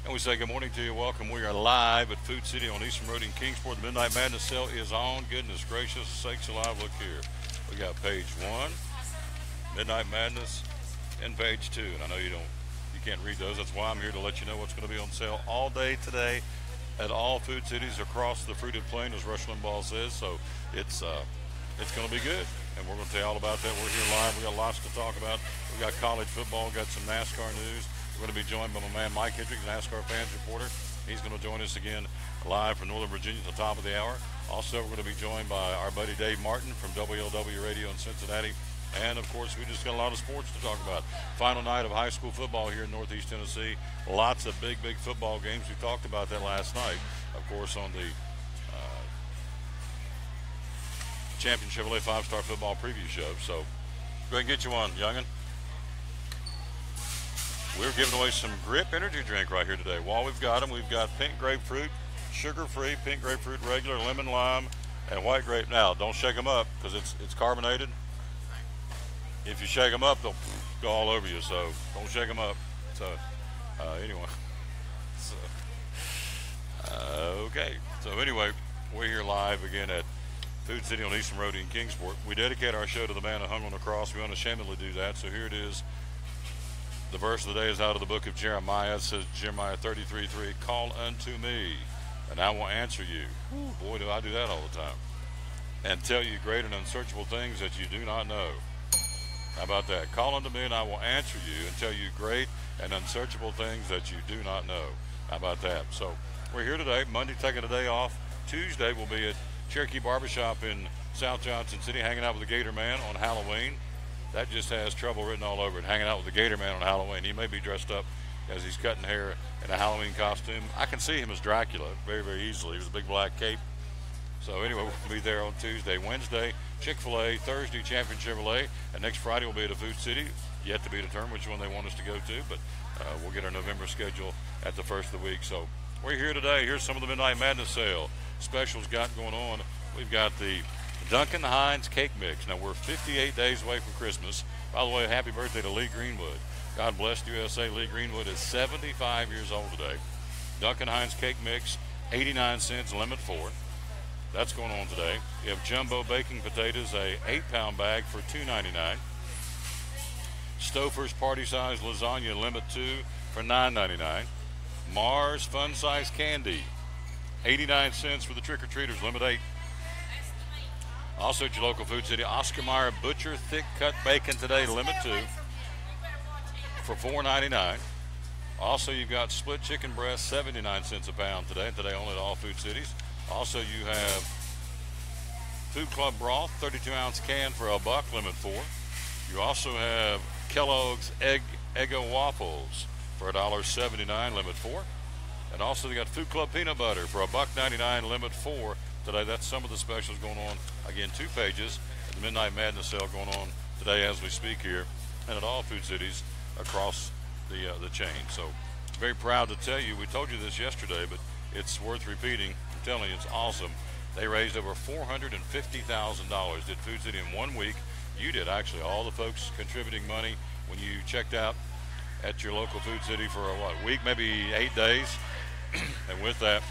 And we say good morning to you. Welcome. We are live at Food City on Eastman Road in Kingsport. The Midnight Madness sale is on. Goodness gracious sakes alive. Look here. We got page 1, Midnight Madness, and page 2. And I know you can't read those. That's why I'm here to let you know what's going to be on sale all day today at all Food Cities across the fruited plain, as Rush Limbaugh says. So it's going to be good. And we're going to tell you all about that. We're here live. We got lots to talk about. We got college football, got some NASCAR news. We're going to be joined by my man Mike Hendricks, NASCAR fans reporter. He's going to join us again live from Northern Virginia at the top of the hour. Also, we're going to be joined by our buddy Dave Martin from WLW Radio in Cincinnati. And, of course, we just got a lot of sports to talk about. Final night of high school football here in Northeast Tennessee. Lots of big football games. We talked about that last night, of course, on the Champion Chevrolet 5-Star Football Preview Show. So go ahead and get you one, youngin'. We're giving away some Grip energy drink right here today. While we've got them, we've got pink grapefruit, sugar-free, pink grapefruit, regular, lemon lime, and white grape. Now, don't shake them up because it's carbonated. If you shake them up, they'll go all over you, so don't shake them up. So, anyway. Okay. So, anyway, we're here live again at Food City on Eastman Road in Kingsport. We dedicate our show to the man who hung on the cross. We unashamedly do that. So here it is. The verse of the day is out of the book of Jeremiah. It says, Jeremiah 33:3, call unto me, and I will answer you. Ooh, boy, do I do that all the time. And tell you great and unsearchable things that you do not know. How about that? Call unto me, and I will answer you and tell you great and unsearchable things that you do not know. How about that? So we're here today. Monday, taking a day off. Tuesday, we'll be at Cherokee Barbershop in South Johnson City, hanging out with the Gator Man on Halloween. That just has trouble written all over it, hanging out with the Gator Man on Halloween. He may be dressed up as he's cutting hair in a Halloween costume. I can see him as Dracula very, very easily. He was a big black cape. So anyway, we'll be there on Tuesday. Wednesday, Chick-fil-A. Thursday, Champion Chevrolet. And next Friday, we'll be at a Food City. Yet to be determined which one they want us to go to, but we'll get our November schedule at the first of the week. So we're here today. Here's some of the Midnight Madness sale specials got going on. We've got the Duncan Hines Cake Mix. Now, we're 58 days away from Christmas. By the way, happy birthday to Lee Greenwood. God bless the USA. Lee Greenwood is 75 years old today. Duncan Hines Cake Mix, 89 cents, limit 4. That's going on today. You have jumbo baking potatoes, a 8-pound bag for $2.99. Stouffer's Party Size Lasagna, limit 2 for $9.99. Mars Fun Size Candy, 89 cents for the trick-or-treaters, limit 8. Also at your local Food City, Oscar Mayer Butcher Thick Cut Bacon today, limit 2 for $4.99. Also, you've got split chicken breast, 79 cents a pound today, and today only at all Food Cities. Also, you have Food Club Broth, 32-ounce can for $1, limit 4. You also have Kellogg's Eggo Waffles for $1.79, limit 4. And also, they got Food Club Peanut Butter for $1.99, limit 4. Today, that's some of the specials going on. Again, 2 pages of the Midnight Madness sale going on today as we speak here and at all Food Cities across the chain. So very proud to tell you, we told you this yesterday, but it's worth repeating. I'm telling you, it's awesome. They raised over $450,000 at Food City in 1 week. You did, actually. All the folks contributing money when you checked out at your local Food City for a week, maybe 8 days. And with that,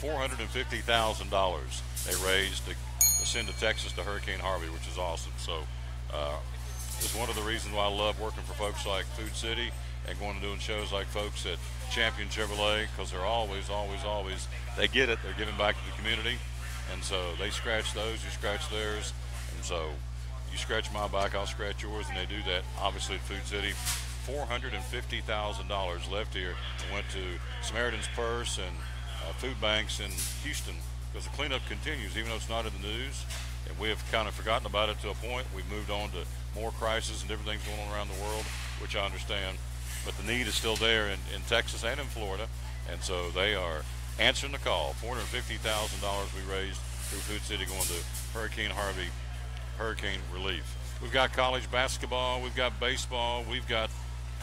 $450,000 they raised to send to Texas to Hurricane Harvey, which is awesome. So it's one of the reasons why I love working for folks like Food City and going and doing shows like folks at Champion Chevrolet, because they're always, they get it. They're giving back to the community. And so they scratch those, you scratch theirs. And so you scratch my back, I'll scratch yours, and they do that, obviously, at Food City. $450,000 left here and went to Samaritan's Purse and food banks in Houston, because the cleanup continues, even though it's not in the news. And we have kind of forgotten about it to a point. We've moved on to more crises and different things going on around the world, which I understand. But the need is still there in Texas and in Florida. And so they are answering the call. $450,000 we raised through Food City going to Hurricane Harvey, hurricane relief. We've got college basketball. We've got baseball. We've got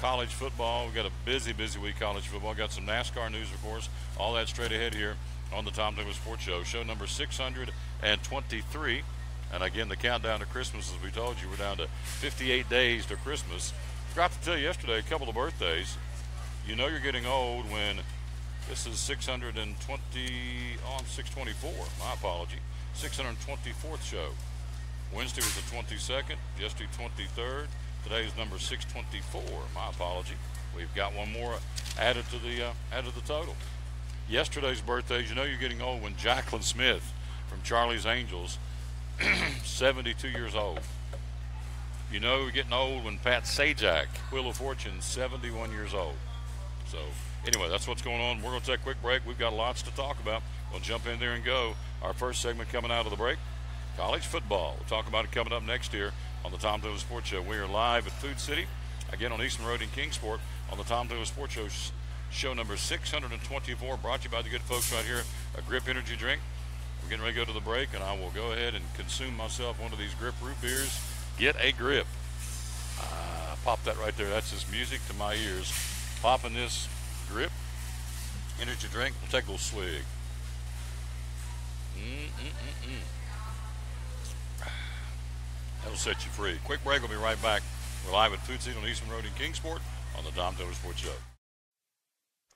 college football. We've got a busy week college football. Got some NASCAR news, of course. All that straight ahead here on the Tom Douglas Sports Show. Show number 623. And again, the countdown to Christmas, as we told you, we're down to 58 days to Christmas. Forgot to tell you yesterday, a couple of birthdays. You know you're getting old when This is 620, oh, I'm 624, my apology. 624th show. Wednesday was the 22nd, yesterday 23rd. Today is number 624, my apology. We've got one more added to the total. Yesterday's birthdays, you know you're getting old when Jacqueline Smith from Charlie's Angels, 72 years old. You know you're getting old when Pat Sajak, Wheel of Fortune, 71 years old. So anyway, that's what's going on. We're going to take a quick break. We've got lots to talk about. We'll jump in there and go. Our first segment coming out of the break, college football. We'll talk about it coming up next year on the Tom Taylor Sports Show. We are live at Food City, again on Eastman Road in Kingsport, on the Tom Taylor Sports Show, show number 624, brought to you by the good folks right here at Grip Energy Drink. We're getting ready to go to the break, and I will go ahead and consume myself one of these Grip root beers. Get a grip. Pop that right there. That's just music to my ears. Popping this Grip energy drink. We'll take a little swig. That'll set you free. Quick break. We'll be right back. We're live at Food City on Eastman Road in Kingsport on the Tom Taylor Sports Show.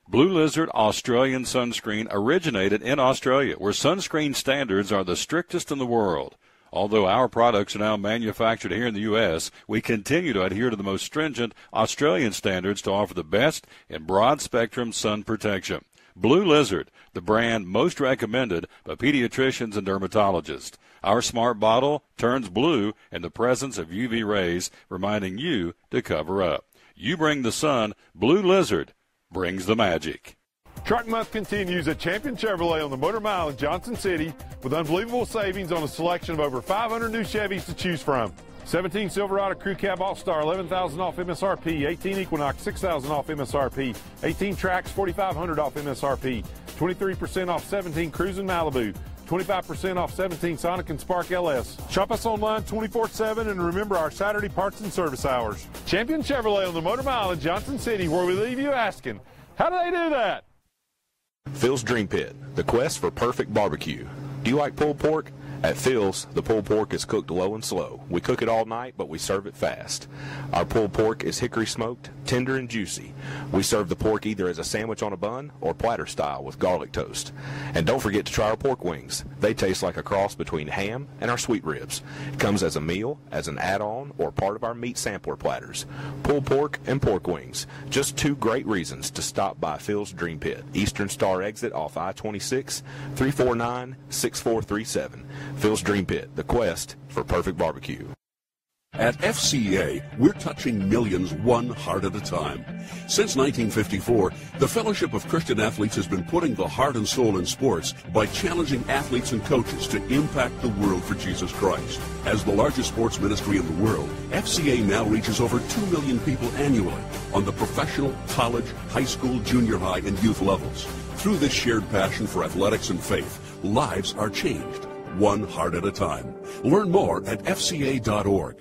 Blue Lizard Australian Sunscreen originated in Australia, where sunscreen standards are the strictest in the world. Although our products are now manufactured here in the U.S., we continue to adhere to the most stringent Australian standards to offer the best in broad-spectrum sun protection. Blue Lizard, the brand most recommended by pediatricians and dermatologists. Our smart bottle turns blue in the presence of UV rays, reminding you to cover up. You bring the sun, Blue Lizard brings the magic. Truck Month continues at Champion Chevrolet on the Motor Mile in Johnson City with unbelievable savings on a selection of over 500 new Chevys to choose from. 17 Silverado Crew Cab All-Star, $11,000 off MSRP. 18 Equinox, $6,000 off MSRP. 18 Trax, $4,500 off MSRP. 23% off 17 Cruisin' Malibu. 25% off 17 Sonic and Spark LS. Shop us online 24/7 and remember our Saturday parts and service hours. Champion Chevrolet on the Motor Mile in Johnson City, where we leave you asking, how do they do that? Phil's Dream Pit, the quest for perfect barbecue. Do you like pulled pork? At Phil's, the pulled pork is cooked low and slow. We cook it all night, but we serve it fast. Our pulled pork is hickory smoked, tender and juicy. We serve the pork either as a sandwich on a bun or platter style with garlic toast. And don't forget to try our pork wings. They taste like a cross between ham and our sweet ribs. It comes as a meal, as an add-on, or part of our meat sampler platters. Pulled pork and pork wings. Just two great reasons to stop by Phil's Dream Pit. Eastern Star exit off I-26, 349-6437. Phil's Dream Pit, the quest for perfect barbecue. At FCA, we're touching millions one heart at a time. Since 1954, the Fellowship of Christian Athletes has been putting the heart and soul in sports by challenging athletes and coaches to impact the world for Jesus Christ. As the largest sports ministry in the world, FCA now reaches over 2 million people annually on the professional, college, high school, junior high, and youth levels. Through this shared passion for athletics and faith, lives are changed, one heart at a time. Learn more at fca.org.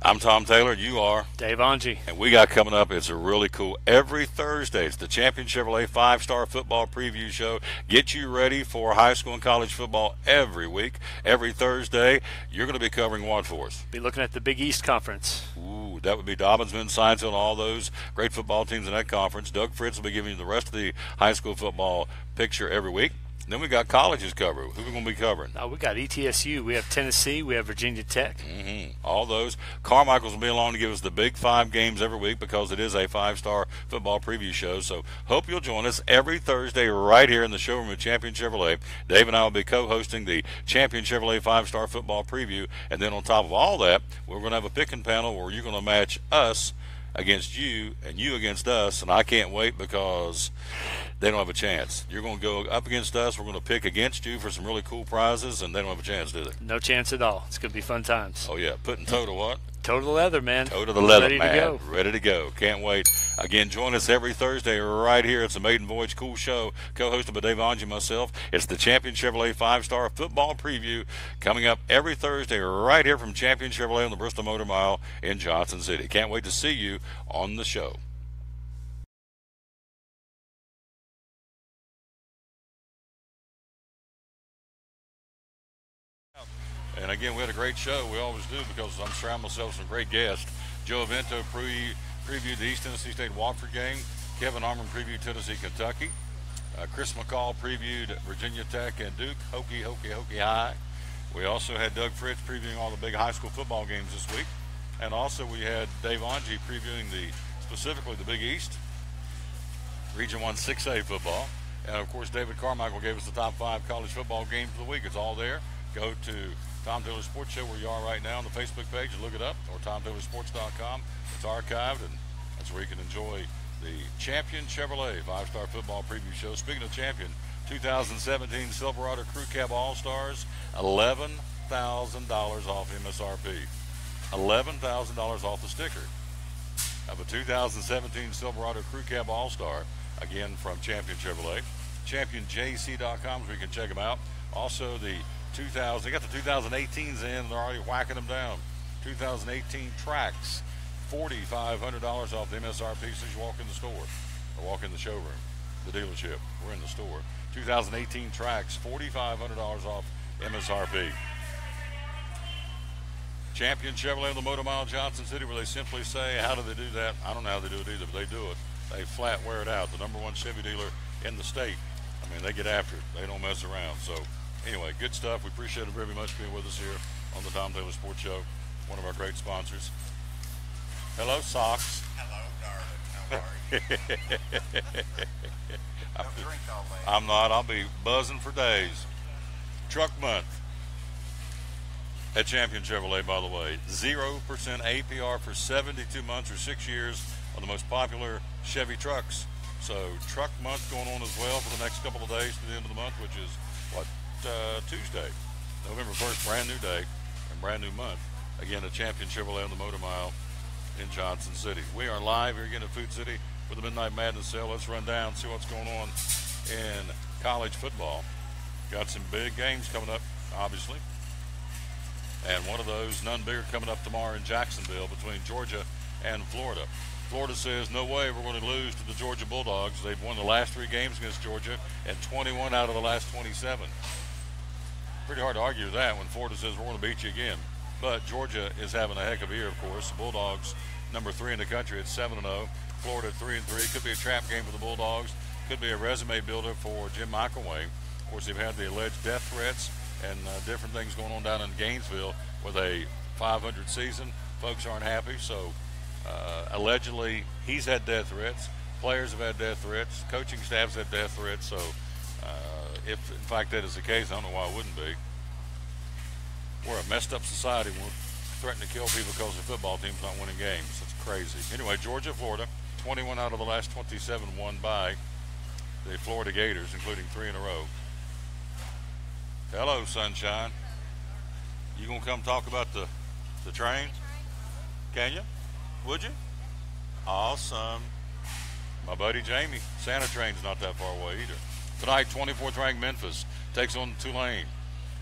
I'm Tom Taylor. You are Dave Angie. And we got coming up, it's a really cool, every Thursday, it's the Champion Chevrolet 5-Star Football Preview Show. Get you ready for high school and college football every week. Every Thursday, you're going to be covering what for us? Be looking at the Big East Conference. Ooh, that would be Dobbinsville, Sciencefield, and all those great football teams in that conference. Doug Fritz will be giving you the rest of the high school football picture every week. Then we got colleges covered. Who are we going to be covering? We got ETSU. We have Tennessee. We have Virginia Tech. All those. Carmichael's will be along to give us the big 5 games every week because it is a 5-star football preview show. So hope you'll join us every Thursday right here in the showroom of Champion Chevrolet. Dave and I will be co-hosting the Champion Chevrolet 5-Star football preview. And then on top of all that, we're going to have a picking panel where you're going to match us against you and you against us, and I can't wait because they don't have a chance. You're going to go up against us. We're going to pick against you for some really cool prizes, and they don't have a chance, do they? No chance at all. It's going to be fun times. Oh, yeah. Putting toe to what? Toe to the leather, man. Toe to the leather, Ready man. to go. Ready to go. Can't wait. Again, join us every Thursday right here. It's a Maiden Voyage Cool Show, co-hosted by Dave Angie and myself. It's the Champion Chevrolet 5-Star Football Preview coming up every Thursday right here from Champion Chevrolet on the Bristol Motor Mile in Johnson City. Can't wait to see you on the show. And again, we had a great show. We always do because I'm surrounding myself with some great guests. Joe Avento previewed the East Tennessee State Watford game. Kevin Armand previewed Tennessee, Kentucky. Chris McCall previewed Virginia Tech and Duke, Hokie High. We also had Doug Fritz previewing all the big high school football games this week. And also we had Dave Angie previewing specifically the Big East, Region 1 6A football. And of course, David Carmichael gave us the top 5 college football games of the week. It's all there. Go to Tom Taylor Sports Show where you are right now on the Facebook page and look it up, or TomTaylorSports.com. It's archived, and that's where you can enjoy the Champion Chevrolet 5-Star Football Preview Show. Speaking of Champion, 2017 Silverado Crew Cab All-Stars, $11,000 off MSRP. $11,000 off the sticker of a 2017 Silverado Crew Cab All-Star, again from Champion Chevrolet. ChampionJC.com is where you can check them out. Also, they got the 2018s in, and they're already whacking them down. 2018 Tracks, $4,500 off the MSRP as you walk in the store or walk in the showroom, the dealership. We're in the store. 2018 Tracks, $4,500 off MSRP. Champion Chevrolet on the Motor Mile, Johnson City, where they simply say, how do they do that? I don't know how they do it either, but they do it. They flat wear it out. The #1 Chevy dealer in the state. I mean, they get after it. They don't mess around. So, anyway, good stuff. We appreciate it very much being with us here on the Tom Taylor Sports Show, one of our great sponsors. Hello, Socks. Hello, darling. How are you? Don't drink all day. I'm not. I'll be buzzing for days. Truck month at Champion Chevrolet, by the way. 0% APR for 72 months or 6 years on the most popular Chevy trucks. So truck month going on as well for the next couple of days to the end of the month, which is, Tuesday. November 1st, brand new day and brand new month. Again, at Champion Chevrolet on the Motor Mile in Johnson City. We are live here again at Food City for the Midnight Madness sale. Let's run down, see what's going on in college football. Got some big games coming up, obviously. And one of those, none bigger, coming up tomorrow in Jacksonville between Georgia and Florida. Florida says, no way we're going to lose to the Georgia Bulldogs. They've won the last 3 games against Georgia and 21 out of the last 27. Pretty hard to argue with that when Florida says we're going to beat you again. But Georgia is having a heck of a year, of course. The Bulldogs, number 3 in the country at 7-0. Florida 3-3. Could be a trap game for the Bulldogs. Could be a resume builder for Jim McElwain. Of course, they've had the alleged death threats and different things going on down in Gainesville with a 500 season. Folks aren't happy, so allegedly he's had death threats. Players have had death threats. Coaching staffs had death threats. So if, in fact, that is the case, I don't know why it wouldn't be. We're a messed up society. We're threatening to kill people because the football team's not winning games. That's crazy. Anyway, Georgia, Florida, 21 out of the last 27 won by the Florida Gators, including 3 in a row. Hello, sunshine. You gonna come talk about the train? Can you? Would you? Awesome. My buddy Jamie, Santa Train's not that far away either. Tonight, 24th ranked Memphis takes on Tulane.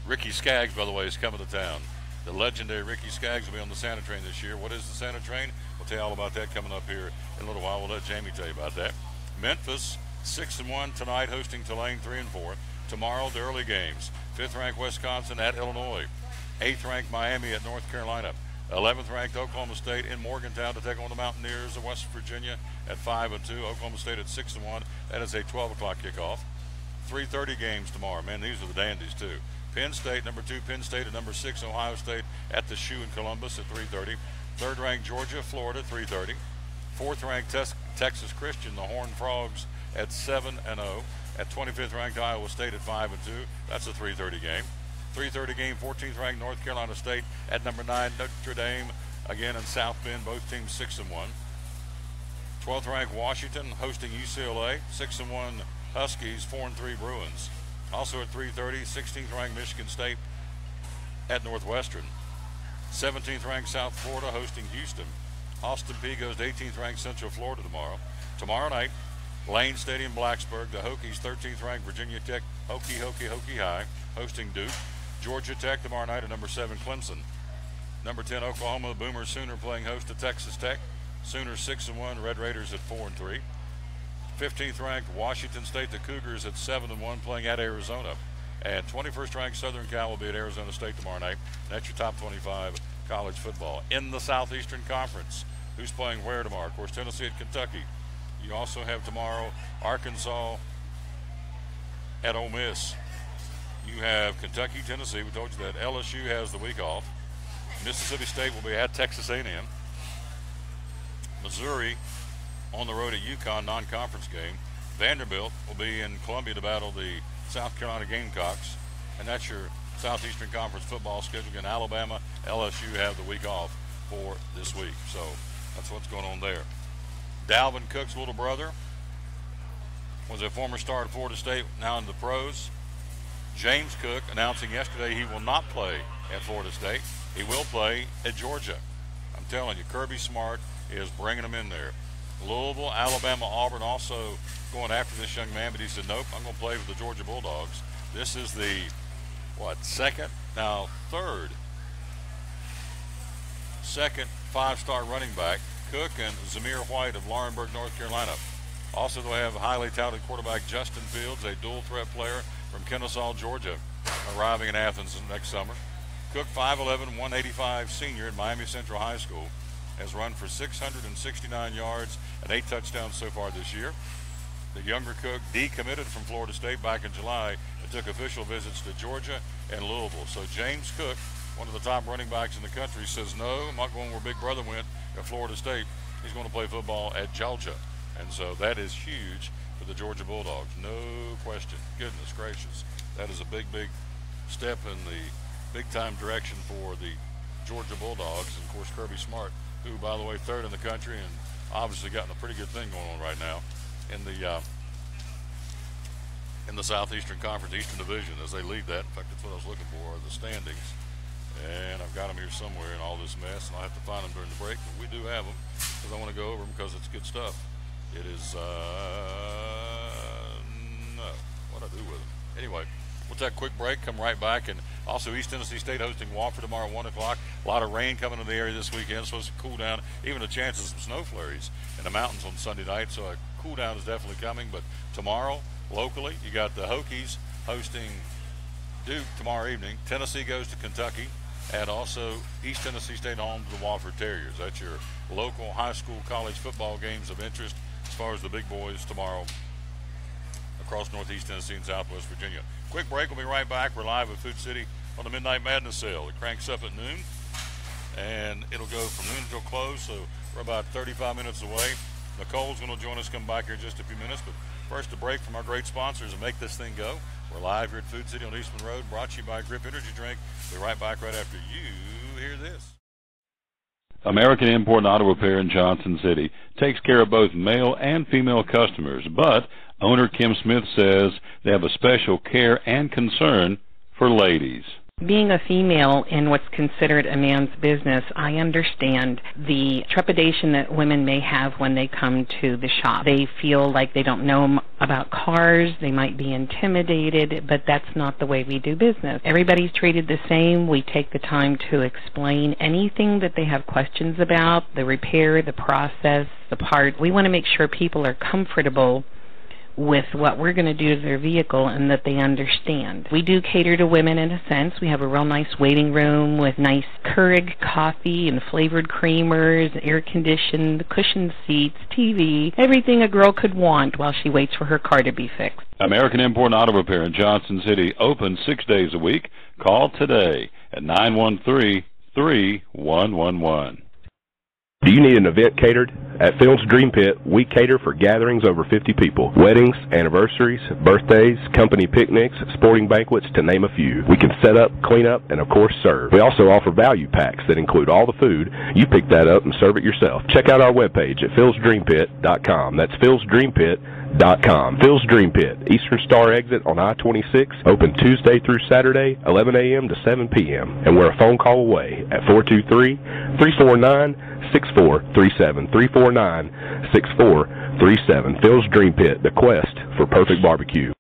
Ricky Skaggs, by the way, is coming to town. The legendary Ricky Skaggs will be on the Santa Train this year. What is the Santa Train? We'll tell you all about that coming up here in a little while. We'll let Jamie tell you about that. Memphis, 6-1 tonight, hosting Tulane 3-4. Tomorrow, the early games. 5th ranked Wisconsin at Illinois. 8th ranked Miami at North Carolina. 11th ranked Oklahoma State in Morgantown to take on the Mountaineers of West Virginia at 5-2. Oklahoma State at 6-1. That is a 12 o'clock kickoff. 3:30 games tomorrow. Man, these are the dandies too. Penn State, number 2, Penn State, at number 6, Ohio State at the Shoe in Columbus at 3:30. 3rd ranked Georgia, Florida, 3:30. 4th ranked Texas Christian, the Horned Frogs, at 7-0. At 25th ranked Iowa State at 5-2. That's a 3:30 game. 3:30 game, 14th ranked North Carolina State at number 9, Notre Dame, again in South Bend, both teams 6-1. 12th ranked Washington hosting UCLA. 6-1 Huskies, 4-3 Bruins. Also at 3:30, 16th ranked Michigan State at Northwestern. 17th ranked South Florida hosting Houston. Austin Peay goes to 18th ranked Central Florida tomorrow. Tomorrow night, Lane Stadium, Blacksburg. The Hokies, 13th ranked Virginia Tech, Hokie High, hosting Duke. Georgia Tech tomorrow night at number 7 Clemson. Number 10 Oklahoma, the Boomers Sooner playing host to Texas Tech. Sooners 6-1, Red Raiders at 4-3. 15th ranked Washington State, the Cougars at 7-1, playing at Arizona. And 21st ranked Southern Cal will be at Arizona State tomorrow night. That's your top 25 college football. In the Southeastern Conference, who's playing where tomorrow? Of course, Tennessee at Kentucky. You also have tomorrow Arkansas at Ole Miss. You have Kentucky, Tennessee. We told you that. LSU has the week off. Mississippi State will be at Texas A&M. Missouri on the road at UConn, non-conference game. Vanderbilt will be in Columbia to battle the South Carolina Gamecocks. And that's your Southeastern Conference football schedule. Again, Alabama, LSU have the week off for this week. So that's what's going on there. Dalvin Cook's little brother was a former star at Florida State, now in the pros. James Cook announcing yesterday he will not play at Florida State. He will play at Georgia. I'm telling you, Kirby Smart is bringing him in there. Louisville, Alabama, Auburn also going after this young man, but he said, nope, I'm going to play for the Georgia Bulldogs. This is the, second five-star running back, Cook and Zamir White of Laurinburg, North Carolina. Also, they'll have highly touted quarterback Justin Fields, a dual-threat player from Kennesaw, Georgia, arriving in Athens next summer. Cook, 5'11", 185 senior at Miami Central High School, has run for 669 yards and 8 touchdowns so far this year. The younger Cook decommitted from Florida State back in July and took official visits to Georgia and Louisville. So James Cook, one of the top running backs in the country, says, no, I'm not going where Big Brother went at Florida State. He's going to play football at Georgia. And so that is huge for the Georgia Bulldogs. No question. Goodness gracious. That is a big, big step in the big-time direction for the Georgia Bulldogs. And, of course, Kirby Smart, who, by the way, third in the country and obviously gotten a pretty good thing going on right now in the Southeastern Conference Eastern Division as they lead that. In fact, that's what I was looking for, the standings. And I've got them here somewhere in all this mess, and I'll have to find them during the break. But we do have them because I want to go over them because it's good stuff. It is, no, what do I do with them? Anyway, we'll take a quick break, come right back, and also East Tennessee State hosting Wofford tomorrow at 1 o'clock. A lot of rain coming in the area this weekend, supposed to cool down, even a chance of some snow flurries in the mountains on Sunday night, so a cool down is definitely coming. But tomorrow, locally, you got the Hokies hosting Duke tomorrow evening. Tennessee goes to Kentucky, and also East Tennessee State home to the Wofford Terriers. That's your local high school, college football games of interest as far as the big boys tomorrow across Northeast Tennessee and Southwest Virginia. Quick break. We'll be right back. We're live at Food City on the Midnight Madness sale. It cranks up at noon, and it'll go from noon until close, so we're about 35 minutes away. Nicole's going to join us, come back here in just a few minutes, but first a break from our great sponsors and make this thing go. We're live here at Food City on Eastman Road, brought to you by Grip Energy Drink. We'll be right back right after you hear this. American Import and Auto Repair in Johnson City takes care of both male and female customers, but owner Kim Smith says they have a special care and concern for ladies. Being a female in what's considered a man's business, I understand the trepidation that women may have when they come to the shop. They feel like they don't know about cars, they might be intimidated, but that's not the way we do business. Everybody's treated the same. We take the time to explain anything that they have questions about, the repair, the process, the part. We want to make sure people are comfortable with what we're going to do to their vehicle and that they understand. We do cater to women in a sense. We have a real nice waiting room with nice Keurig coffee and flavored creamers, air-conditioned, cushioned seats, TV, everything a girl could want while she waits for her car to be fixed. American Import and Auto Repair in Johnson City, open 6 days a week. Call today at 913-3111. Do you need an event catered? At Phil's Dream Pit, we cater for gatherings over 50 people. Weddings, anniversaries, birthdays, company picnics, sporting banquets, to name a few. We can set up, clean up, and of course serve. We also offer value packs that include all the food. You pick that up and serve it yourself. Check out our webpage at philsdreampit.com. That's philsdreampit.com. Phil's Dream Pit, Eastern Star exit on I-26, open Tuesday through Saturday, 11 a.m. to 7 p.m. And we're a phone call away at 423-349-6437. 349-6437. Phil's Dream Pit, the quest for perfect barbecue.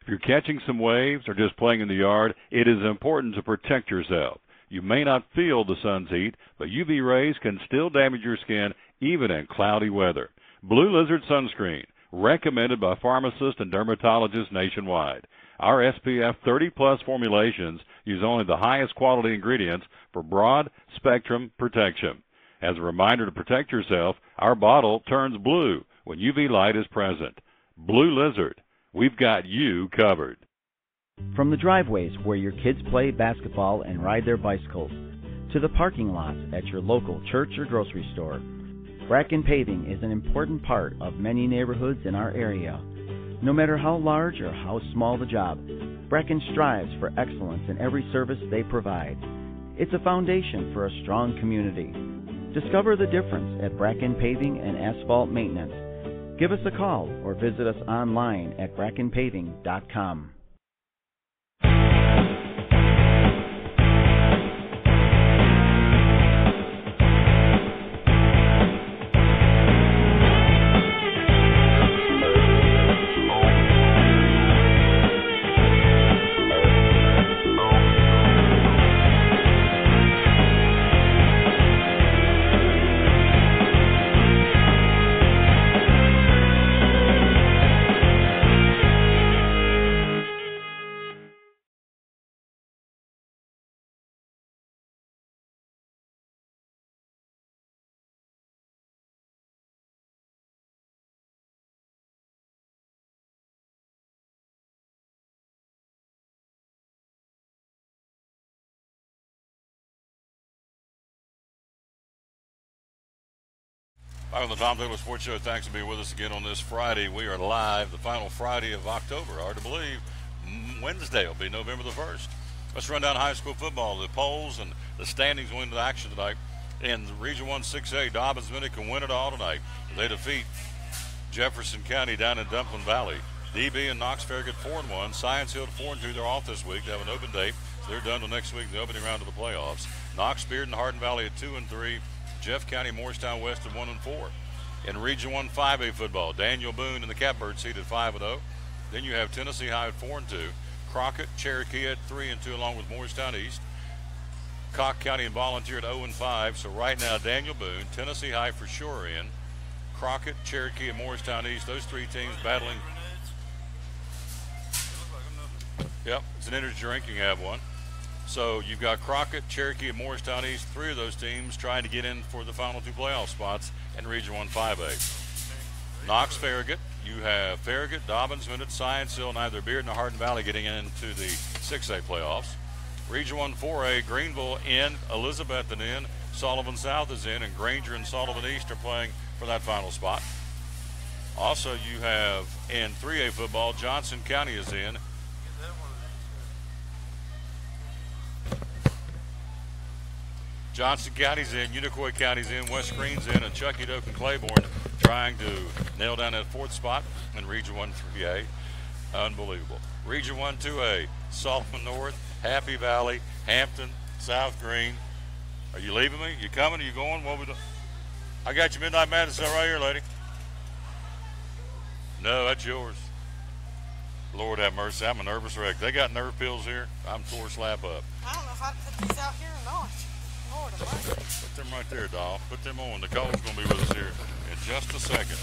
If you're catching some waves or just playing in the yard, it is important to protect yourself. You may not feel the sun's heat, but UV rays can still damage your skin even in cloudy weather. Blue Lizard Sunscreen, recommended by pharmacists and dermatologists nationwide. Our SPF 30-plus formulations use only the highest quality ingredients for broad spectrum protection. As a reminder to protect yourself, our bottle turns blue when UV light is present. Blue Lizard, we've got you covered. From the driveways where your kids play basketball and ride their bicycles, to the parking lots at your local church or grocery store, Bracken Paving is an important part of many neighborhoods in our area. No matter how large or how small the job, Bracken strives for excellence in every service they provide. It's a foundation for a strong community. Discover the difference at Bracken Paving and Asphalt Maintenance. Give us a call or visit us online at brackenpaving.com. Back on the Tom Taylor Sports Show. Thanks for being with us again on this Friday. We are live, the final Friday of October. Hard to believe. Wednesday will be November the 1st. Let's run down high school football. The polls and the standings going into action tonight. In Region 1 6A, Dobbins-Minnick can win it all tonight. They defeat Jefferson County down in Dumplin Valley. DB and Knox Farragut 4-1. Science Hill 4-2. They're off this week. They have an open date. So they're done till next week, the opening round of the playoffs. Knox, Beard, and Hardin Valley at 2-3. Jeff County, Morristown West at 1-4. In Region 1 5A football, Daniel Boone and the Catbirds seated 5-0. Then you have Tennessee High at 4-2. Crockett, Cherokee at 3-2, along with Morristown East. Cock County and Volunteer at 0-5. So right now, Daniel Boone, Tennessee High for sure in. Crockett, Cherokee, and Morristown East. Those three teams battling. Yep, it's an energy drink. You can have one. So you've got Crockett, Cherokee, and Morristown East, three of those teams trying to get in for the final two playoff spots in Region 1 5A. Knox Farragut, you have Farragut, Dobbins-Minnick, Science Hill, neither Beard nor Hardin Valley getting into the 6A playoffs. Region 1 4A, Greenville in, Elizabethton in, Sullivan South is in, and Granger and Sullivan East are playing for that final spot. Also, you have in 3A football, Johnson County is in. Johnson County's in, Unicoi County's in, West Green's in, and Chucky Doak and Claiborne trying to nail down that fourth spot in Region 1 3A. Unbelievable. Region 1 2A, Sullivan North, Happy Valley, Hampton, South Green. Are you leaving me? You coming? Are you going? What we do? I got your Midnight Madness right here, lady. No, that's yours. Lord have mercy. I'm a nervous wreck. They got nerve pills here. I'm tore slap up. I don't know if I put these out here or not. Lord have mercy. Put them right there, doll. Put them on. Nicole's going to be with us here in just a second.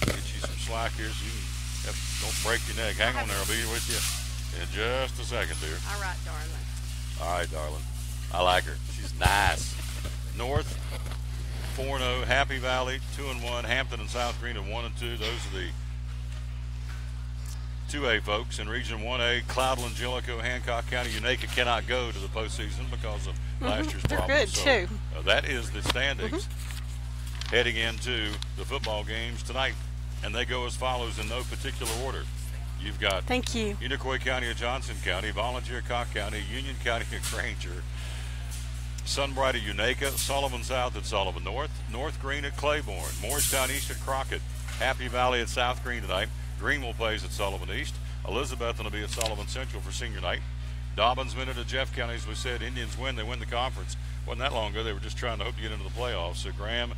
Get you some slack here so you can don't break your neck. Hang on there. I'll be here with you in just a second, dear. All right, darling. All right, darling. I like her. She's nice. North 4-0, Happy Valley 2-1, Hampton and South Green at 1-2. Those are the 2A folks. In Region 1A, Cloudland, Jellicoe, Hancock County, Unaka cannot go to the postseason because of last year's They're problems. good, too. That is the standings. heading into the football games tonight. And they go as follows in no particular order. You've got Thank you. Unicoi County of Johnson County, Volunteer Cock County, Union County of Granger, Sunbright at Unaka, Sullivan South at Sullivan North, North Green at Claiborne, Moorestown East at Crockett, Happy Valley at South Green tonight, Greenville plays at Sullivan East, Elizabeth will be at Sullivan Central for senior night, Dobbins Minute at Jeff County. As we said, Indians win, they win the conference. Wasn't that long ago, they were just trying to hope to get into the playoffs. So Graham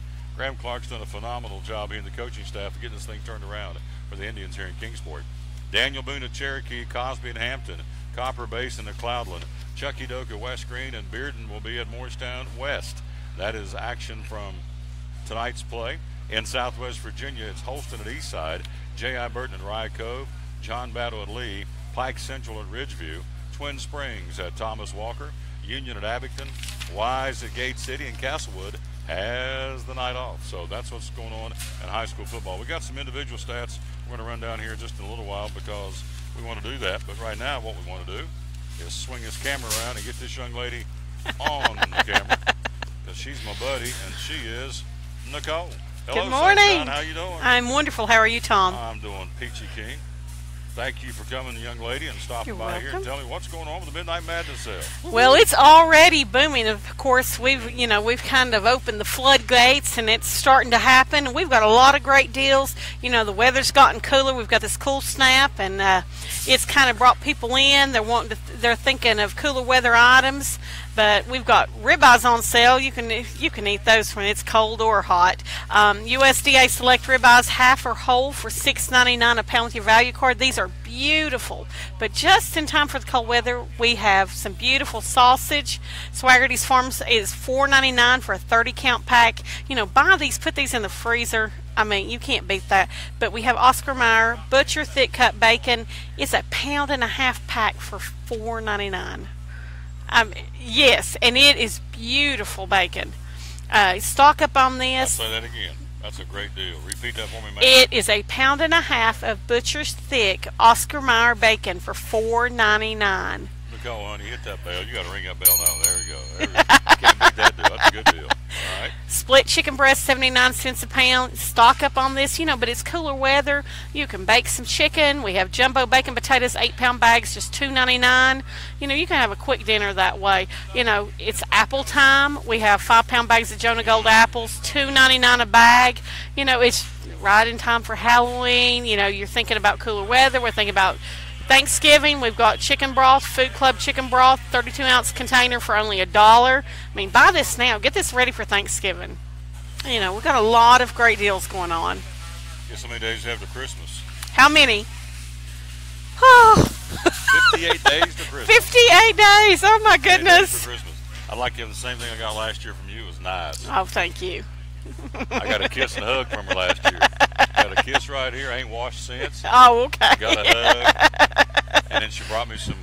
Clark's done a phenomenal job, he and the coaching staff, of getting this thing turned around for the Indians here in Kingsport. Daniel Boone at Cherokee, Cosby and Hampton, Copper Basin at Cloudland, Chucky Doak at West Green, and Bearden will be at Moorestown West. That is action from tonight's play. In Southwest Virginia, it's Holston at Eastside, J.I. Burton at Rye Cove, John Battle at Lee, Pike Central at Ridgeview, Twin Springs at Thomas Walker, Union at Abington, Wise at Gate City, and Castlewood has the night off. So that's what's going on in high school football. We got some individual stats we're going to run down here just in a little while because we want to do that. But right now what we want to do is swing this camera around and get this young lady on the camera because she's my buddy and she is Nicole. Hello, Good morning. Sunshine. How you doing? I'm wonderful. How are you, Tom? I'm doing peachy keen. Thank you for coming, young lady, and stopping You're by here and welcome. tell me what's going on with the Midnight Madness sale. Well, it's already booming. Of course, we've kind of opened the floodgates, and it's starting to happen. We've got a lot of great deals. You know, the weather's gotten cooler. We've got this cool snap, and it's kind of brought people in. They're thinking of cooler weather items. But we've got ribeyes on sale. You can eat those when it's cold or hot. USDA Select ribeyes, half or whole, for $6.99 a pound with your value card. These are beautiful. But just in time for the cold weather, we have some beautiful sausage. Swaggerty's Farms is $4.99 for a 30-count pack. You know, buy these, put these in the freezer. I mean, you can't beat that. But we have Oscar Mayer Butcher Thick Cut Bacon. It's a pound-and-a-half pack for $4.99. Yes, and it is beautiful bacon. Stock up on this. I'll say that again. That's a great deal. Repeat that for me, ma'am. It is a pound-and-a-half of Butcher's Thick Oscar Mayer bacon for $4.99. Nicole, honey, hit that bell. You got to ring that bell now. There you go. There you go. Can't beat that deal. That's a good deal. All right. Split chicken breast, 79 cents a pound. Stock up on this, but it's cooler weather. You can bake some chicken. We have jumbo bacon potatoes, 8-pound bags, just $2.99. You can have a quick dinner that way. It's apple time. We have 5-pound bags of Jonah Gold apples, $2.99 a bag. It's right in time for Halloween. You're thinking about cooler weather. We're thinking about Thanksgiving. We've got chicken broth, Food Club chicken broth, 32-ounce container for only $1. I mean, buy this now. Get this ready for Thanksgiving. We've got a lot of great deals going on. Guess how many days you have to Christmas? How many? Oh. 58 days to Christmas. 58 days. Oh, my 58 days goodness. for Christmas. I'd like to have the same thing I got last year from you. It was nice. Oh, thank you. I got a kiss and a hug from her last year. Got a kiss right here. I ain't washed since. Oh, okay. Got a hug. And then she brought me some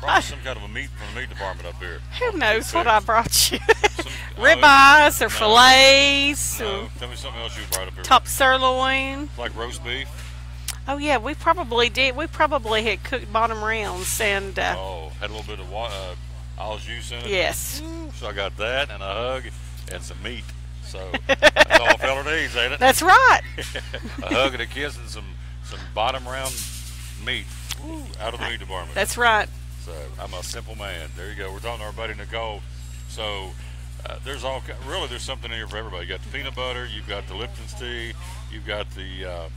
kind of a meat from the meat department up here. Who knows what I brought you? Some, Ribeyes or fillets. No, Or tell me something else you brought up here. top sirloin. Like roast beef. Oh, yeah, we probably did. We probably had cooked bottom rounds. And Had a little bit of olive juice in it. yes. So I got that and a hug and some meat. So that's all a fella needs, ain't it? That's right. A hug and a kiss and some bottom round meat out of the meat department. That's right. So I'm a simple man. There you go. We're talking to our buddy Nicole. So there's something in here for everybody. You got the peanut butter. You've got the Lipton's tea. You've got the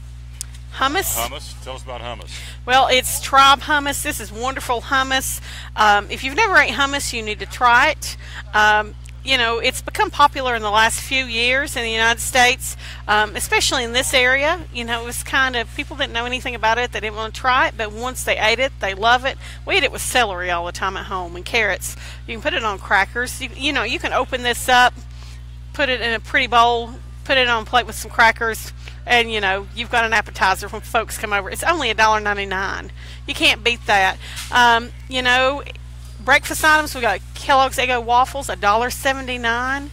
Hummus. hummus. Tell us about hummus. Well, it's Tribe hummus. This is wonderful hummus. If you've never ate hummus, you need to try it. It's become popular in the last few years in the United States, especially in this area. It was kind of, people didn't know anything about it. They didn't want to try it, but once they ate it, they love it. We eat it with celery all the time at home and carrots. You can put it on crackers. You can open this up, put it in a pretty bowl, put it on a plate with some crackers, and, you've got an appetizer when folks come over. It's only $1.99. You can't beat that. Breakfast items, we got Kellogg's Eggo waffles, $1.79.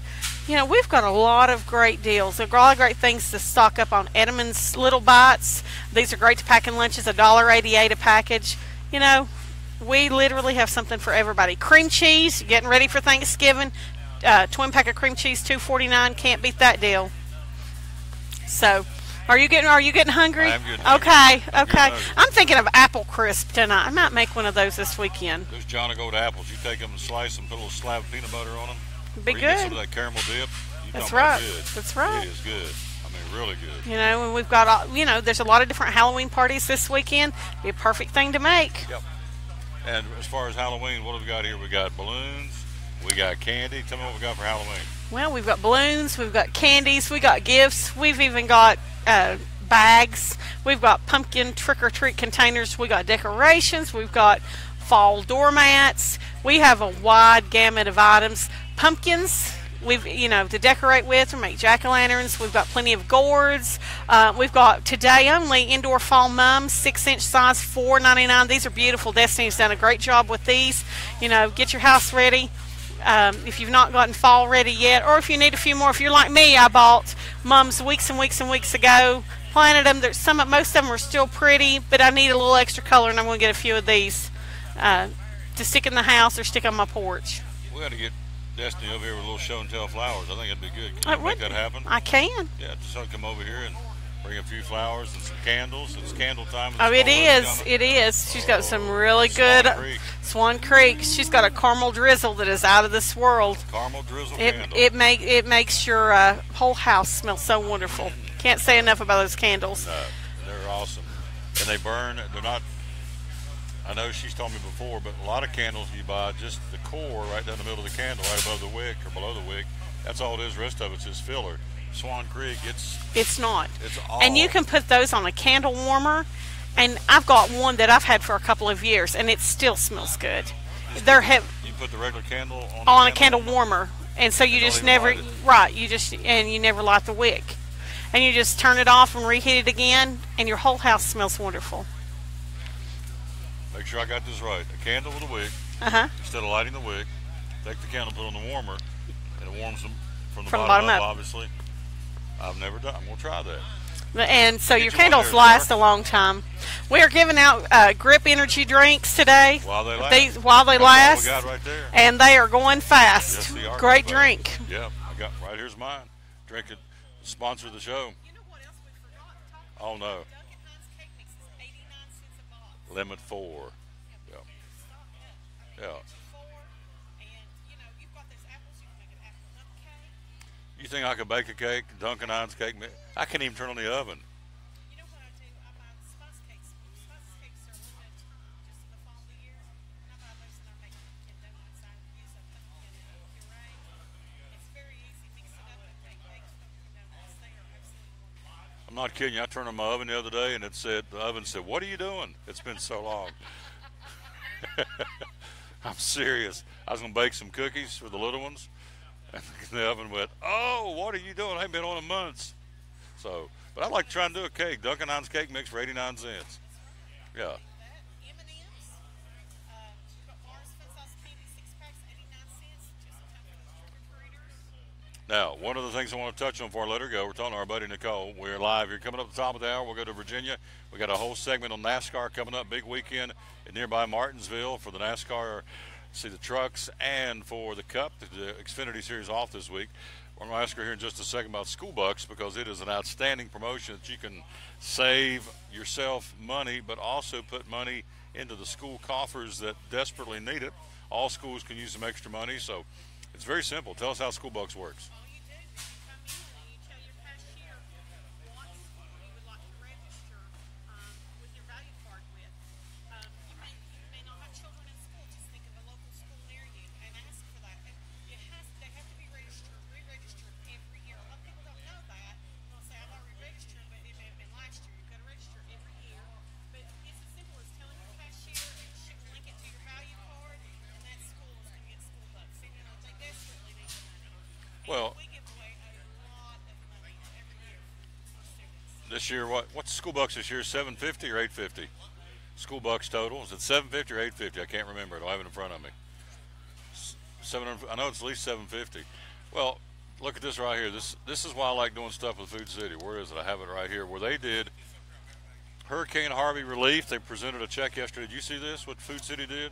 We've got a lot of great deals. There are a lot of great things to stock up on. Edmund's Little Bites. These are great to pack in lunches, $1.88 a package. We literally have something for everybody. Cream cheese, getting ready for Thanksgiving, twin pack of cream cheese, $2.49. Can't beat that deal. So, are you getting hungry? I am getting hungry. Okay. I'm thinking of apple crisp tonight. I might make one of those this weekend. Those John and Gold apples, you take them and slice them, put a little slab of peanut butter on them. Be or you good. Get some of that caramel dip. That's right. Good. That's right. It is good. I mean, really good. You know, and we've got, there's a lot of different Halloween parties this weekend. Be a perfect thing to make. Yep. And as far as Halloween, what have we got here? We got balloons. We got candy. Tell me what we got for Halloween. Well, we've got balloons. We've got candies. We got gifts. We've even got bags. We've got pumpkin trick-or-treat containers. We got decorations. We've got fall doormats. We have a wide gamut of items. Pumpkins, to decorate with or make jack-o'-lanterns. We've got plenty of gourds. We've got today only indoor fall mums, 6-inch size, $4.99. These are beautiful. Destiny's done a great job with these. Get your house ready. If you've not gotten fall ready yet, or if you need a few more. If you're like me, I bought mums weeks and weeks and weeks ago. Planted them. Most of them are still pretty, but I need a little extra color, and I'm going to get a few of these to stick in the house or stick on my porch. We got to get Destiny over here with a little show and tell flowers. I think it'd be good. Can you make that happen? I can. Yeah, just come over here and bring a few flowers and some candles. It's candle time. It is. It is. She's got some really good Swan Creek. She's got a caramel drizzle that is out of this world. Caramel drizzle candle. It makes your whole house smell so wonderful. Can't say enough about those candles. No, they're awesome, and they burn. They're not. I know she's told me before, but a lot of candles you buy, just the core right down the middle of the candle, right above the wick or below the wick. That's all it is. The rest of it's just filler. Swan Creek, it's not. It's all. And you can put those on a candle warmer, and I've got one that I've had for a couple of years, and it still smells good. You put the regular candle on a candle warmer, and so you just never you never light the wick, and you just turn it off and reheat it again, and your whole house smells wonderful. Make sure I got this right. A candle with a wick. Instead of lighting the wick, take the candle, put it on the warmer, and it warms them from the bottom up. Obviously, I've never done. I'm gonna try that. And so your candles last a long time. We are giving out Grip Energy drinks today. While they last. While they last. We got right there. And they are going fast. Yes, they are. Great drink. Yeah, I got right here's mine. Drink it. Sponsor the show. You know what else we forgot to talk about? Oh no. $89 Lemon 4. Yeah. Yeah. You think I could bake a cake, Dunkin' Hines cake? I can't even turn on the oven. You know what I do? I buy the spice cakes. Spice cakes are limited just in the fall of the year. And I buy those and I make pumpkin donuts. I use a pumpkin puree. It's very easy. Mix it up and make baked pumpkin donuts. They are absolutely wonderful. I'm not kidding you. I turned on my oven the other day and the oven said, "What are you doing? It's been so long." I'm serious. I was going to bake some cookies for the little ones. And the oven went, "Oh, what are you doing? I haven't been on in months." So, but I like trying to do a cake. Dunkin' Hines cake mix for 89 cents. Yeah. Now, one of the things I want to touch on before I let her go, we're talking to our buddy Nicole. We're live here. Coming up at the top of the hour, we'll go to Virginia. We got a whole segment on NASCAR coming up. Big weekend in nearby Martinsville for the NASCAR. See the trucks and for the Cup. The Xfinity Series off this week. We're going to ask her here in just a second about School Bucks because it is an outstanding promotion that you can save yourself money but also put money into the school coffers that desperately need it. All schools can use some extra money, so it's very simple. Tell us how School Bucks works. Well, this year, what's School Bucks this year? $750 or $850? School Bucks total, is it $750 or $850? I can't remember. I don't have it in front of me. 700. I know it's at least $750. Well, look at this right here. This is why I like doing stuff with Food City. Where is it? I have it right here. Where they did Hurricane Harvey relief. They presented a check yesterday. Did you see this? What Food City did?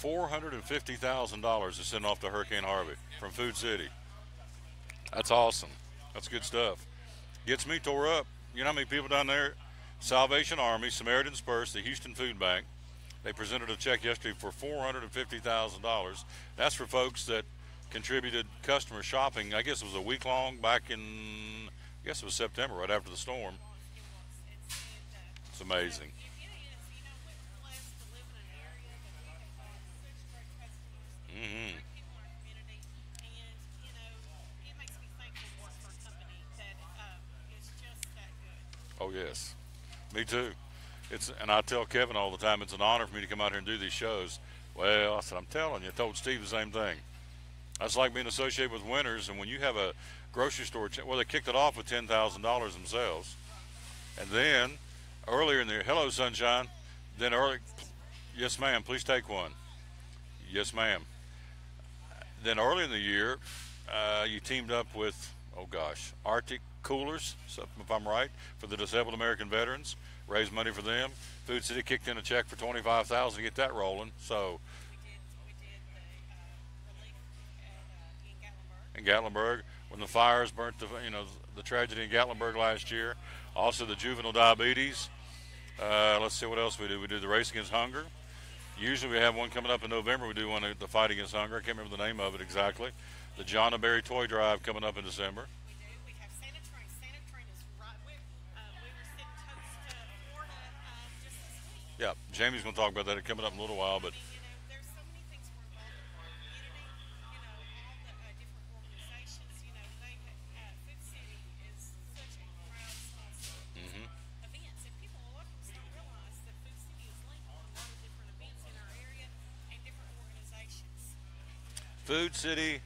$450,000 to send off to Hurricane Harvey from Food City. That's awesome. That's good stuff. Gets me tore up. You know how many people down there? Salvation Army, Samaritan's Purse, the Houston Food Bank. They presented a check yesterday for $450,000. That's for folks that contributed customer shopping. I guess it was a week long back in, I guess it was September, right after the storm. It's amazing. Mm-hmm. Oh, yes. Me too. And I tell Kevin all the time, it's an honor for me to come out here and do these shows. Well, I said, I'm telling you, I told Steve the same thing. That's like being associated with winners, and when you have a grocery store, well, they kicked it off with $10,000 themselves. And then, earlier in the year, hello, sunshine. Then yes, ma'am, please take one. Yes, ma'am. Then early in the year, you teamed up with, oh gosh, Arctic Coolers, if I'm right, for the disabled American veterans, raised money for them. Food City kicked in a check for $25,000 to get that rolling. So, in Gatlinburg, when the fires burnt the tragedy in Gatlinburg last year, also the juvenile diabetes. Let's see what else we do. We do the Race Against Hunger. Usually we have one coming up in November. We do one, the Fight Against Hunger. I can't remember the name of it exactly. The John and Berry Toy Drive coming up in December. We have Santa Train. Santa Train is right. We were sitting close to Florida just this week. Yeah, Jamie's going to talk about that coming up in a little while. But there's so many things we're involved in our community. All the different organizations. Food City is such a proud sponsor of events, and people, a lot of them don't realize that Food City is linked with a lot of different events in our area and different organizations. Food City.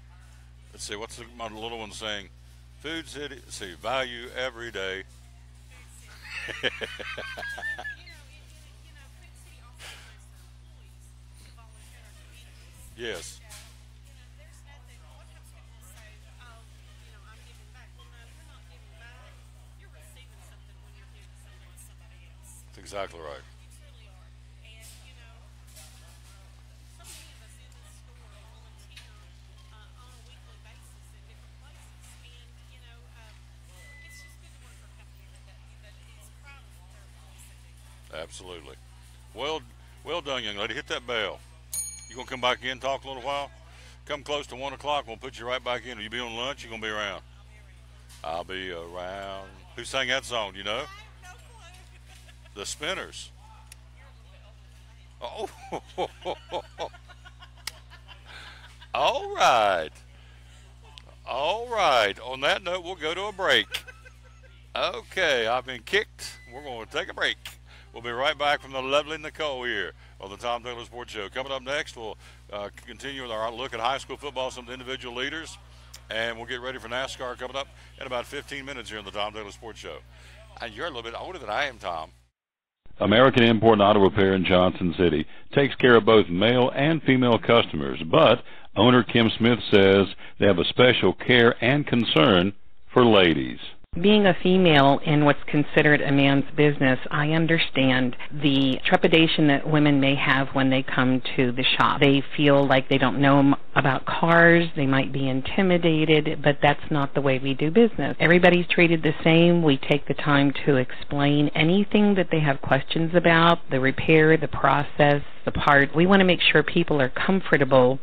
Let's see, what's my little one saying? Food City, let's see, value every day. Food City also has their employees volunteer in our communities. Yes. There's nothing, a lot of times people will say, oh, I'm giving back. Well, no, you're not giving back. You're receiving something when you're giving something to somebody else. That's exactly right. You truly are. And, so many of us in this store volunteer on a weekly basis in different places. And, it's just good to work for a company that is proud of their employees that do. Absolutely. Well done, young lady. Hit that bell. You going to come back in, talk a little while? Come close to 1 o'clock, we'll put you right back in. Will you be on lunch? You're going to be around? I'll be around. Who sang that song, do you know? The Spinners. Oh. All right. All right. On that note, we'll go to a break. Okay, I've been kicked. We're going to take a break. We'll be right back from the lovely Nicole here on the Tom Taylor Sports Show. Coming up next, we'll continue with our look at high school football, some of the individual leaders, and we'll get ready for NASCAR coming up in about 15 minutes here on the Tom Taylor Sports Show. And you're a little bit older than I am, Tom. American Import and Auto Repair in Johnson City takes care of both male and female customers, but owner Kim Smith says they have a special care and concern for ladies. Being a female in what's considered a man's business, I understand the trepidation that women may have when they come to the shop. They feel like they don't know about cars, they might be intimidated, but that's not the way we do business. Everybody's treated the same. We take the time to explain anything that they have questions about, the repair, the process, the part. We want to make sure people are comfortable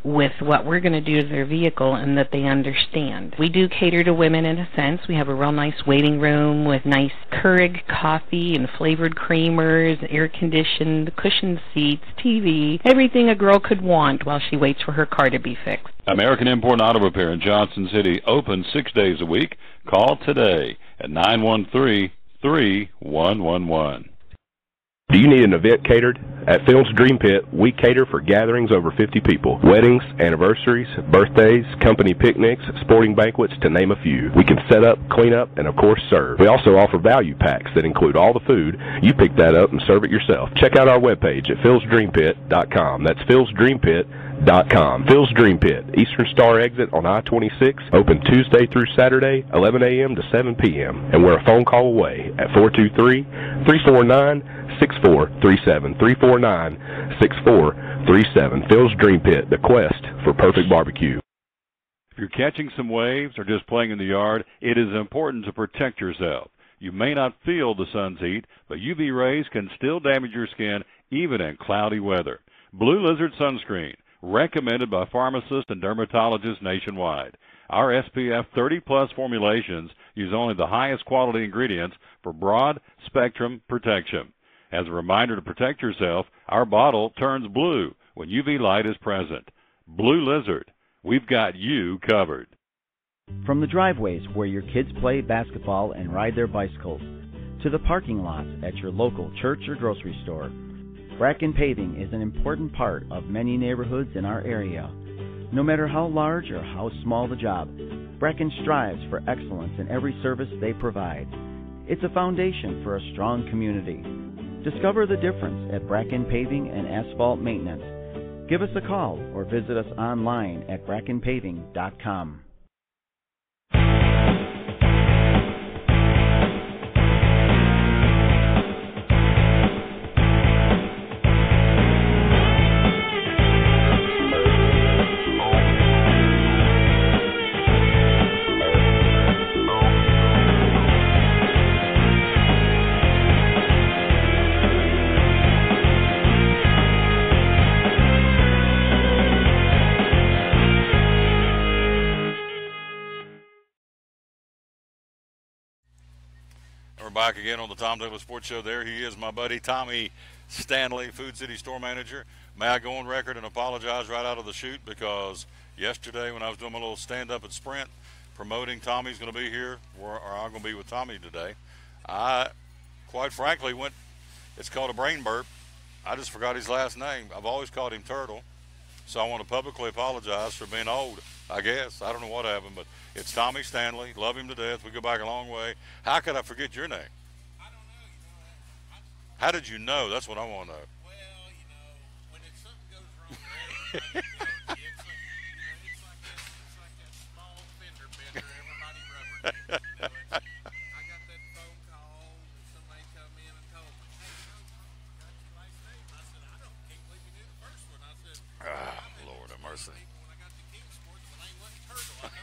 with what we're going to do to their vehicle and that they understand. We do cater to women in a sense. We have a real nice waiting room with nice Keurig coffee and flavored creamers, air-conditioned, cushioned seats, TV, everything a girl could want while she waits for her car to be fixed. American Import and Auto Repair in Johnson City, open 6 days a week. Call today at 913-3111. Do you need an event catered? At Phil's Dream Pit, we cater for gatherings over 50 people. Weddings, anniversaries, birthdays, company picnics, sporting banquets, to name a few. We can set up, clean up, and of course serve. We also offer value packs that include all the food. You pick that up and serve it yourself. Check out our webpage at philsdreampit.com. That's philsdreampit.com. Phil's Dream Pit, Eastern Star exit on I-26, open Tuesday through Saturday, 11 a.m. to 7 p.m. And we're a phone call away at 423-349-6437, 349-6437. 837. Phil's Dream Pit, the quest for perfect barbecue. If you're catching some waves or just playing in the yard, it is important to protect yourself. You may not feel the sun's heat, but UV rays can still damage your skin even in cloudy weather. Blue Lizard Sunscreen, recommended by pharmacists and dermatologists nationwide. Our SPF 30-plus formulations use only the highest quality ingredients for broad spectrum protection. As a reminder to protect yourself, our bottle turns blue when UV light is present. Blue Lizard, we've got you covered. From the driveways where your kids play basketball and ride their bicycles, to the parking lots at your local church or grocery store, Bracken Paving is an important part of many neighborhoods in our area. No matter how large or how small the job, Bracken strives for excellence in every service they provide. It's a foundation for a strong community. Discover the difference at Bracken Paving and Asphalt Maintenance. Give us a call or visit us online at brackenpaving.com. We're back again on the Tom Douglas Sports Show. There he is, my buddy Tommy Stanley, Food City Store Manager. May I go on record and apologize right out of the chute, because yesterday when I was doing my little stand-up at Sprint promoting Tommy's going to be here, or I'm going to be with Tommy today, I, quite frankly, it's called a brain burp. I just forgot his last name. I've always called him Turtle, so I want to publicly apologize for being old, I guess. I don't know what happened, but it's Tommy Stanley. Love him to death. We go back a long way. How could I forget your name? I don't know. How did you know? That's what I want to know. Well, when something goes wrong, it's like that small fender bender everybody rubber. I got that phone call and somebody come in and told me, hey, got your last name? I said, can't believe you knew the first one. I said, Lord have mercy. when I got to King Sports, the name wasn't Turtle. I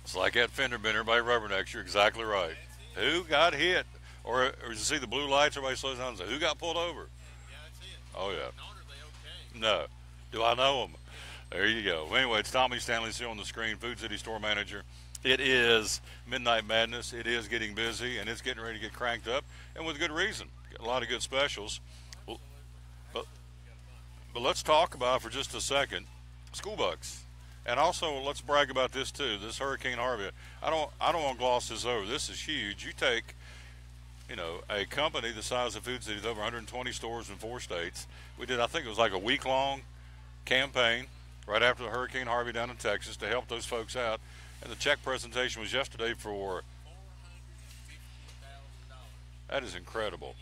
It's like that fender bender by Rubbernecks. You're exactly right. Who got hit? Or you see the blue lights, everybody slows down and says, who got pulled over? Yeah, that's it. Oh, yeah. Not are they okay? No. Do I know him? There you go. Anyway, it's Tommy Stanley still on the screen, Food City Store Manager. It is Midnight Madness. It is getting busy, and it's getting ready to get cranked up, and with good reason. Got a lot of good specials. But let's talk about, for just a second, school bucks. And also, let's brag about this too. This Hurricane Harvey. I don't want to gloss this over. This is huge. You take, a company the size of Food City with over 120 stores in 4 states. We did, I think it was like a week-long campaign right after the Hurricane Harvey down in Texas to help those folks out. And the check presentation was yesterday for $450,000. That is incredible.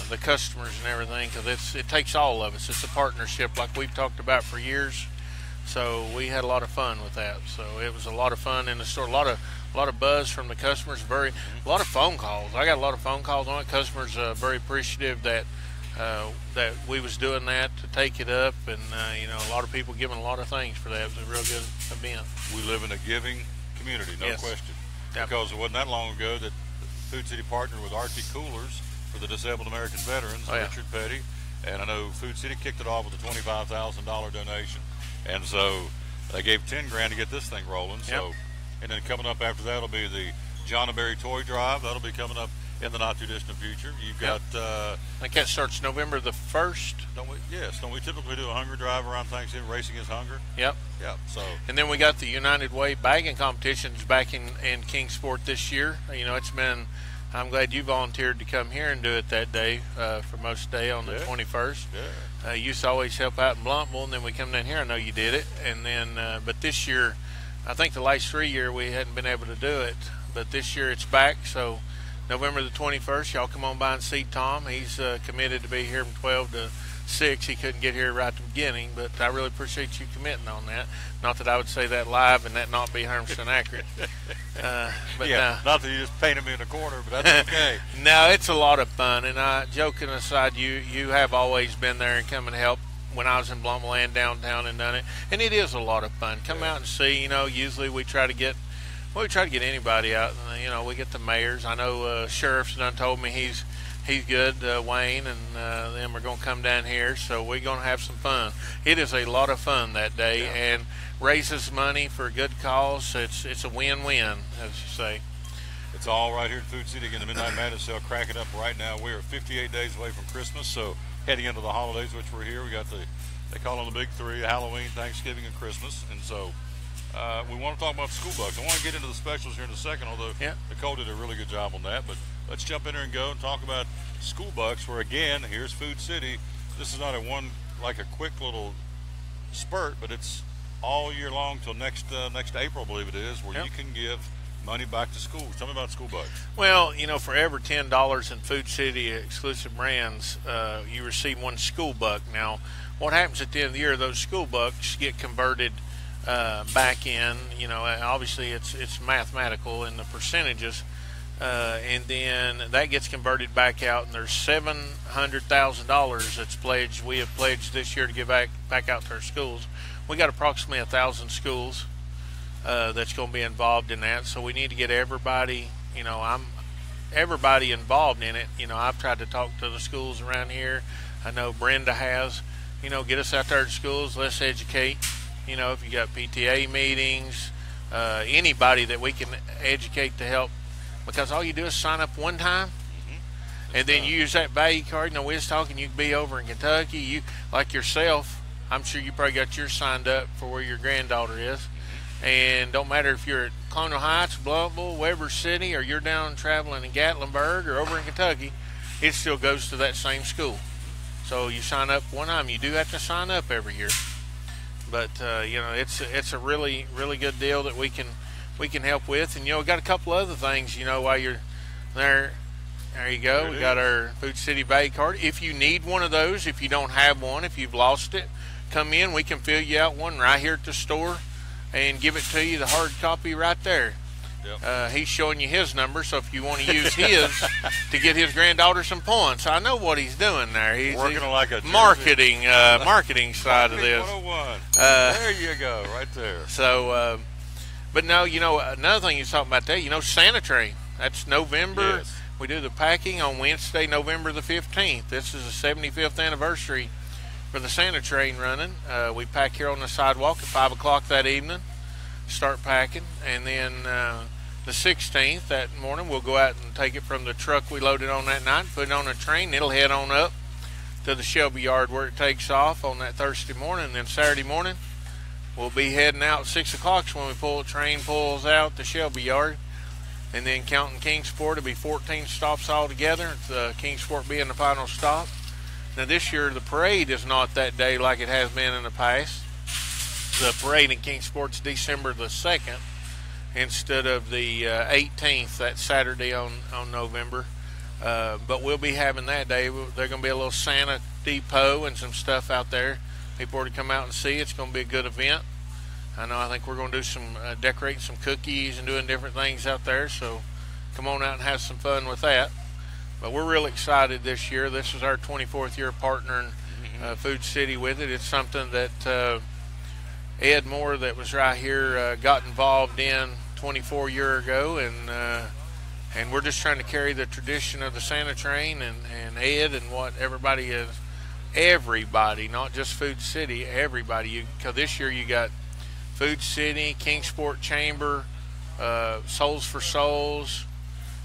The customers and everything, because it takes all of us. It's a partnership like we've talked about for years. So we had a lot of fun with that. So it was a lot of fun in the store. A lot of buzz from the customers. A lot of phone calls. I got a lot of phone calls on it. Customers very appreciative that we was doing that to take it up, and a lot of people giving a lot of things for that. It was a real good event. We live in a giving community, no question. Yep. Because it wasn't that long ago that Food City partnered with Arctic Coolers for the Disabled American Veterans, Richard Petty, and I know Food City kicked it off with a $25,000 donation, and so they gave $10,000 to get this thing rolling. So, and then coming up after that will be the John and Barry Toy Drive. That'll be coming up in the not too distant future. You've got I think that starts November the 1st. Don't we typically do a hunger drive around Thanksgiving? Racing is hunger. Yep. So, and then we got the United Way bagging competitions back in Kingsport this year. It's been. I'm glad you volunteered to come here and do it that day for most day on the 21st. Yeah. You used to always help out in Bluntville, and then we come down here. I know you did it, and then but this year, I think the last 3 years we hadn't been able to do it, but this year it's back. So November the 21st, y'all come on by and see Tom. He's committed to be here from 12 to 6. He couldn't get here right at the beginning, but I really appreciate you committing on that. Not that I would say that live and that not be 100% accurate. But yeah, not that you just painted me in a corner, but that's okay. No, it's a lot of fun. And joking aside, you have always been there and come and help when I was in Blumland downtown and done it. And it is a lot of fun. Come out and see. Usually we try to get anybody out. We get the mayors. I know Sheriff's done told me he's good, Wayne, and them are going to come down here, so we're going to have some fun. It is a lot of fun that day, and raises money for a good cause. It's a win-win, as you say. It's all right here in Food City. Again, the Midnight Madness sale cracking up right now. We are 58 days away from Christmas, so heading into the holidays, which we're here, we got they call them the big three: Halloween, Thanksgiving, and Christmas. And so we want to talk about school bucks. I want to get into the specials here in a second, although Nicole did a really good job on that. But let's jump in here and go and talk about school bucks, where, again, here's Food City. This is not a quick little spurt, but it's all year long till next April, I believe it is, where you can give money back to schools. Tell me about school bucks. Well, for every $10 in Food City exclusive brands, you receive one school buck. Now, what happens at the end of the year, those school bucks get converted back in. Obviously it's mathematical in the percentages, and then that gets converted back out, and there's $700,000 that's pledged. We have pledged this year to give back out to our schools. We got approximately 1,000 schools that's going to be involved in that, so we need to get everybody. Everybody involved in it. I've tried to talk to the schools around here. I know Brenda has. Get us out there to schools. Let's educate. If you got PTA meetings, anybody that we can educate to help, because all you do is sign up one time, and then you use that value card. We was talking, you could be over in Kentucky. You, like yourself, I'm sure you probably got yours signed up for where your granddaughter is. And don't matter if you're at Colonial Heights, Bluffville, Weber City, or you're down traveling in Gatlinburg or over in Kentucky, it still goes to that same school. So you sign up one time. You do have to sign up every year. But it's a really, really good deal that we can help with. And we got a couple other things. While you're there, there you go. We got our Food City Value Card. If you need one of those, if you don't have one, if you've lost it, come in. We can fill you out one right here at the store and give it to you, the hard copy right there. Yep. He's showing you his number, so if you want to use his to get his granddaughter some points, I know what he's doing there. He's working like a marketing side of this. 101. There you go, right there. So, but no, another thing you're talking about there, Santa Train. That's November. Yes. We do the packing on Wednesday, November the 15th. This is the 75th anniversary for the Santa Train running. We pack here on the sidewalk at 5 o'clock that evening. Start packing, and then the 16th that morning we'll go out and take it from the truck we loaded on that night, put it on a train. It'll head on up to the Shelby Yard where it takes off on that Thursday morning. And then Saturday morning we'll be heading out at 6 o'clock when the train pulls out the Shelby Yard. And then counting Kingsport, it'll be 14 stops altogether, Kingsport being the final stop. Now this year the parade is not that day like it has been in the past. The parade in Kingsport's December the 2nd instead of the 18th, that Saturday on November. But we'll be having that day. There's going to be a little Santa depot and some stuff out there. People are to come out and see. It's going to be a good event. I think we're going to do some decorating some cookies and doing different things out there. So come on out and have some fun with that. But we're real excited this year. This is our 24th year partnering Food City with it. It's something that Ed Moore, that was right here, got involved in 24 years ago, and we're just trying to carry the tradition of the Santa Train and Ed and what everybody is. Everybody, not just Food City, everybody. Because this year you got Food City, Kingsport Chamber, Souls for Souls,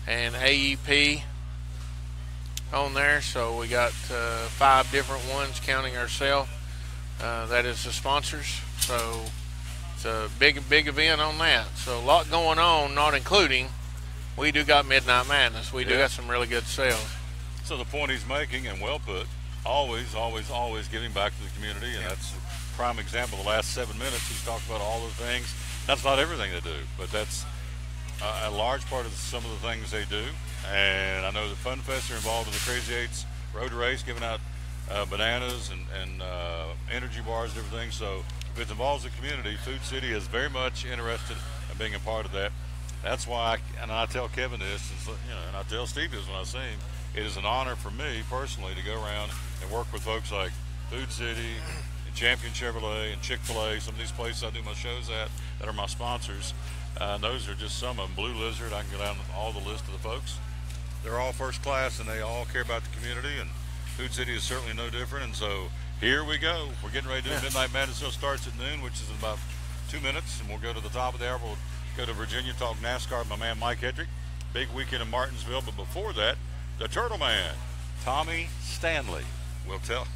and AEP on there. So we got 5 different ones, counting ourselves. That is the sponsors. So it's a big event on that. So a lot going on, not including we do got Midnight Madness. We do got some really good sales. So the point he's making, and well put, always giving back to the community, and that's a prime example. The last 7 minutes he's talked about all the things. That's not everything they do, but that's a large part of some of the things they do. And I know the Fun Fest are involved in the Crazy Eights Road Race, giving out bananas and energy bars and everything. So if it involves the community, Food City is very much interested in being a part of that. That's why, I tell Kevin this, and I tell Steve this when I see him, it is an honor for me personally to go around and work with folks like Food City and Champion Chevrolet and Chick-fil-A, some of these places I do my shows at that are my sponsors. And those are just some of them. Blue Lizard, I can go down all the list of the folks. They're all first class, and they all care about the community, and Food City is certainly no different. And so here we go. We're getting ready to do Midnight Madness. It starts at noon, which is in about 2 minutes, and we'll go to the top of the hour. We'll go to Virginia, talk NASCAR with my man Mike Hedrick. Big weekend in Martinsville, but before that, the Turtle Man, Tommy Stanley, will tell.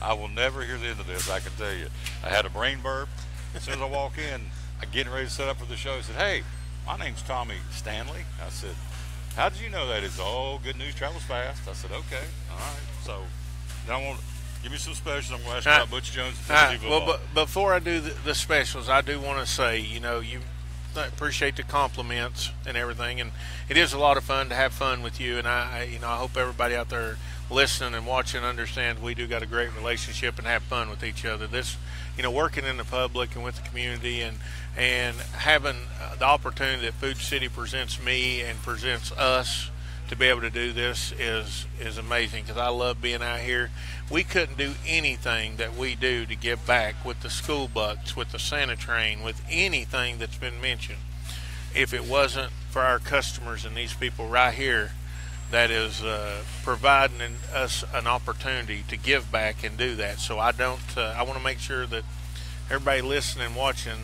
I will never hear the end of this, I can tell you. I had a brain burp. As soon as I walk in, I'm getting ready to set up for the show. I said, hey, my name's Tommy Stanley. I said, how did you know that? It's good news travels fast. I said, okay, all right. So now I want to give me some specials. I'm going to ask you about Butch Jones and Tennessee football. Well, before I do the specials, I do want to say, you appreciate the compliments and everything, and it is a lot of fun to have fun with you. And I hope everybody out there listening and watching understands we do got a great relationship and have fun with each other. This, working in the public and with the community, and having the opportunity that Food City presents me and presents us to be able to do this is amazing, because I love being out here. We couldn't do anything that we do to give back with the school bucks, with the Santa train, with anything that's been mentioned, if it wasn't for our customers and these people right here that is providing us an opportunity to give back and do that. So I want to make sure that everybody listening and watching,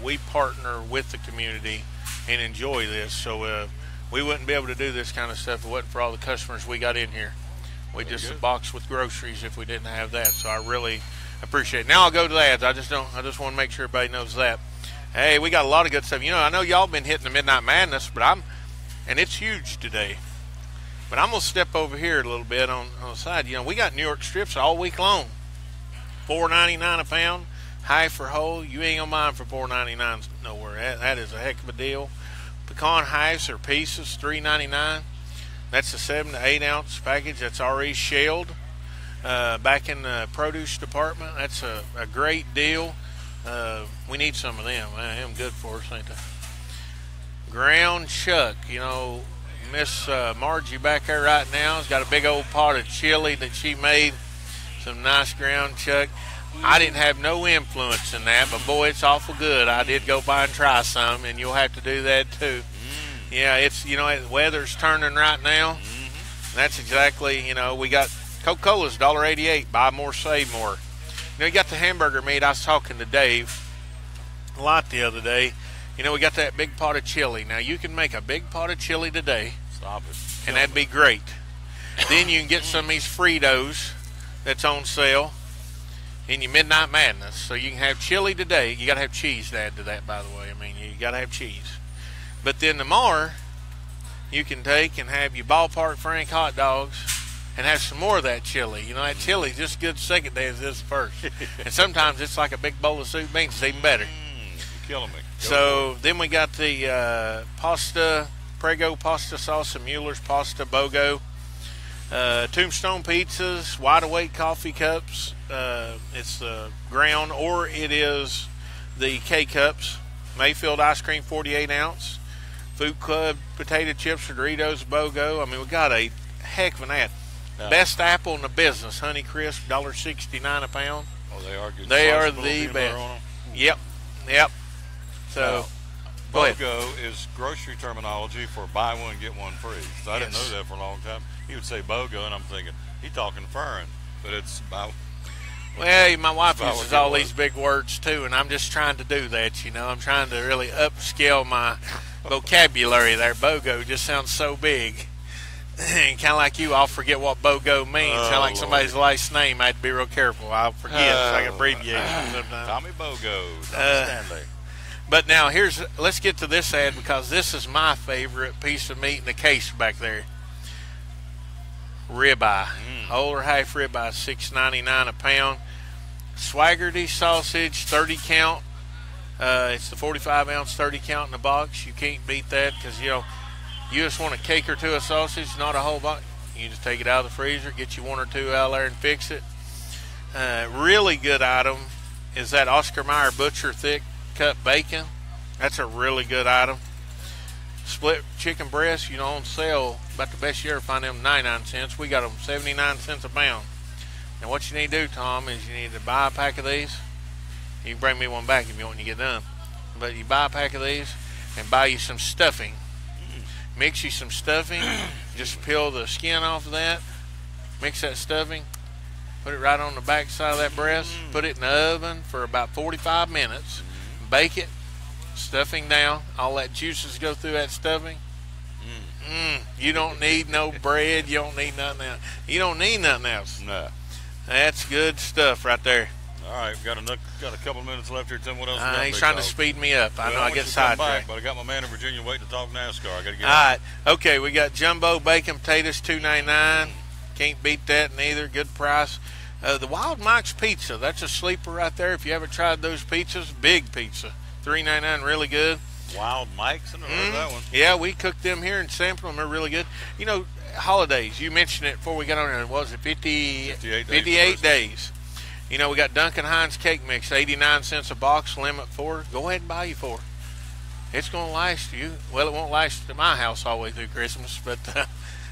we partner with the community and enjoy this. So we wouldn't be able to do this kind of stuff if it wasn't for all the customers we got in here. We just a box with groceries if we didn't have that. So I really appreciate it. Now I'll go to the ads. I just want to make sure everybody knows that. Hey, we got a lot of good stuff. I know y'all been hitting the Midnight Madness, and it's huge today. But I'm going to step over here a little bit on the side. We got New York strips all week long. $4.99 a pound, high for whole. You ain't going to mind for $4.99 nowhere. That is a heck of a deal. Pecan hives or pieces, $3.99. That's a 7 to 8 ounce package that's already shelled. Back in the produce department, that's a great deal. We need some of them. Them good for us, ain't they? Ground chuck, Miss Margie back there right now has got a big old pot of chili that she made. Some nice ground chuck. I didn't have no influence in that, but boy, it's awful good. I did go by and try some, and you'll have to do that too. Yeah, it's, the weather's turning right now. That's exactly, we got Coca-Cola's $1.88. Buy more, save more. You got the hamburger meat. I was talking to Dave a lot the other day. We got that big pot of chili. Now, you can make a big pot of chili today. Stop it. And that'd be great. Then you can get some of these Fritos that's on sale in your Midnight Madness. So you can have chili today. You got to have cheese to add to that, by the way. You got to have cheese. But then tomorrow, you can take and have your Ballpark Frank hot dogs and have some more of that chili. That chili's just good second day as this first. And sometimes it's like a big bowl of soup beans. It's even better. You're killing me. So then we got the Prego pasta sauce and Mueller's pasta BOGO. Tombstone pizzas, wide awake coffee cups. It's the ground, or it is the K-cups. Mayfield ice cream, 48 ounce. Food Club potato chips or Doritos BOGO. We got a heck of an ad. Best apple in the business, Honeycrisp, $1.69 a pound. Oh, they are good. They are the best. Yep. So, BOGO is grocery terminology for buy one, get one free. So I didn't know that for a long time. He would say BOGO, and I'm thinking, he's talking foreign, but it's buy. Well, my wife uses all these big words, too, and I'm just trying to do that, I'm trying to really upscale my vocabulary there. BOGO just sounds so big. And kind of like you, I'll forget what BOGO means. Kind of like somebody's last name. I have to be real careful. I'll forget. It's like abbreviation sometimes. Tommy BOGO. Tommy Stanley. But now, let's get to this ad, because this is my favorite piece of meat in the case back there. Ribeye. Whole or half ribeye, $6.99 a pound. Swaggerty sausage, 30 count. It's the 45 ounce 30 count in the box. You can't beat that, because you just want a cake or two of sausage, not a whole box. You just take it out of the freezer, get you 1 or 2 out there and fix it. Really good item is that Oscar Mayer Butcher thick cut bacon. That's a really good item. Split chicken breast, on sale, about the best you ever find them, 99 cents. We got them 79 cents a pound. And what you need to do, Tom, is you need to buy a pack of these. You can bring me one back if you want when you get done. But you buy a pack of these and buy you some stuffing. Mix you some stuffing. Just peel the skin off of that. Mix that stuffing. Put it right on the back side of that breast. Put it in the oven for about 45 minutes. Bake it. Stuffing down. All that juices go through that stuffing. You don't need no bread. You don't need nothing else. You don't need nothing else. No. That's good stuff right there. All right, got a couple of minutes left here. Tell me what else. He's trying to speed me up. I know I get sidetracked. But I got my man in Virginia waiting to talk NASCAR. I got to get. All right. Okay, we got jumbo bacon potatoes, $2.99. Can't beat that neither. Good price. The Wild Mike's Pizza. That's a sleeper right there. If you haven't tried those pizzas, big pizza, $3.99, really good. Wild Mike's, I never heard of that one. Yeah, we cooked them here and sampled them. They're really good. Holidays. You mentioned it before we got on there. What was it? 58 days. We got Duncan Hines cake mix, 89 cents a box, limit 4. Go ahead and buy you 4. It's going to last you. Well, it won't last at my house all the way through Christmas, but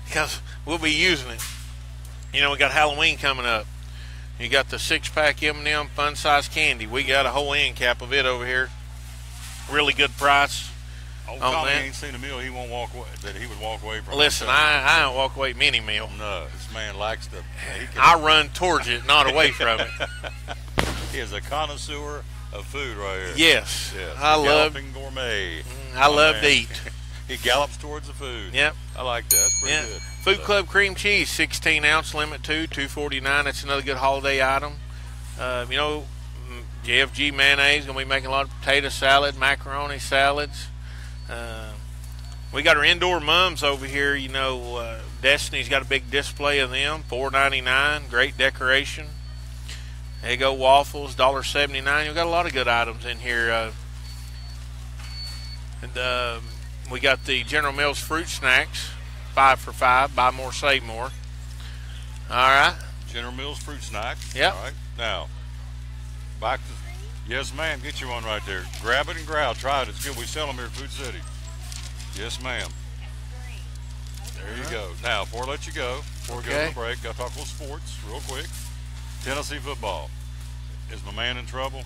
because we'll be using it. We got Halloween coming up. You got the 6-pack M&M fun size candy. We got a whole end cap of it over here. Really good price. Tommy ain't seen a meal he won't walk away, that he would walk away from. Listen, I don't walk away from any meal. No, this man likes to. I run towards it, not away from it. He is a connoisseur of food right here. Yes. I love gourmet. I love to eat. He gallops towards the food. Yep. I like that. That's pretty good. Food Club cream cheese, 16 ounce, limit 2, $2.49. That's another good holiday item. JFG mayonnaise, gonna be making a lot of potato salad, macaroni salads. We got our indoor mums over here. Destiny's got a big display of them, $4.99. Great decoration. Eggo waffles, $1.79. We've got a lot of good items in here. We got the General Mills fruit snacks, 5 for $5. Buy more, save more. All right. General Mills fruit snacks. Yep. All right. Now, back to. Yes, ma'am. Get you one right there. Grab it and growl. Try it. It's good. We sell them here at Food City. Yes, ma'am. There you go. Now, before I let you go, before we go to the break, got to talk a little sports real quick. Tennessee football. Is my man in trouble?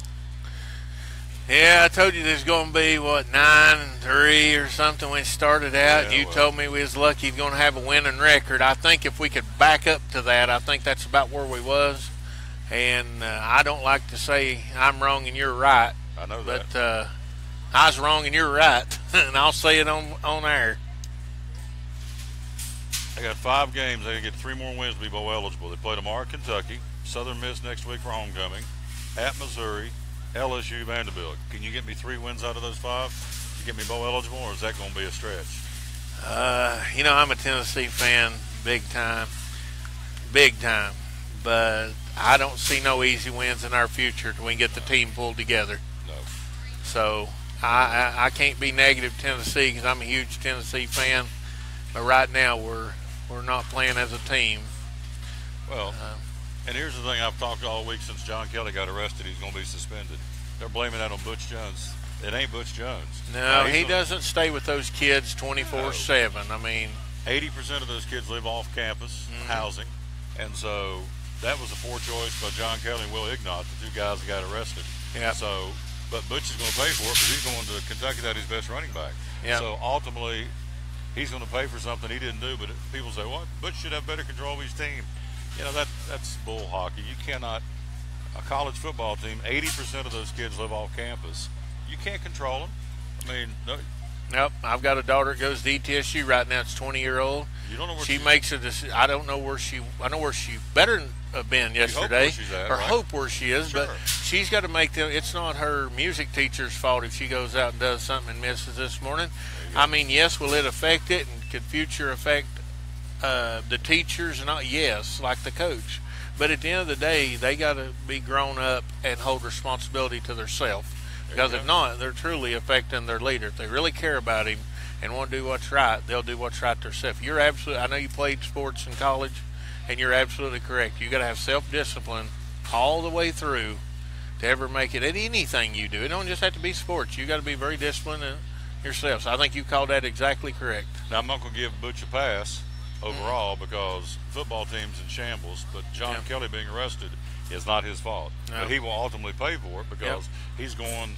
Yeah, I told you there's going to be, 9-3 or something when it started out. Yeah, you told me we was lucky going to have a winning record. I think if we could back up to that, I think that's about where we was. And I don't like to say I'm wrong and you're right. I know that. But I was wrong and you're right. And I'll say it on air. They got 5 games. They get 3 more wins to be bowl eligible. They play tomorrow at Kentucky, Southern Miss next week for homecoming, at Missouri, LSU, Vanderbilt. Can you get me 3 wins out of those 5 to get me bowl eligible, or is that going to be a stretch? I'm a Tennessee fan, big time. But I don't see no easy wins in our future till we can get the team pulled together. No. So I can't be negative Tennessee because I'm a huge Tennessee fan. But right now we're not playing as a team. Well, and here's the thing I've talked all week since John Kelly got arrested. He's going to be suspended. They're blaming that on Butch Jones. It ain't Butch Jones. No, he doesn't stay with those kids 24/7. I mean, 80% of those kids live off campus housing, and so that was a poor choice by John Kelly and Will Ignat, the 2 guys that got arrested. Yeah. So, but Butch is going to pay for it because he's going to Kentucky without his best running back. Yeah. So ultimately, he's going to pay for something he didn't do. But people say, "What? Butch should have better control of his team." That's bull hockey. You cannot. A college football team, 80% of those kids live off campus. You can't control them. I mean, no. Nope. I've got a daughter that goes to ETSU right now. It's 20-year-old. You don't know where she makes a decision. I don't know where she. I know where she better have been yesterday. Hope where she is, sure. But she's got to make them. It's not her music teacher's fault if she goes out and does something and misses this morning. I mean, yes, will it affect it, and could future affect the teachers and all? Yes, like the coach. But at the end of the day, they got to be grown up and hold responsibility to themselves. Because if not, they're truly affecting their leader. If they really care about him, and want to do what's right, they'll do what's right themselves. You're absolutely, I know you played sports in college, and you're absolutely correct. You got to have self-discipline all the way through to ever make it at anything you do. It don't just have to be sports. You got to be very disciplined in yourself. So I think you called that exactly correct. Now, I'm not going to give Butch a pass overall because football team's in shambles, but John Kelly being arrested is not his fault. No. But he will ultimately pay for it because he's going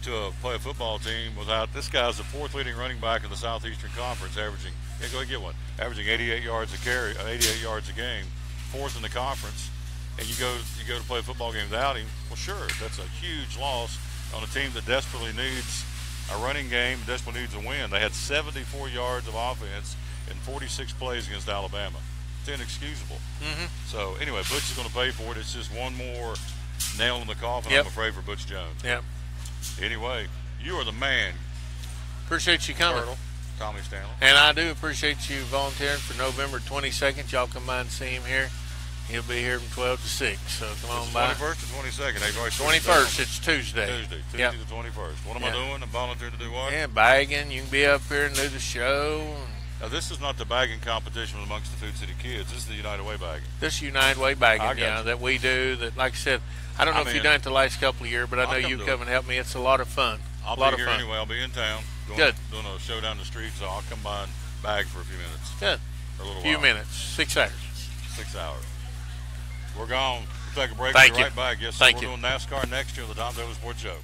to play a football team without, this guy's the fourth leading running back in the Southeastern Conference, averaging, go ahead and get one, averaging 88 yards a carry, 88 yards a game, fourth in the conference, and you go to play a football game without him. Well, sure, that's a huge loss on a team that desperately needs a running game, desperately needs a win. They had 74 yards of offense in 46 plays against Alabama. It's inexcusable. So anyway, Butch is going to pay for it. It's just one more nail in the coffin, I'm afraid, for Butch Jones. Anyway, you are the man. Appreciate you coming. Colonel Tommy Stanley. And I do appreciate you volunteering for November 22nd. Y'all come by and see him here. He'll be here from 12 to 6, so come on by. 21st or 22nd? 21st, it's Tuesday. Tuesday the 21st. What am I doing? I'm volunteering to do what? Yeah, bagging. You can be up here and do the show. Now, this is not the bagging competition amongst the Food City kids. This is the United Way bagging. This is United Way bagging, that we do. That, like I said, I don't know if you've done it the last couple of years, but I know you come and help me. It's a lot of fun. I'll be here anyway. I'll be in town. Good. Doing a show down the street, so I'll come by and bag for a few minutes. Good. For a little few while. Minutes. 6 hours. 6 hours. We're gone. We'll take a break. Thank We'll be you. right back. Yes, Thank we're you. doing NASCAR next year on the Tom Taylor Sports Show.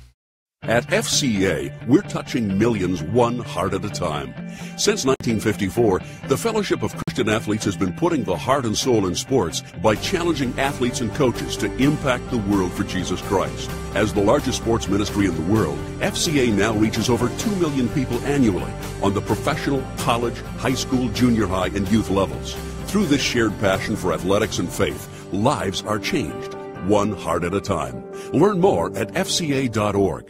At FCA, we're touching millions one heart at a time. Since 1954, the Fellowship of Christian Athletes has been putting the heart and soul in sports by challenging athletes and coaches to impact the world for Jesus Christ. As the largest sports ministry in the world, FCA now reaches over 2 million people annually on the professional, college, high school, junior high, and youth levels. Through this shared passion for athletics and faith, lives are changed, one heart at a time. Learn more at fca.org.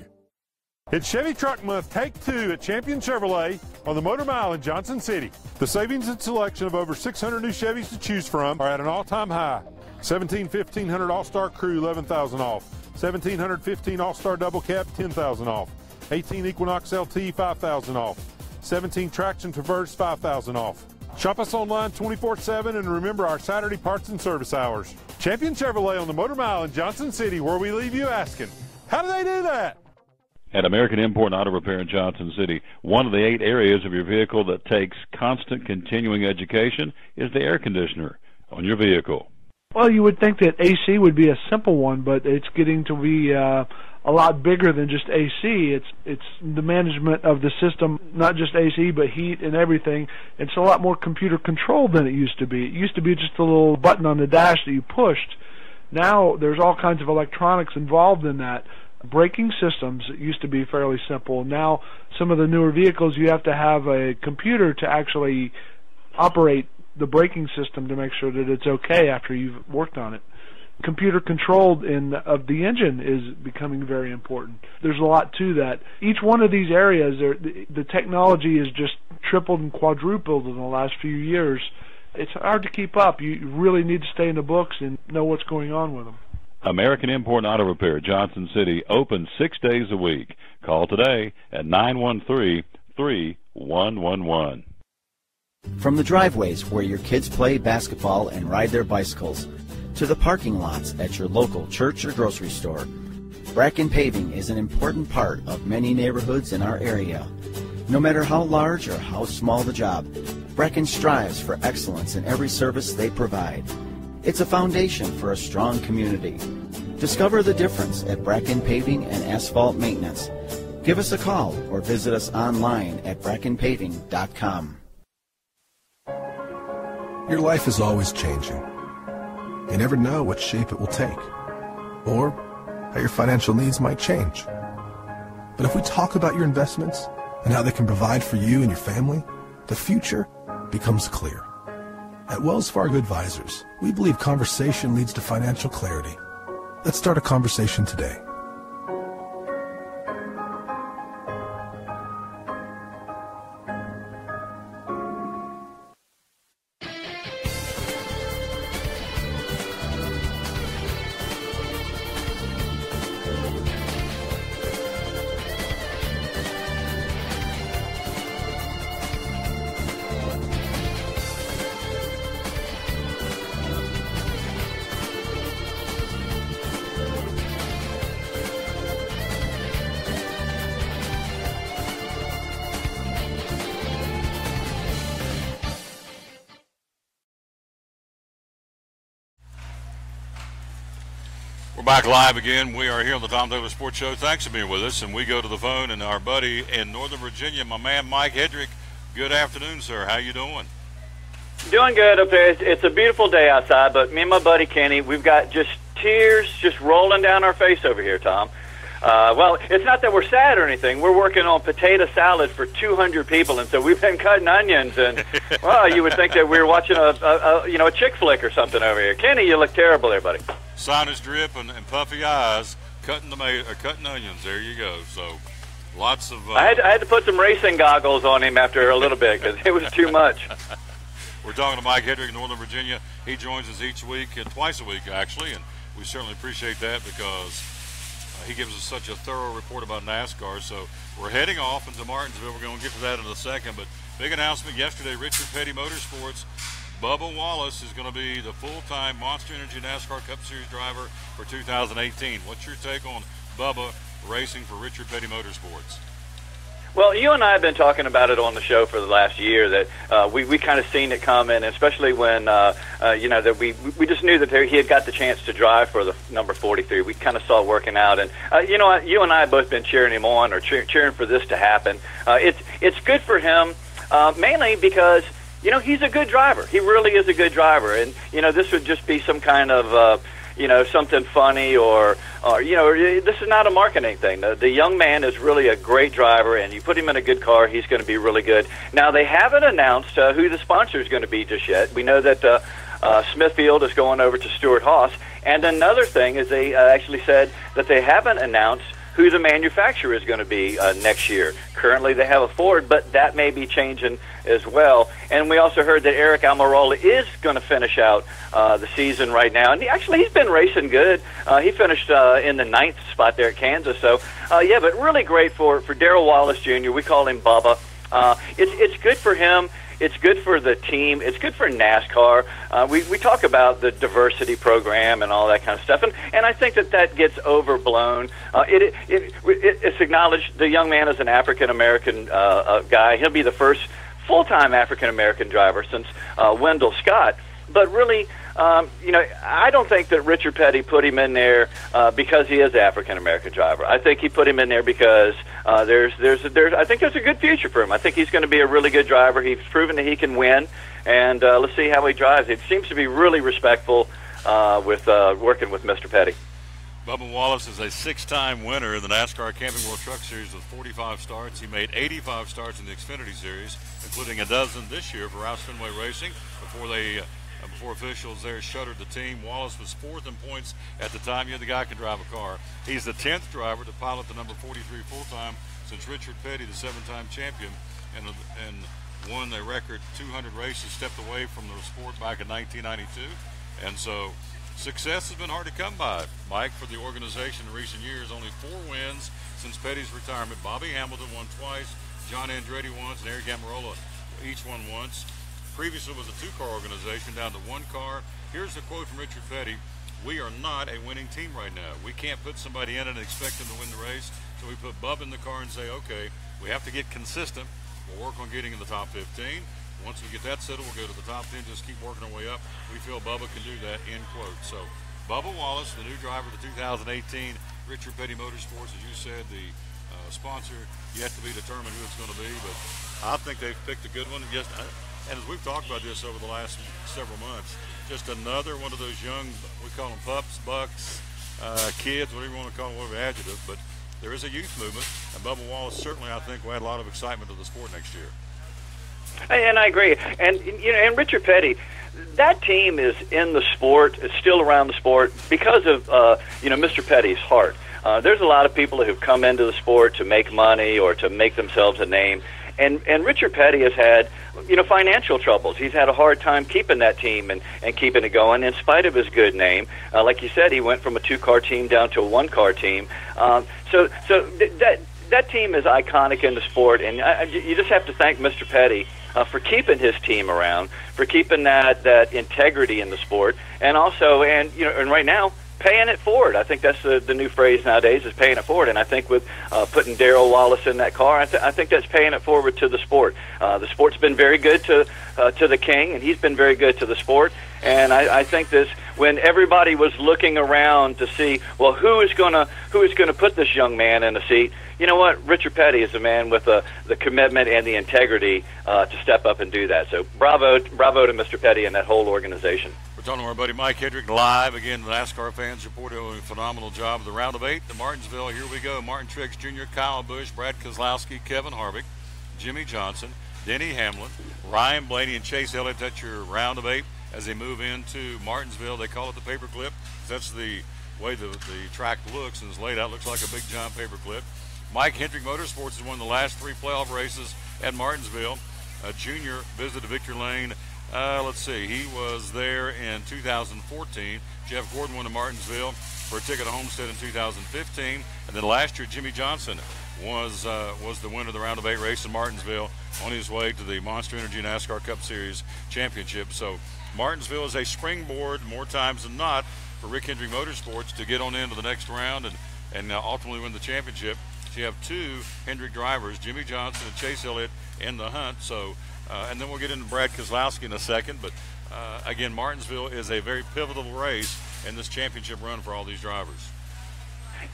It's Chevy Truck Month, Take 2 at Champion Chevrolet on the Motor Mile in Johnson City. The savings and selection of over 600 new Chevys to choose from are at an all-time high. 1500 All-Star Crew, $11,000 off. 1715 All-Star Double Cab, $10,000 off. 18 Equinox LT, $5,000 off. 17 Traction Traverse, $5,000 off. Shop us online 24/7 and remember our Saturday parts and service hours. Champion Chevrolet on the Motor Mile in Johnson City, where we leave you asking, how do they do that? At American Import and Auto Repair in Johnson City, one of the 8 areas of your vehicle that takes constant continuing education is the air conditioner on your vehicle. Well, you would think that AC would be a simple one, but it's getting to be a lot bigger than just AC. It's the management of the system, not just AC, but heat and everything. It's a lot more computer controlled than it used to be. It used to be just a little button on the dash that you pushed. Now there's all kinds of electronics involved in that. Braking systems used to be fairly simple. Now some of the newer vehicles, you have to have a computer to actually operate the braking system to make sure that it's okay after you've worked on it. Computer controlled of the engine is becoming very important. There's a lot to that. Each one of these areas, the technology is just tripled and quadrupled in the last few years. It's hard to keep up. You really need to stay in the books and know what's going on with them. American Import and Auto Repair, Johnson City, open 6 days a week. Call today at 913-3111. From the driveways where your kids play basketball and ride their bicycles, to the parking lots at your local church or grocery store, Bracken Paving is an important part of many neighborhoods in our area. No matter how large or how small the job, Bracken strives for excellence in every service they provide. It's a foundation for a strong community. Discover the difference at Bracken Paving and Asphalt Maintenance. Give us a call or visit us online at brackenpaving.com. Your life is always changing. You never know what shape it will take, or how your financial needs might change. But if we talk about your investments and how they can provide for you and your family, the future becomes clear. At Wells Fargo Advisors, we believe conversation leads to financial clarity. Let's start a conversation today. We're back live again. We are here on the Tom Taylor Sports Show. Thanks for being with us. And we go to the phone, and our buddy in Northern Virginia, my man Mike Hedrick. Good afternoon, sir. How you doing? Doing good up there. It's a beautiful day outside, but me and my buddy Kenny, we've got just tears just rolling down our face over here, Tom. Well, it's not that we're sad or anything. We're working on potato salad for 200 people, and so we've been cutting onions. And well, you would think that we were watching a chick flick or something over here. Kenny, you look terrible there, buddy. Sinus drip and puffy eyes, cutting onions. There you go. So lots of. I had to put some racing goggles on him after a little bit because it was too much. We're talking to Mike Hedrick in Northern Virginia. He joins us each week, twice a week actually, and we certainly appreciate that because he gives us such a thorough report about NASCAR. So we're heading off into Martinsville. We're going to get to that in a second. But big announcement yesterday, Richard Petty Motorsports. Bubba Wallace is going to be the full-time Monster Energy NASCAR Cup Series driver for 2018. What's your take on Bubba racing for Richard Petty Motorsports? Well, you and I have been talking about it on the show for the last year that we kind of seen it coming, especially when that we just knew that he had got the chance to drive for the number 43. We kind of saw it working out, and you and I have both been cheering him on or cheering for this to happen. It's good for him, mainly because he's a good driver. He really is a good driver, and this would just be some kind of something funny or this is not a marketing thing. The young man is really a great driver, and you put him in a good car, he's going to be really good. Now, they haven't announced who the sponsor is going to be just yet. We know that Smithfield is going over to Stewart Haas, and another thing is they actually said that they haven't announced who the manufacturer is going to be next year. Currently, they have a Ford, but that may be changing as well. And we also heard that Eric Almirola is going to finish out the season right now. And he's been racing good. He finished in the 9th spot there at Kansas. So, but really great for Darrell Wallace Jr. We call him Bubba. It's good for him. It's good for the team. It's good for NASCAR. We talk about the diversity program and all that kind of stuff, and I think that gets overblown. It's acknowledged the young man is an African-American guy. He'll be the first full-time African-American driver since Wendell Scott. But really, I don't think that Richard Petty put him in there because he is an African-American driver. I think he put him in there because I think there's a good future for him. I think he's going to be a really good driver. He's proven that he can win, and let's see how he drives. It seems to be really respectful with working with Mr. Petty. Bubba Wallace is a 6-time winner in the NASCAR Camping World Truck Series with 45 starts. He made 85 starts in the Xfinity Series, including a dozen this year for Roush Fenway Racing before officials there shuttered the team. Wallace was 4th in points at the time. The guy can drive a car. He's the 10th driver to pilot the number 43 full-time since Richard Petty, the 7-time champion, and won a record 200 races, stepped away from the sport back in 1992. And so success has been hard to come by, Mike, for the organization in recent years. Only 4 wins since Petty's retirement. Bobby Hamilton won twice, John Andretti once, and Eric Almirola each won once. Previously was a 2-car organization down to 1 car. Here's the quote from Richard Petty: "We are not a winning team right now. We can't put somebody in it and expect them to win the race. So we put Bub in the car and say, okay, we have to get consistent. We'll work on getting in the top 15. Once we get that settled, we'll go to the top 10, just keep working our way up. We feel Bubba can do that," end quote. So Bubba Wallace, the new driver of the 2018 Richard Petty Motorsports, as you said, the sponsor yet to be determined who it's going to be, but I think they've picked a good one. Yes, and as we've talked about this over the last several months, just another one of those young, we call them pups, bucks, kids, whatever you want to call them, whatever adjective, but there is a youth movement, and Bubba Wallace certainly, I think, will add a lot of excitement to the sport next year. And I agree. And and Richard Petty, that team is in the sport, is still around the sport because of Mr. Petty's heart. There's a lot of people who've come into the sport to make money or to make themselves a name. And Richard Petty has had, financial troubles. He's had a hard time keeping that team and keeping it going in spite of his good name. Like you said, he went from a 2-car team down to a 1-car team. So that team is iconic in the sport, and you just have to thank Mr. Petty for keeping his team around, for keeping that integrity in the sport, and also, and right now, paying it forward. I think that's the new phrase nowadays, is paying it forward. And I think with putting Darrell Wallace in that car, I think that's paying it forward to the sport. The sport's been very good to the King, and he's been very good to the sport. And I think when everybody was looking around to see, well, who is going to put this young man in the seat. You know what? Richard Petty is a man with the commitment and the integrity to step up and do that. So bravo to Mr. Petty and that whole organization. We're talking to our buddy Mike Hedrick live. Again, the NASCAR fans reported a phenomenal job of the round of 8. The Martinsville, here we go. Martin Truex Jr., Kyle Busch, Brad Keselowski, Kevin Harvick, Jimmy Johnson, Denny Hamlin, Ryan Blaney, and Chase Elliott. That's your round of 8 as they move into Martinsville. They call it the paperclip. That's the way the track looks and is laid out. Looks like a big giant paperclip. Mike Hendrick Motorsports has won the last 3 playoff races at Martinsville. Junior visited Victory Lane. Let's see. He was there in 2014. Jeff Gordon won to Martinsville for a ticket to Homestead in 2015. And then last year, Jimmy Johnson was the winner of the round of 8 race in Martinsville on his way to the Monster Energy NASCAR Cup Series Championship. So Martinsville is a springboard more times than not for Rick Hendrick Motorsports to get on into the next round and ultimately win the championship. So you have 2 Hendrick drivers, Jimmy Johnson and Chase Elliott, in the hunt. So, and then we'll get into Brad Keselowski in a second. But again, Martinsville is a very pivotal race in this championship run for all these drivers.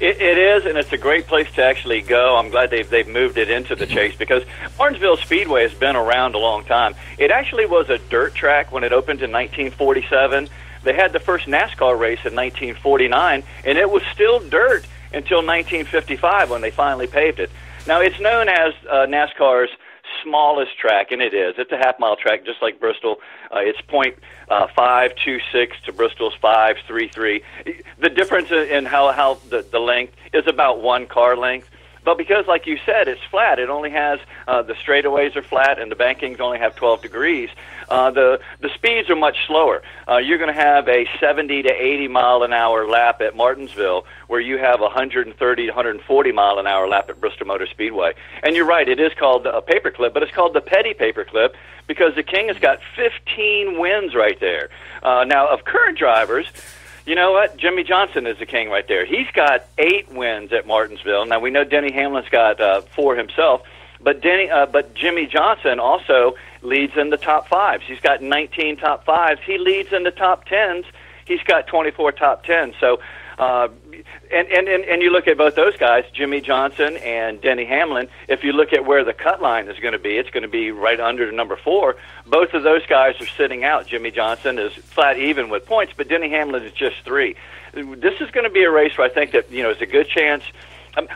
It is, and it's a great place to actually go. I'm glad they've moved it into the Chase because Martinsville Speedway has been around a long time. It actually was a dirt track when it opened in 1947. They had the first NASCAR race in 1949, and it was still dirt until 1955 when they finally paved it. Now, it's known as NASCAR's smallest track, and it is. It's a half-mile track, just like Bristol. It's .526 to Bristol's 533. The difference in how the length is about 1 car length. But because, like you said, it's flat, it only has the straightaways are flat and the bankings only have 12 degrees. The speeds are much slower. You're going to have a 70 to 80 mile an hour lap at Martinsville, where you have a 130 to 140 mile an hour lap at Bristol Motor Speedway. And you're right, it is called a paperclip, but it's called the Petty paperclip because the King has got 15 wins right there. Now, of current drivers, you know what? Jimmy Johnson is the king right there. He's got 8 wins at Martinsville. Now, we know Denny Hamlin's got 4 himself, but Jimmy Johnson also leads in the top 5s. He's got 19 top 5s. He leads in the top 10s. He's got 24 top 10s. So, and you look at both those guys, Jimmy Johnson and Denny Hamlin. If you look at where the cut line is going to be, it's going to be right under the number 4. Both of those guys are sitting out. Jimmy Johnson is flat even with points, but Denny Hamlin is just 3. This is going to be a race where I think that is a good chance.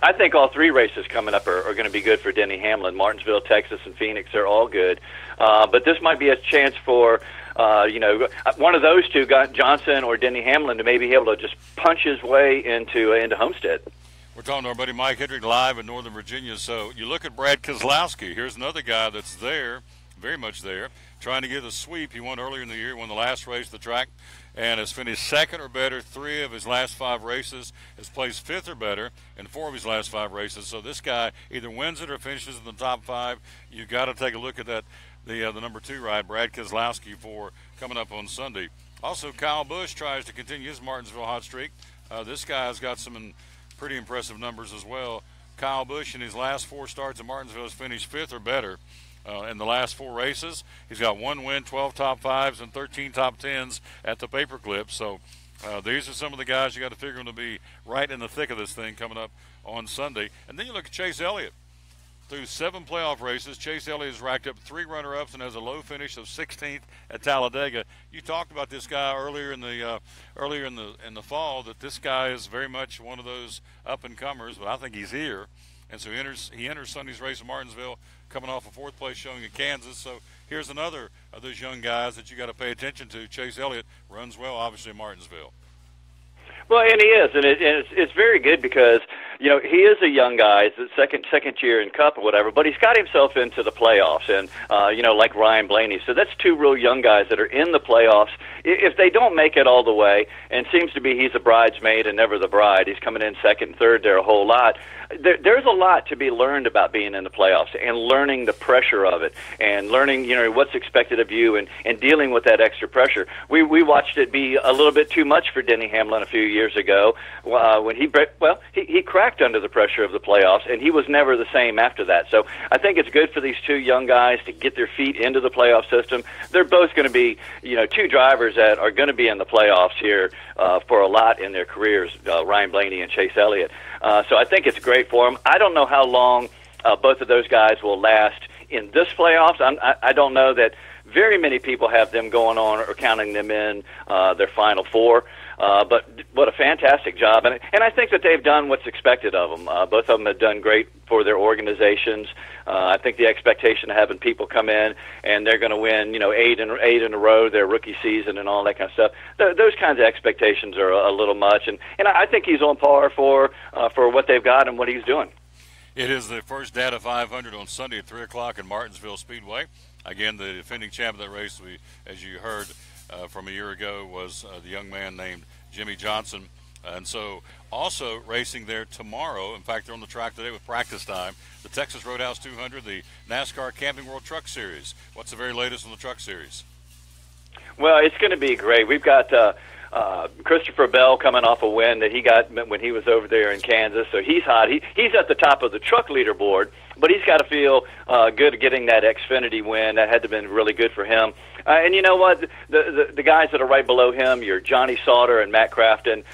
I think all 3 races coming up are going to be good for Denny Hamlin. Martinsville, Texas, and Phoenix, they're all good. But this might be a chance for one of those 2, Johnson or Denny Hamlin, to maybe be able to just punch his way into Homestead. We're talking to our buddy Mike Hendrick live in Northern Virginia. So you look at Brad Keselowski. Here's another guy that's there, very much there, trying to get a sweep. He won earlier in the year, won the last race of the track, and has finished 2nd or better 3 of his last 5 races, has placed 5th or better in 4 of his last 5 races. So this guy either wins it or finishes in the top 5. You've got to take a look at that, the number 2 ride, Brad Keselowski, for coming up on Sunday. Also, Kyle Busch tries to continue his Martinsville hot streak. This guy's got some pretty impressive numbers as well. Kyle Busch in his last 4 starts at Martinsville has finished 5th or better in the last 4 races. He's got 1 win, 12 top 5s, and 13 top 10s at the paperclip. So these are some of the guys you got to figure to be right in the thick of this thing coming up on Sunday. And then you look at Chase Elliott. Through 7 playoff races, Chase Elliott has racked up 3 runner-ups and has a low finish of 16th at Talladega. You talked about this guy earlier in the fall, that this guy is very much one of those up-and-comers, but I think he's here. And so he enters Sunday's race in Martinsville, coming off a 4th place showing in Kansas. So here's another of those young guys that you got to pay attention to. Chase Elliott runs well, obviously, in Martinsville. Well, and he is, and it's very good because he is a young guy. It's the second year in Cup or whatever, but he's got himself into the playoffs, and like Ryan Blaney. So that's 2 real young guys that are in the playoffs. If they don't make it all the way, and it seems to be he's a bridesmaid and never the bride. He's coming in 2nd and 3rd there a whole lot. there's a lot to be learned about being in the playoffs and learning the pressure of it and learning, what's expected of you and dealing with that extra pressure. We watched it be a little bit too much for Denny Hamlin a few years ago when he cracked under the pressure of the playoffs, and he was never the same after that. So I think it's good for these two young guys to get their feet into the playoff system. They're both going to be, two drivers that are going to be in the playoffs here for a lot in their careers, Ryan Blaney and Chase Elliott. So I think it's great for them. I don't know how long both of those guys will last in this playoffs. I don't know that very many people have them going on or counting them in their Final Four. But what a fantastic job. And I think that they've done what's expected of them. Both of them have done great for their organizations. I think the expectation of having people come in and they're going to win, 8 in a row, their rookie season and all that kind of stuff. Those kinds of expectations are a little much. And I think he's on par for what they've got and what he's doing. It is the first Data 500 on Sunday at 3 o'clock in Martinsville Speedway. Again, the defending champ of that race, as you heard from a year ago, was the young man named Jimmy Johnson. And so also racing there tomorrow, in fact, they're on the track today with practice time, the Texas Roadhouse 200, the NASCAR Camping World Truck Series. What's the very latest on the Truck Series? Well, it's going to be great. We've got Christopher Bell coming off a win that he got when he was over there in Kansas, so he's hot. He's at the top of the truck leaderboard, but he's got to feel good getting that Xfinity win. That had to have been really good for him. And you know what? The guys that are right below him, your Johnny Sauter and Matt Crafton,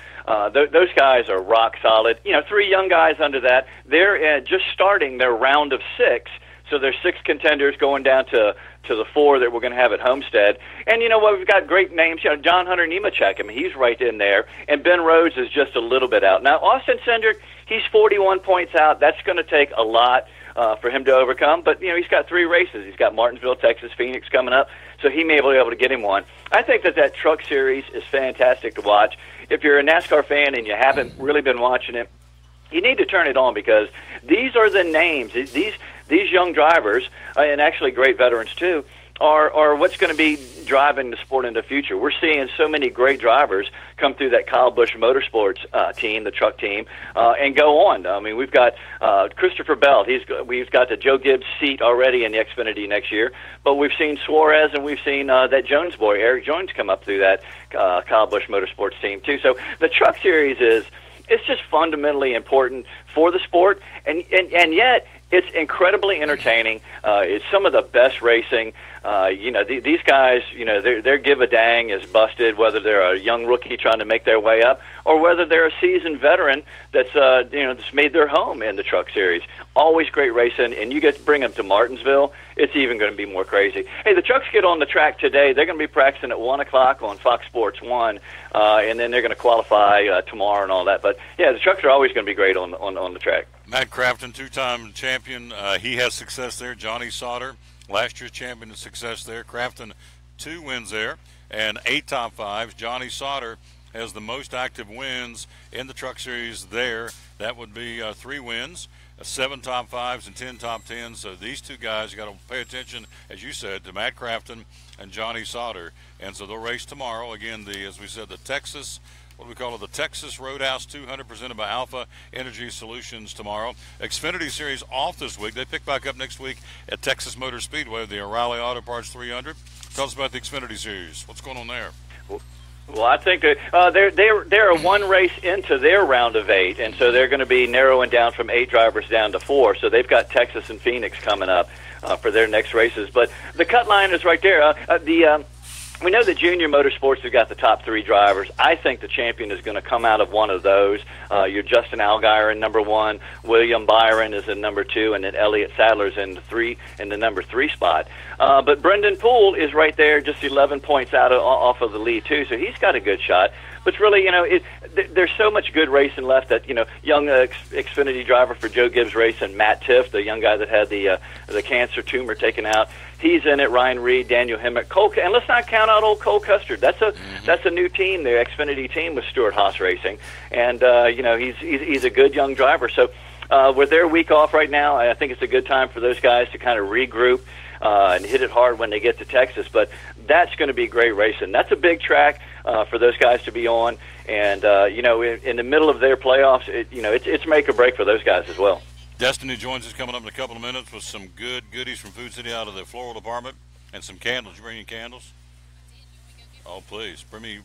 those guys are rock solid. 3 young guys under that. They're just starting their round of 6, so there's 6 contenders going down to the 4 that we're going to have at Homestead. And you know what? We've got great names. John Hunter Nemechek, he's right in there. And Ben Rhodes is just a little bit out. Now, Austin Cindric, he's 41 points out. That's going to take a lot for him to overcome. But, he's got 3 races. He's got Martinsville, Texas, Phoenix coming up. So he may be able to get him one. I think that truck series is fantastic to watch. If you're a NASCAR fan and you haven't really been watching it, you need to turn it on because these are the names. These young drivers, and actually great veterans too, are what's going to be driving the sport in the future. We're seeing so many great drivers come through that Kyle Busch Motorsports team, the truck team, and go on. We've got Christopher Bell. We've got the Joe Gibbs seat already in the Xfinity next year, but we've seen Suarez and we've seen that Jones boy, Eric Jones, come up through that Kyle Busch Motorsports team too. So the truck series it's just fundamentally important for the sport, and yet it's incredibly entertaining. It's some of the best racing. These guys, their give a dang is busted, whether they're a young rookie trying to make their way up or whether they're a seasoned veteran that's made their home in the truck series. Always great racing, and you get to bring them to Martinsville, it's even going to be more crazy. Hey, the trucks get on the track today. They're going to be practicing at 1 o'clock on Fox Sports 1, and then they're going to qualify tomorrow and all that. But, yeah, the trucks are always going to be great on the track. Matt Crafton, 2-time champion. He has success there. Johnny Sauter, last year's champion, success there. Crafton, 2 wins there and 8 top 5s. Johnny Sauter has the most active wins in the truck series there. That would be 3 wins, 7 top 5s, and 10 top 10s. So these 2 guys, you got to pay attention, as you said, to Matt Crafton and Johnny Sauter. And so they'll race tomorrow. Again, as we said, the Texas Roadhouse 200 presented by Alpha Energy Solutions tomorrow. Xfinity Series off this week. They pick back up next week at Texas Motor Speedway, the O'Reilly Auto Parts 300. Tell us about the Xfinity Series. What's going on there? Well, I think they're 1 race into their round of 8, and so they're going to be narrowing down from 8 drivers down to 4. So they've got Texas and Phoenix coming up for their next races. But the cut line is right there. We know that Junior Motorsports have got the top 3 drivers. I think the champion is going to come out of one of those. Your Justin Allgaier in number 1, William Byron is in number 2, and then Elliott Sadler's in the number 3 spot. But Brendan Poole is right there, just 11 points off of the lead too. So he's got a good shot. But it's really, there's so much good racing left that young Xfinity driver for Joe Gibbs Racing, Matt Tiff, the young guy that had the cancer tumor taken out. He's in it. Ryan Reed, Daniel Hemrick, Cole, and let's not count out old Cole Custard. That's a new team, the Xfinity team with Stuart Haas Racing, and he's a good young driver. So with their week off right now, I think it's a good time for those guys to kind of regroup and hit it hard when they get to Texas. But that's going to be great racing. That's a big track. for those guys to be on. And, in the middle of their playoffs, it's make or break for those guys as well. Destiny joins us coming up in a couple of minutes with some good goodies from Food City out of the floral department and some candles. You bringing candles? Oh, please. Bring me,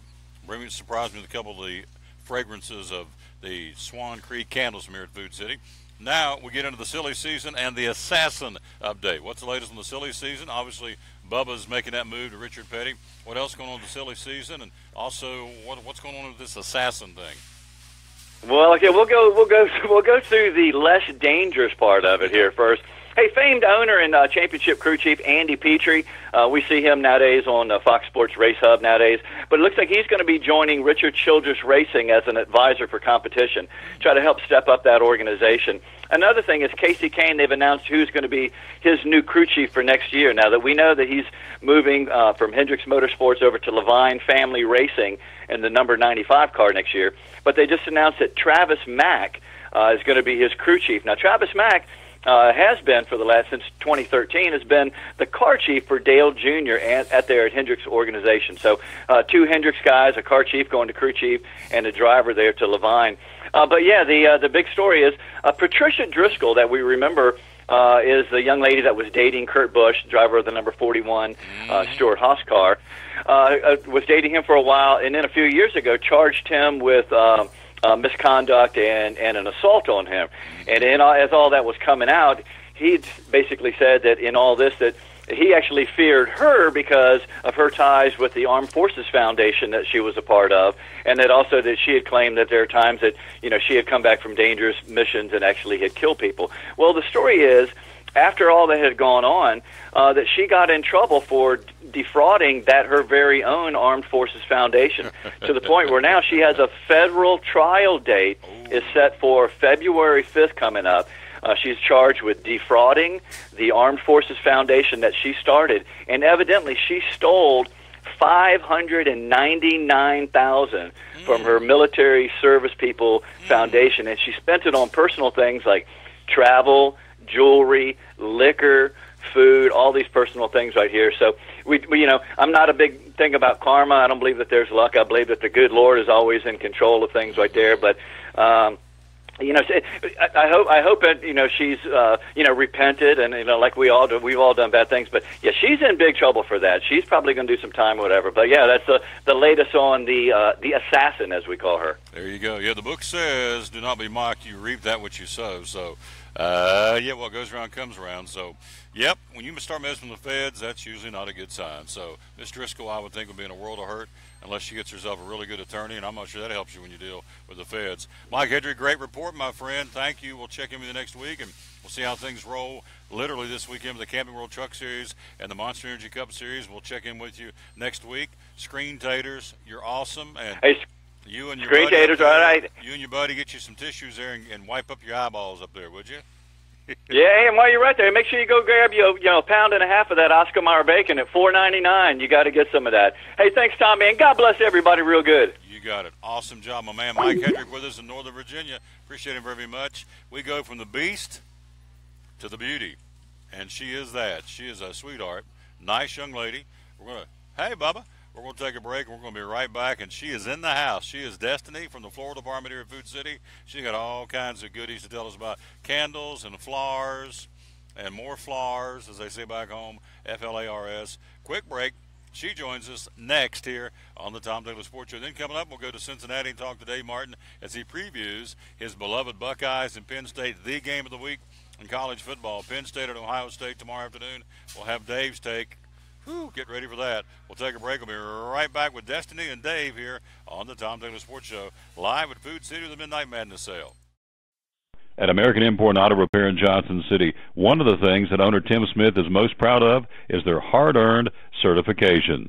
surprise me with a couple of the fragrances of the Swan Creek candles from here at Food City. Now we get into the silly season and the assassin update. What's the latest on the silly season? Obviously, Bubba's making that move to Richard Petty. What else going on with the silly season? And also, what's going on with this assassin thing? Well, okay, we'll go through the less dangerous part of it here first. Hey, famed owner and championship crew chief Andy Petrie. We see him nowadays on Fox Sports Race Hub nowadays. But it looks like he's going to be joining Richard Childress Racing as an advisor for competition, try to help step up that organization. Another thing is Casey Kane. They've announced who's going to be his new crew chief for next year. Now that we know that he's moving from Hendricks Motorsports over to Levine Family Racing in the number 95 car next year. But they just announced that Travis Mack is going to be his crew chief. Now, Travis Mack has been since 2013, has been the car chief for Dale Jr. at their Hendricks organization. So 2 Hendricks guys, a car chief going to crew chief, and a driver there to Levine. But yeah, the big story is Patricia Driscoll, that we remember is the young lady that was dating Kurt Busch, driver of the number 41 Stuart Haas car, was dating him for a while, and then a few years ago charged him with misconduct and an assault on him. And as all that was coming out, he basically said that in all this that he actually feared her because of her ties with the Armed Forces Foundation that she was a part of, and that also that she had claimed that there are times that she had come back from dangerous missions and actually had killed people. Well, the story is, after all that had gone on, that she got in trouble for defrauding her very own Armed Forces Foundation, to the point where now she has a federal trial date is set for February 5th coming up. She's charged with defrauding the Armed Forces Foundation that she started, and evidently she stole $599,000 from her military service people foundation, and she spent it on personal things like travel, jewelry, liquor, food, all these personal things right here. So we I'm not a big thing about karma. I don't believe that there's luck. I believe that the good Lord is always in control of things right there. But I hope that she's repented, and like we all do. We've all done bad things, but yeah, she's in big trouble for that. She's probably going to do some time, whatever. But yeah, that's the latest on the assassin, as we call her. There you go. Yeah, the book says, "Do not be mocked. You reap that which you sow." So, what goes around comes around. So, yep, when you start messing with the feds, that's usually not a good sign. So, Miss Driscoll, I would think, would be in a world of hurt unless she gets herself a really good attorney, and I'm not sure that helps you when you deal with the feds. Mike Hedrick, great report, my friend. Thank you. We'll check in with you next week, and we'll see how things roll literally this weekend with the Camping World Truck Series and the Monster Energy Cup Series. We'll check in with you next week. Screen Taters, you're awesome. And you and your Screen buddy Taters, all right. You and your buddy get you some tissues there and wipe up your eyeballs up there, would you? Yeah, and while you're right there, make sure you go grab a pound and a half of that Oscar Mayer bacon at $4.99. You got to get some of that. Hey, thanks, Tommy, and God bless everybody real good. You got it. Awesome job, my man. Mike Hedrick with us in Northern Virginia. Appreciate him very much. We go from the beast to the beauty, and she is that. She is a sweetheart, nice young lady. Hey, Bubba. We're going to take a break, and we're going to be right back, and she is in the house. She is Destiny from the floral department here at Food City. She got all kinds of goodies to tell us about candles and flowers and more flowers, as they say back home, F-L-A-R-S. Quick break. She joins us next here on the Tom Taylor Sports Show. Then coming up, we'll go to Cincinnati and talk to Dave Martin as he previews his beloved Buckeyes and Penn State, the game of the week in college football. Penn State at Ohio State tomorrow afternoon. We'll have Dave's take. Get ready for that. We'll take a break. We'll be right back with Destiny and Dave here on the Tom Taylor Sports Show, live at Food City with the Midnight Madness Sale. At American Import and Auto Repair in Johnson City, one of the things that owner Tim Smith is most proud of is their hard-earned certifications.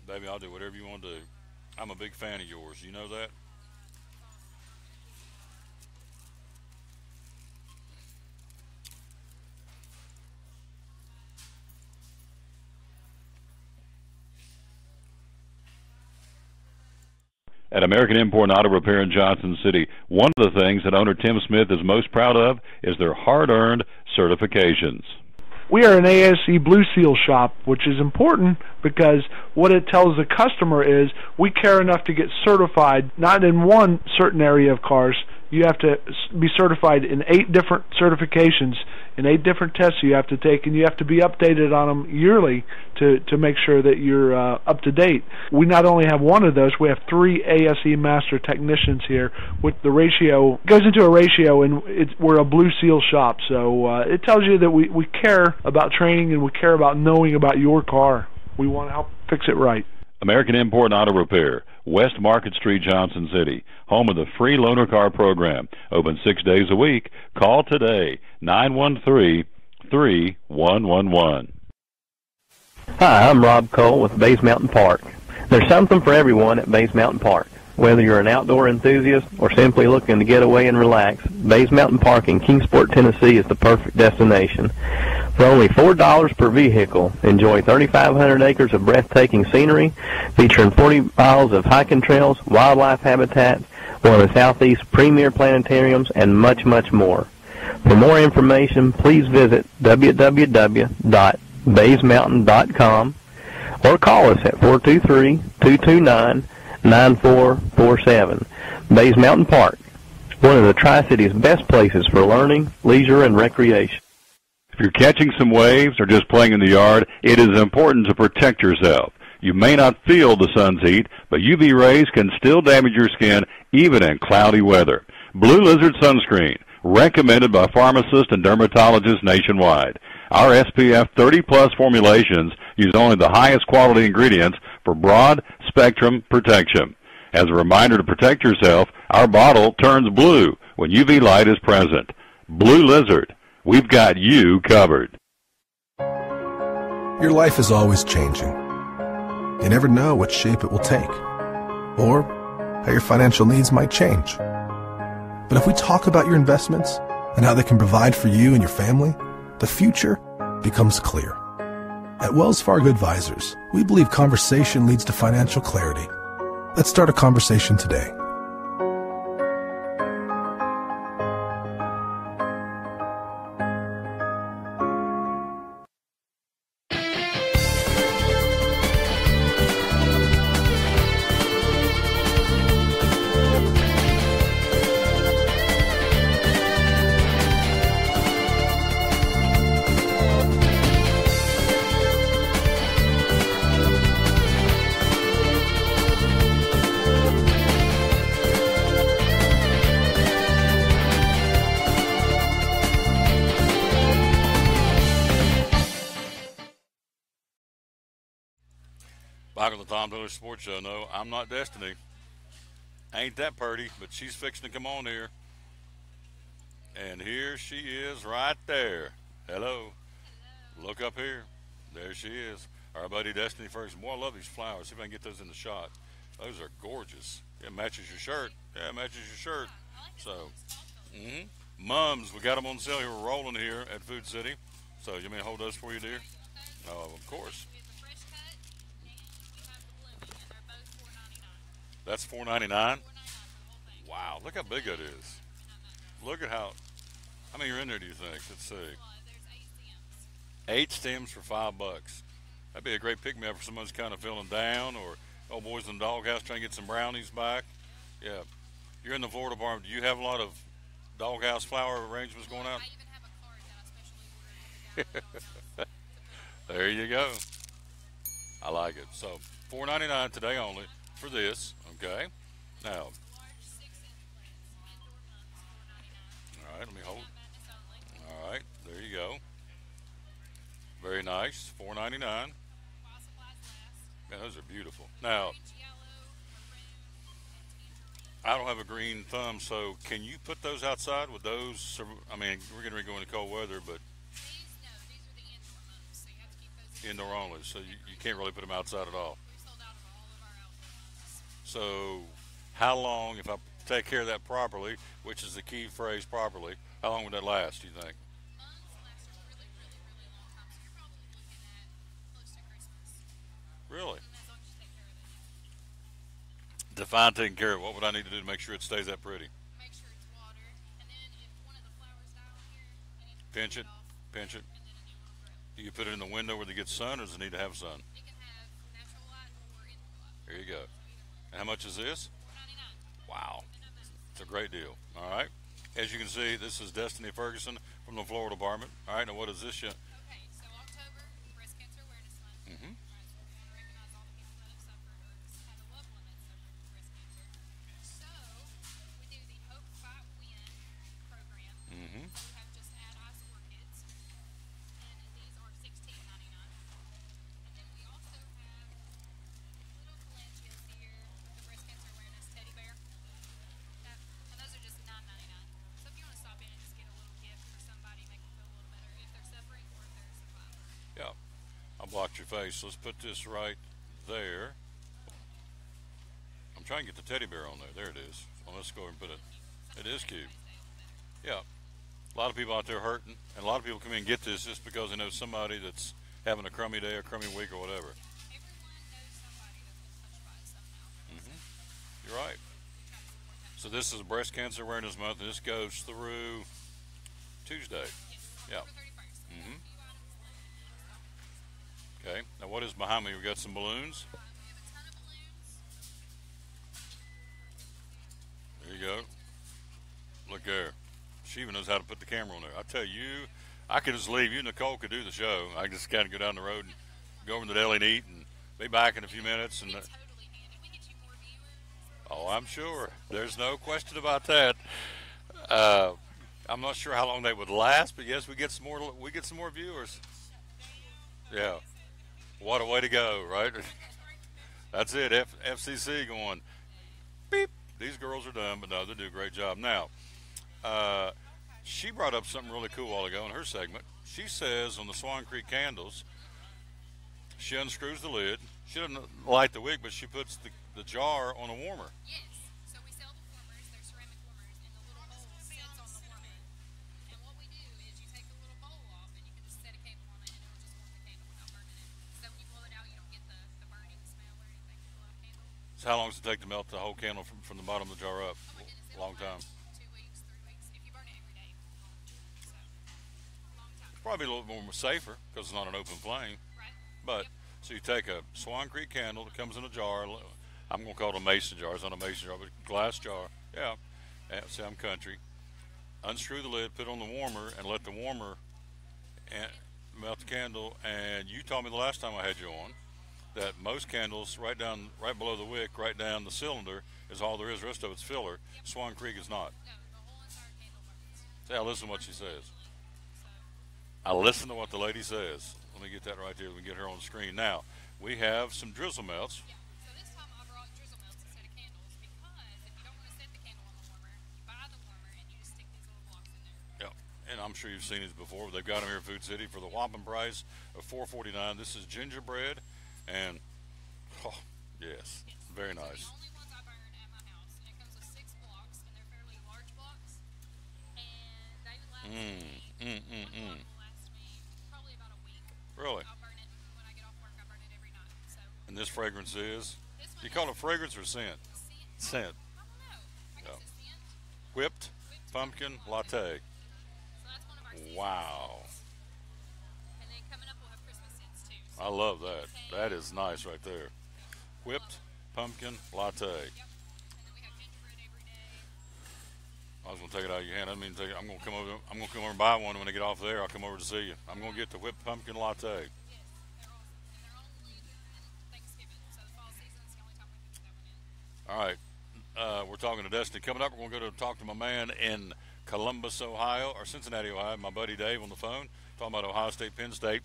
Baby, I'll do whatever you want to do. I'm a big fan of yours. You know that? At American Import and Auto Repair in Johnson City, one of the things that owner Tim Smith is most proud of is their hard-earned certifications. We are an ASE Blue Seal shop, which is important because what it tells the customer is we care enough to get certified, not in one certain area of cars. You have to be certified in 8 different certifications, in 8 different tests you have to take, and you have to be updated on them yearly to make sure that you're up to date. We not only have one of those, we have 3 ASE master technicians here. With the ratio, goes into a ratio, and we're a Blue Seal shop, so it tells you that we care about training and we care about knowing about your car. We want to help fix it right. American Import and Auto Repair, West Market Street, Johnson City, home of the free loaner car program. Open 6 days a week. Call today, 913-3111. Hi, I'm Rob Cole with Bays Mountain Park. There's something for everyone at Bays Mountain Park. Whether you're an outdoor enthusiast or simply looking to get away and relax, Bays Mountain Park in Kingsport, Tennessee is the perfect destination. For only $4 per vehicle, enjoy 3,500 acres of breathtaking scenery, featuring 40 miles of hiking trails, wildlife habitats, one of the Southeast's premier planetariums, and much, much more. For more information, please visit www.baysmountain.com or call us at 423-229-9447. Bays Mountain Park, one of the Tri-City's best places for learning, leisure, and recreation. If you're catching some waves or just playing in the yard, it is important to protect yourself. You may not feel the sun's heat, but UV rays can still damage your skin even in cloudy weather. Blue Lizard Sunscreen, recommended by pharmacists and dermatologists nationwide. Our SPF 30-plus formulations use only the highest quality ingredients for broad spectrum protection. As a reminder to protect yourself, our bottle turns blue when UV light is present. Blue Lizard, we've got you covered. Your life is always changing. You never know what shape it will take, or how your financial needs might change. But if we talk about your investments and how they can provide for you and your family, the future becomes clear. At Wells Fargo Advisors, we believe conversation leads to financial clarity. Let's start a conversation today. Back on the Tom Dillon Sports Show. No, I'm not Destiny. Ain't that pretty, but she's fixing to come on here. And here she is right there. Hello. Look up here. There she is. Our buddy Destiny first. Boy, I love these flowers. See if I can get those in the shot. Those are gorgeous. It matches your shirt. Yeah, it matches your shirt. So, Mums, we got them on sale here. We're rolling here at Food City. So, you may hold those for you, dear? Oh, of course. That's $4.99. Wow, look how big that is. Look at how. How many are in there? Do you think? Let's see. 8 stems for $5. That'd be a great pick-me-up for someone who's kind of feeling down, or old boys in the doghouse trying to get some brownies back. Yeah, you're in the Florida department. Do you have a lot of doghouse flower arrangements going out? There you go. I like it. So $4.99 today only for this. Okay. Now, all right, let me hold. All right, there you go. Very nice. $4.99. Man, those are beautiful. Now, I don't have a green thumb, so can you put those outside with those? I mean, we're going to go into cold weather, but indoor only, so you can't really put them outside at all. So how long, if I take care of that properly, which is the key phrase, properly, how long would that last, do you think? Really? Define taking care of it. What would I need to do to make sure it stays that pretty? Make sure it's watered, and then if one of the flowers die on here, pinch it. Do you put it in the window where they get sun, or does it need to have sun? It can have natural light or indoor light. There you go. And how much is this? $4.99. Wow. It's a great deal. All right. As you can see, this is Destiny Ferguson from the Floral Department. All right, now what is this? Okay, so October, Breast Cancer Awareness Month. Mm-hmm. Right, so we want to recognize all the people that have suffered or just had a loved one that suffered from breast cancer. So we do the Hope Fight Win program. Mm-hmm. So we have just add ice orchids, and these are $16.99. And then we also have little calanchias here with the Breast Cancer Awareness teddy bear. And those are just $9.99. So if you want to stop in and just get a little gift for somebody, make them feel a little better if they're suffering or if they're surviving. Yeah. I blocked your face. Let's put this right there. I'm trying to get the teddy bear on there. There it is. Well, let's go and put it. It is cute. Yeah. A lot of people out there hurting, and a lot of people come in and get this just because they know somebody that's having a crummy day or crummy week or whatever. Everyone knows somebody that's been touched by it somehow. Mm-hmm. You're right. So this is Breast Cancer Awareness Month, and this goes through Tuesday. Yeah. Mm-hmm. Okay. Now what is behind me? We got some balloons. We have a ton of balloons. There you go. Look there. She even knows how to put the camera on there. I tell you, I could just leave. You and Nicole could do the show. I just kind of go down the road and go over to the deli and eat and be back in a few minutes. And oh, I'm sure. There's no question about that. I'm not sure how long they would last, but yes, we get some more. We get some more viewers. Yeah. What a way to go, right? That's it. FCC going beep. These girls are done, but no, they do a great job. Now, she brought up something really cool a while ago in her segment. She says on the Swan Creek candles, she unscrews the lid. She doesn't light the wick, but she puts the jar on a warmer. Yes. So we sell the warmers. They're ceramic warmers, and the little bowl sits on the warmer. And what we do is you take the little bowl off, and you can just set a candle on it, and it will just warm the candle without burning it. So when you blow it out, you don't get the burning smell or anything to blow out a candle. So how long does it take to melt the whole candle from the bottom of the jar up? Oh my goodness, Long time. 2 weeks, 3 weeks. If you burn it every day. So, long time. Probably a little bit more safer because it's not an open flame. Right. But so you take a Swan Creek candle that comes in a jar. I'm going to call it a mason jar. It's not a mason jar, but a glass jar. Yeah. See, I'm country. Unscrew the lid, put it on the warmer, and let the warmer melt the candle. And you told me the last time I had you on that most candles right below the wick, right down the cylinder, is all there is. The rest of it's filler. Yep. Swan Creek is not. No, the whole entire candle burns. See, I listen to what she says. I listen to what the lady says. Let me get that right there. We get her on the screen. Now, we have some drizzle melts. Yeah. So this time I brought drizzle melts instead of candles because if you don't want to set the candle on the warmer, you buy the warmer and you just stick these little blocks in there. Yeah. And I'm sure you've seen these before. They've got them here at Food City for the whopping price of $4.49. This is gingerbread, and yes, very nice. The only ones I burn at my house, and it comes with 6 blocks, and they're fairly large blocks, and they last me. Will last me probably about a week. Really? I'll burn it when I get off work. I burn it every night. So. And this fragrance is? Do you call it fragrance or scent? Scent. I don't know. I guess it's scent. Whipped pumpkin latte. So that's one of our seasonal Wow. scents. And then coming up we'll have Christmas scents too. So I love that. That is nice right there. Whipped pumpkin latte. Yep. And then we have gingerbread every day. I was gonna take it out of your hand. I didn't mean to take it. I'm gonna come over and buy one when I get off there. I'll come over to see you. I'm gonna get the whipped pumpkin latte. Yes, they're awesome. And they're only during Thanksgiving. So the fall season is the only time we can get that one in. All right. We're talking to Destiny. Coming up, we're going to go to talk to my man in Columbus, Ohio, or Cincinnati, Ohio, my buddy Dave on the phone, talking about Ohio State, Penn State.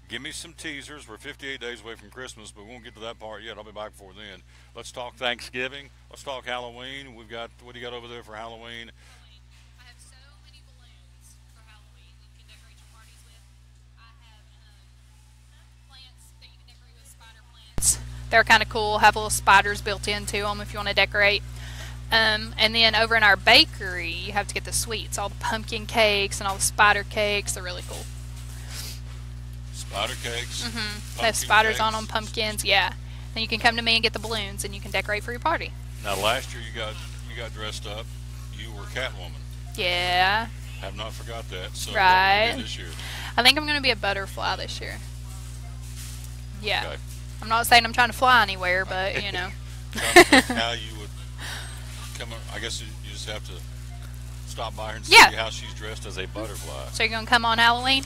Give me some teasers. We're 58 days away from Christmas, but we won't get to that part yet. I'll be back before then. Let's talk Thanksgiving. Let's talk Halloween. We've got, what do you got over there for Halloween? I have so many balloons for Halloween that you can decorate your parties with. I have plants that you can decorate with, spider plants. They're kind of cool. Have little spiders built into them if you want to decorate. And then over in our bakery, you have to get the sweets, all the pumpkin cakes and all the spider cakes. They're really cool. Spider cakes. Mm-hmm. They have spiders on them, pumpkins, yeah. Then you can come to me and get the balloons, and you can decorate for your party. Now, last year you got dressed up. You were Catwoman. Yeah. Have not forgot that. So right. what did you do this year? I think I'm going to be a butterfly this year. Yeah. Okay. I'm not saying I'm trying to fly anywhere, but, you know. How you would come, I guess you just have to stop by her and see how she's dressed as a butterfly. So you're going to come on Halloween?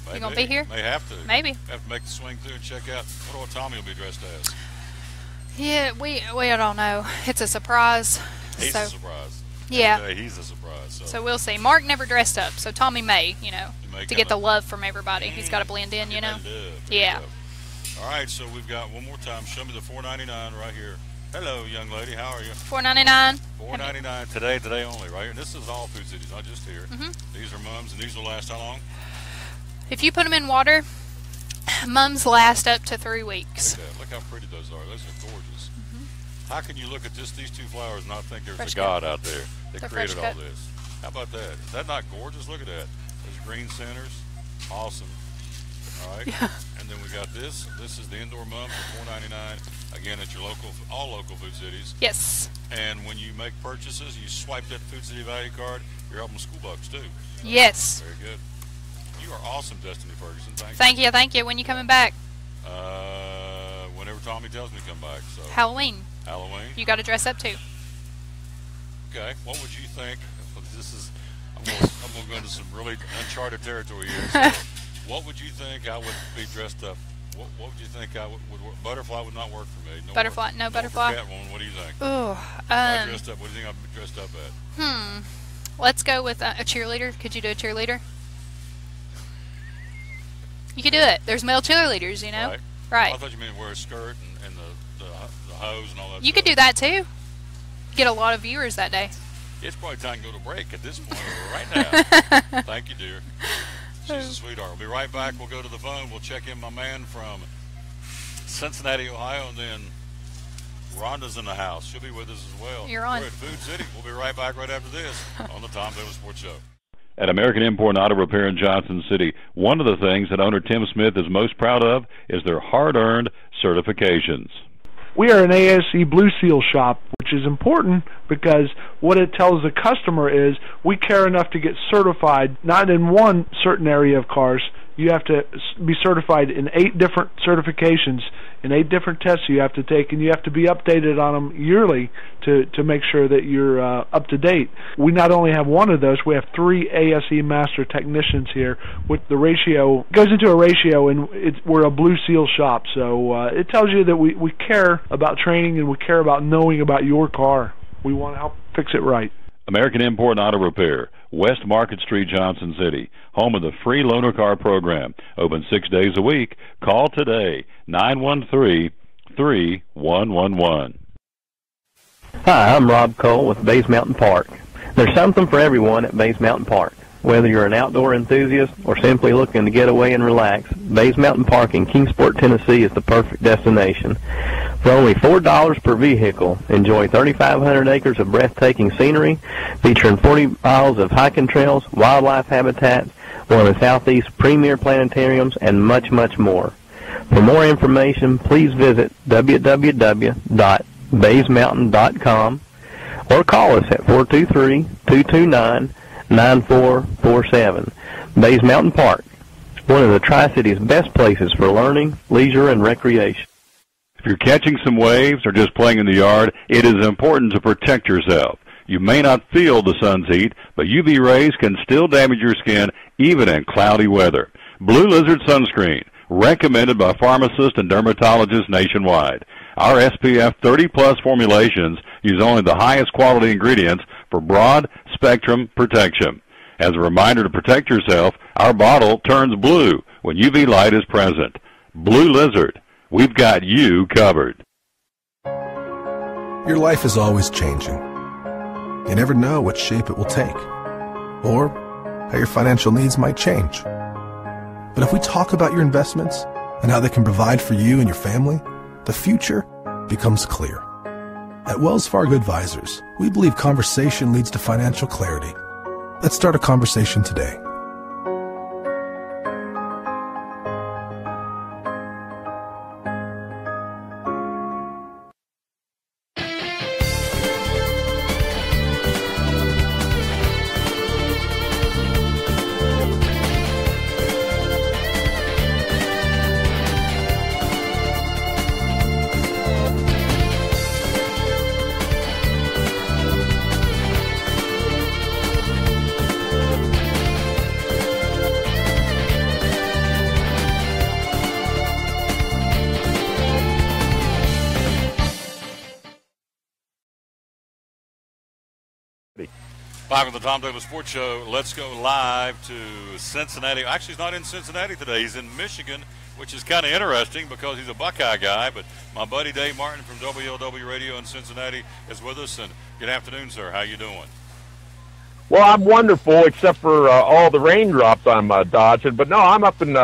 Maybe. You going to be here? May have to. Maybe. Have to make the swing through and check out what Tommy will be dressed as. Yeah, we don't know. It's a surprise. He's a surprise. Yeah. He's a surprise. So we'll see. Mark never dressed up, so Tommy may, to get the love from everybody. He's got to blend in, Yeah. All right, so we've got one more time. Show me the $4.99 right here. Hello, young lady. How are you? $4.99. $4.99 today only, right here. And this is all Food Cities, not just here. These are mums, and these will last how long? If you put them in water, mums last up to 3 weeks. Look how pretty those are. Those are gorgeous. How can you look at these two flowers and not think there's a God out there that created all this? How about that? Is that not gorgeous? Look at that. Those green centers. Awesome. All right. Yeah. And then we got this. This is the indoor mum for $4.99. Again, at your all local Food Cities. Yes. And when you make purchases, you swipe that Food City value card. You're helping school bucks too. Yes. Very good. You are awesome, Destiny Ferguson. Thank you. When you coming back? Whenever Tommy tells me to come back. So Halloween. You got to dress up too. Okay. What would you think? I'm going to go into some really uncharted territory here. So what would you think I would be dressed up? What would you think I would work? Butterfly would not work for me. No butterfly. Catwoman. What do you think? Dressed up. What do you think I'd be dressed up at? Let's go with a cheerleader. Could you do a cheerleader? You could do it. There's male cheerleaders, Right. I thought you meant wear a skirt and the hose and all that. You could do that too. Get a lot of viewers that day. It's probably time to go to break at this point right now. Thank you, dear. She's a sweetheart. We'll be right back. We'll go to the phone. We'll check in my man from Cincinnati, Ohio, and then Rhonda's in the house. She'll be with us as well. You're on. We're at Food City. We'll be right back right after this on the Tom Davis Sports Show. At American Import and Auto Repair in Johnson City, one of the things that owner Tim Smith is most proud of is their hard-earned certifications. We are an ASE Blue Seal shop, which is important because what it tells the customer is we care enough to get certified, not in one certain area of cars. You have to be certified in 8 different certifications, in 8 different tests you have to take, and you have to be updated on them yearly to make sure that you're up to date. We not only have one of those, we have 3 ASE Master Technicians here. With the ratio, goes into a ratio, and we're a Blue Seal shop, so it tells you that we care about training and we care about knowing about your car. We want to help fix it right. American Import and Auto Repair, West Market Street, Johnson City, home of the free loaner car program. Open 6 days a week. Call today, 913-3111. Hi, I'm Rob Cole with Bays Mountain Park. There's something for everyone at Bays Mountain Park. Whether you're an outdoor enthusiast or simply looking to get away and relax, Bays Mountain Park in Kingsport, Tennessee is the perfect destination. For only $4 per vehicle, enjoy 3,500 acres of breathtaking scenery, featuring 40 miles of hiking trails, wildlife habitats, one of the Southeast's premier planetariums, and much, much more. For more information, please visit www.baysmountain.com or call us at 423-229-9447. Bays Mountain Park, one of the Tri-City's best places for learning, leisure, and recreation. If you're catching some waves or just playing in the yard, it is important to protect yourself. You may not feel the sun's heat, but UV rays can still damage your skin even in cloudy weather. Blue Lizard Sunscreen, recommended by pharmacists and dermatologists nationwide. Our SPF 30-plus formulations use only the highest quality ingredients for broad spectrum protection. As a reminder to protect yourself, our bottle turns blue when UV light is present. Blue Lizard, we've got you covered. Your life is always changing. You never know what shape it will take, or how your financial needs might change. But if we talk about your investments and how they can provide for you and your family, the future becomes clear. At Wells Fargo Advisors, we believe conversation leads to financial clarity. Let's start a conversation today. Back with the Tom Douglas Sports Show. Let's go live to Cincinnati. Actually, he's not in Cincinnati today. He's in Michigan, which is kind of interesting because he's a Buckeye guy. But my buddy Dave Martin from WLW Radio in Cincinnati is with us. And good afternoon, sir. How you doing? Well, I'm wonderful, except for all the raindrops I'm dodging. But no, I'm up in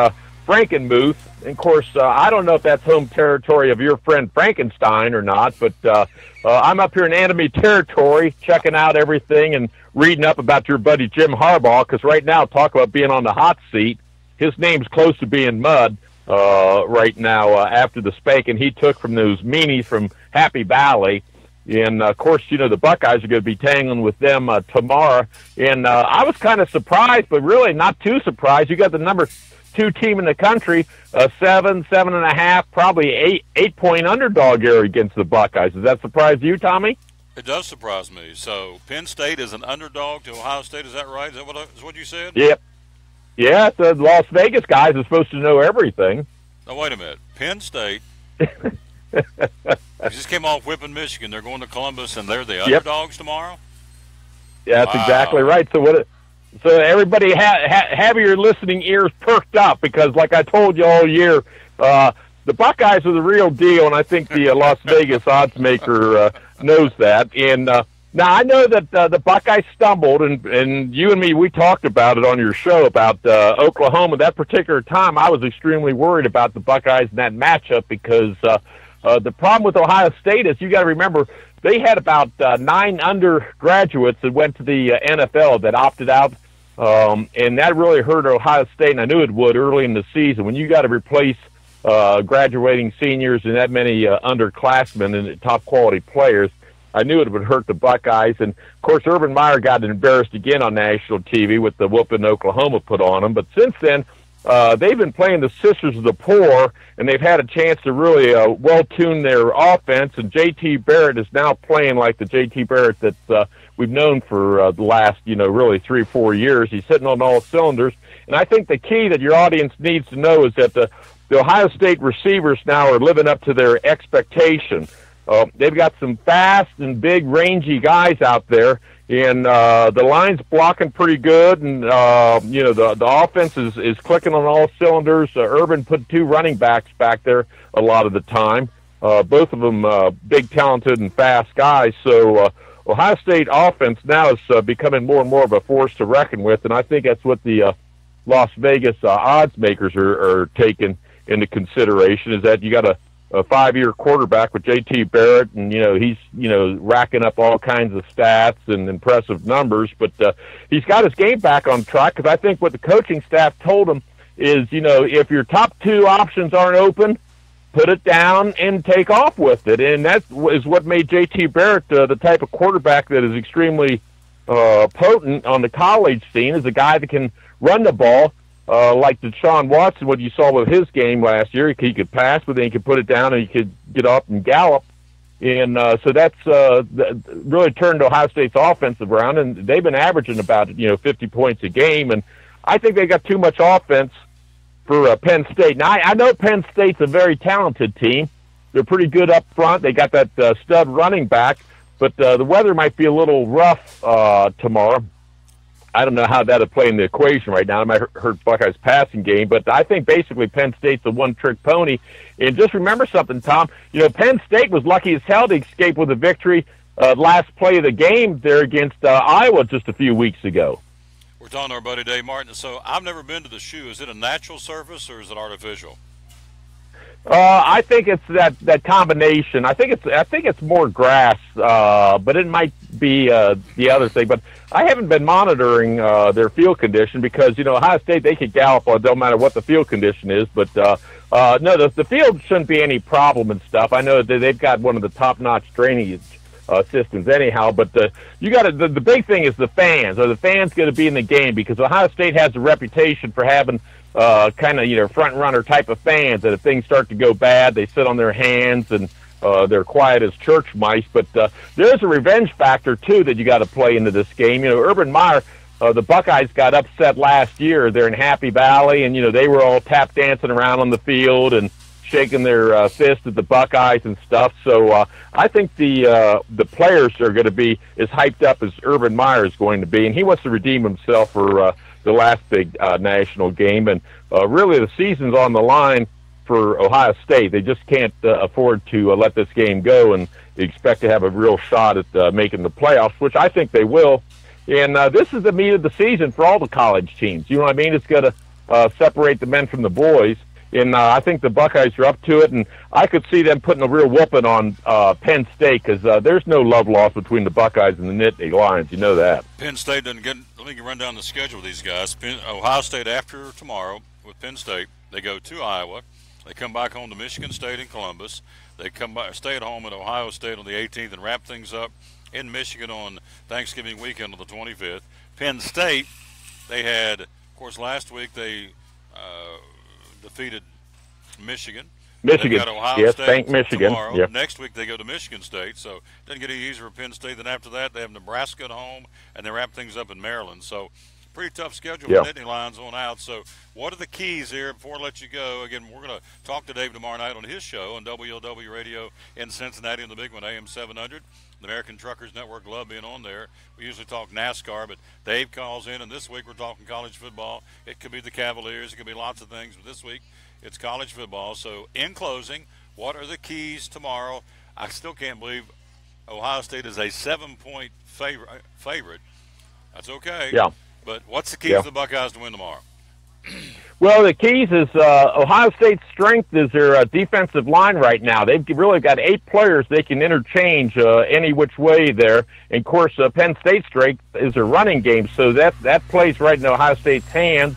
Frankenmuth. And, of course, I don't know if that's home territory of your friend Frankenstein or not, but I'm up here in enemy territory checking out everything and reading up about your buddy Jim Harbaugh, because right now, talk about being on the hot seat. His name's close to being mud right now after the spanking he took from those meanies from Happy Valley. And, of course, you know, the Buckeyes are going to be tangling with them tomorrow. And I was kind of surprised, but really not too surprised. You got the number 2 team in the country, 7.5, probably 8-point underdog area against the Buckeyes. Does that surprise you, Tommy? It does surprise me. So Penn State is an underdog to Ohio State. Is that right? Is that what you said? Yep. Yeah, the Las Vegas guys are supposed to know everything. Now, wait a minute. Penn State just came off whipping Michigan. They're going to Columbus, and they're the underdogs tomorrow? Yeah, that's exactly right. So everybody have your listening ears perked up, because like I told you all year, the Buckeyes are the real deal, and I think the Las Vegas odds maker knows that. And now I know that the Buckeyes stumbled, and you and me, we talked about it on your show about Oklahoma. That particular time, I was extremely worried about the Buckeyes in that matchup, because the problem with Ohio State is, you got to remember, they had about 9 undergraduates that went to the NFL that opted out, and that really hurt Ohio State, and I knew it would early in the season. When you got to replace graduating seniors and that many underclassmen and top-quality players, I knew it would hurt the Buckeyes. And, of course, Urban Meyer got embarrassed again on national TV with the whooping Oklahoma put on him. But since then, they've been playing the Sisters of the Poor, and they've had a chance to really well-tune their offense. And J.T. Barrett is now playing like the J.T. Barrett that we've known for the last, really 3 or 4 years. He's hitting on all cylinders. And I think the key that your audience needs to know is that the Ohio State receivers now are living up to their expectation. They've got some fast and big, rangy guys out there, and the line's blocking pretty good, and the offense is clicking on all cylinders. Urban put 2 running backs back there a lot of the time, both of them big, talented, and fast guys. So Ohio State offense now is becoming more and more of a force to reckon with, and I think that's what the Las Vegas odds makers are taking into consideration, is that you got a 5-year quarterback with J.T. Barrett, and he's racking up all kinds of stats and impressive numbers, but he's got his game back on track, because I think what the coaching staff told him is, if your top 2 options aren't open, put it down and take off with it. And that is what made J.T. Barrett the type of quarterback that is extremely potent on the college scene, is a guy that can run the ball. Like Deshaun Watson, what you saw with his game last year, he could pass, but then he could put it down and he could get up and gallop. And so that's really turned Ohio State's offensive around, and they've been averaging about 50 points a game. And I think they got too much offense for Penn State. Now, I know Penn State's a very talented team. They're pretty good up front. They got that stud running back, but the weather might be a little rough tomorrow. I don't know how that would play in the equation right now. It might hurt Buckeyes' passing game, but I think basically Penn State's a one-trick pony. And just remember something, Tom. Penn State was lucky as hell to escape with a victory last play of the game there against Iowa just a few weeks ago. We're talking to our buddy Dave Martin. So I've never been to the shoe. Is it a natural surface or is it artificial? I think it's that combination. I think it's more grass, but it might be the other thing. But I haven't been monitoring their field condition, because Ohio State, they could gallop on, don't matter what the field condition is. But no, the field shouldn't be any problem and stuff. I know that they've got one of the top-notch drainage systems anyhow. But you got the big thing is the fans. Are the fans going to be in the game? Because Ohio State has a reputation for having kind of front runner type of fans, that if things start to go bad, they sit on their hands and they're quiet as church mice. But there's a revenge factor too that you got to play into this game. Urban Meyer, the Buckeyes got upset last year. They're in Happy Valley, and they were all tap dancing around on the field and shaking their fist at the Buckeyes and stuff. So I think the players are going to be as hyped up as Urban Meyer is going to be, and he wants to redeem himself for the last big national game. And really, the season's on the line for Ohio State. They just can't afford to let this game go and expect to have a real shot at making the playoffs, which I think they will. And this is the meat of the season for all the college teams. You know what I mean? It's going to separate the men from the boys. And I think the Buckeyes are up to it, and I could see them putting a real whooping on Penn State because there's no love lost between the Buckeyes and the Nittany Lions. You know that. Penn State doesn't get. Let me run down the schedule of these guys. Ohio State after tomorrow with Penn State. They go to Iowa. They come back home to Michigan State and Columbus. They come back, stay at home at Ohio State on the 18th and wrap things up in Michigan on Thanksgiving weekend on the 25th. Penn State, they had, of course, last week they defeated Michigan. Michigan, got Ohio yes, State thank Michigan. Tomorrow. Yep. Next week they go to Michigan State, so it doesn't get any easier for Penn State. Then after that they have Nebraska at home, and they wrap things up in Maryland. So pretty tough schedule for Nittany Lions on out. So what are the keys here before I let you go? Again, we're going to talk to Dave tomorrow night on his show on WLW Radio in Cincinnati on the big one, AM 700. The American Truckers Network love being on there. We usually talk NASCAR, but Dave calls in, and this week we're talking college football. It could be the Cavaliers. It could be lots of things, but this week it's college football. So in closing, what are the keys tomorrow? I still can't believe Ohio State is a 7-point favorite. That's okay. Yeah. But what's the keys to the Buckeyes to win tomorrow? Well, the keys is Ohio State's strength is their defensive line right now. They've really got 8 players they can interchange any which way there. And, of course, Penn State's strength is their running game, so that plays right in Ohio State's hands.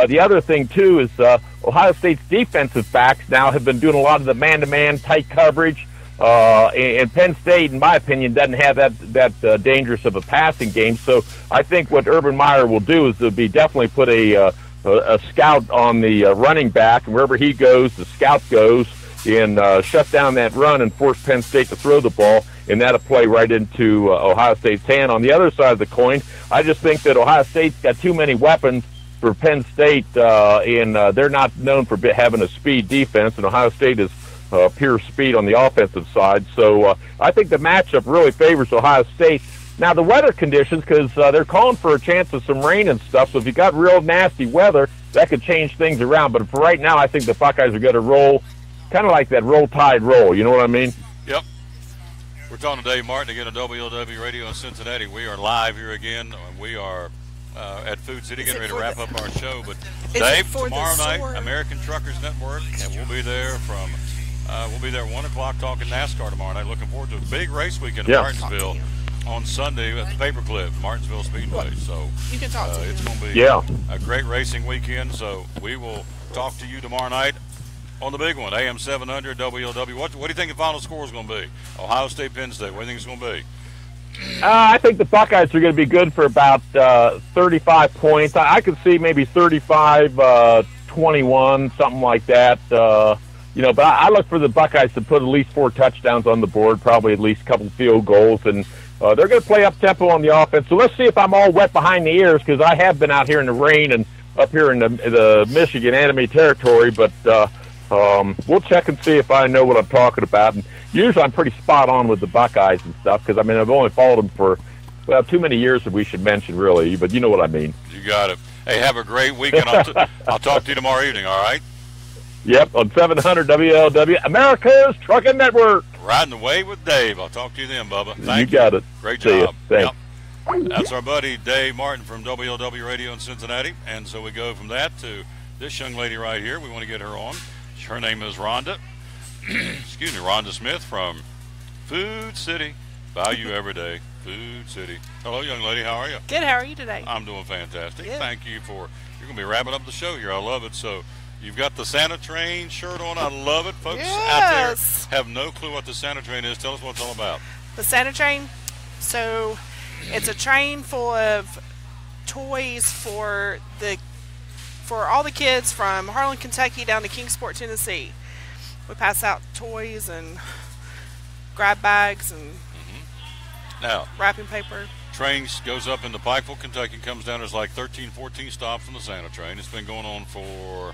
The other thing, too, is Ohio State's defensive backs now have been doing a lot of the man-to-man tight coverage. And Penn State, in my opinion, doesn't have that dangerous of a passing game. So I think what Urban Meyer will do is they'll be definitely put a scout on the running back, and wherever he goes, the scout goes, and shut down that run and force Penn State to throw the ball, and that'll play right into Ohio State's hand. On the other side of the coin, I just think that Ohio State's got too many weapons for Penn State, and they're not known for having a speed defense, and Ohio State is pure speed on the offensive side. So I think the matchup really favors Ohio State. Now, the weather conditions, because they're calling for a chance of some rain and stuff, so if you got real nasty weather, that could change things around. But for right now, I think the Buckeyes are going to roll, kind of like that roll tide roll. You know what I mean? Yep. We're talking to Dave Martin again on WLW Radio in Cincinnati. We are live here again. We are at Food City getting ready to wrap up our show. But Dave, tomorrow night, American Truckers Network, and we'll be there from we'll be there at 1 o'clock talking NASCAR tomorrow night. Looking forward to a big race weekend in Martinsville on Sunday at the Paperclip, Martinsville Speedway. So you can talk to it's going to be a great racing weekend. So we will talk to you tomorrow night on the big one, AM 700 WLW. What do you think the final score is going to be? Ohio State, Penn State. What do you think it's going to be? I think the Buckeyes are going to be good for about 35 points. I could see maybe 35-21, something like that. But I look for the Buckeyes to put at least 4 touchdowns on the board, probably at least a couple field goals, and they're going to play up-tempo on the offense. So let's see if I'm all wet behind the ears, because I have been out here in the rain and up here in the Michigan enemy territory, but we'll check and see if I know what I'm talking about. And usually I'm pretty spot on with the Buckeyes and stuff, because, I've only followed them for, too many years that we should mention, really, but you know what I mean. You got it. Hey, have a great weekend. I'll talk to you tomorrow evening, all right? Yep, on 700 WLW, America's Trucking Network. Riding the way with Dave. I'll talk to you then, Bubba. Thank you. Got it. Great See job. Thanks. Yep. That's our buddy Dave Martin from WLW Radio in Cincinnati. And so we go from that to this young lady right here. We want to get her on. Her name is Rhonda. Excuse me, Rhonda Smith from Food City. Value every day. Food City. Hello, young lady. How are you? Good. How are you today? I'm doing fantastic. Good. Thank you for. You're going to be wrapping up the show here. I love it. So you've got the Santa Train shirt on. I love it. Folks out there have no clue what the Santa Train is. Tell us what it's all about. The Santa Train. So it's a train full of toys for all the kids from Harlan, Kentucky down to Kingsport, Tennessee. We pass out toys and grab bags and now wrapping paper. Train goes up into Pikeville, Kentucky, comes down. There's like 13, 14 stops on the Santa Train. It's been going on for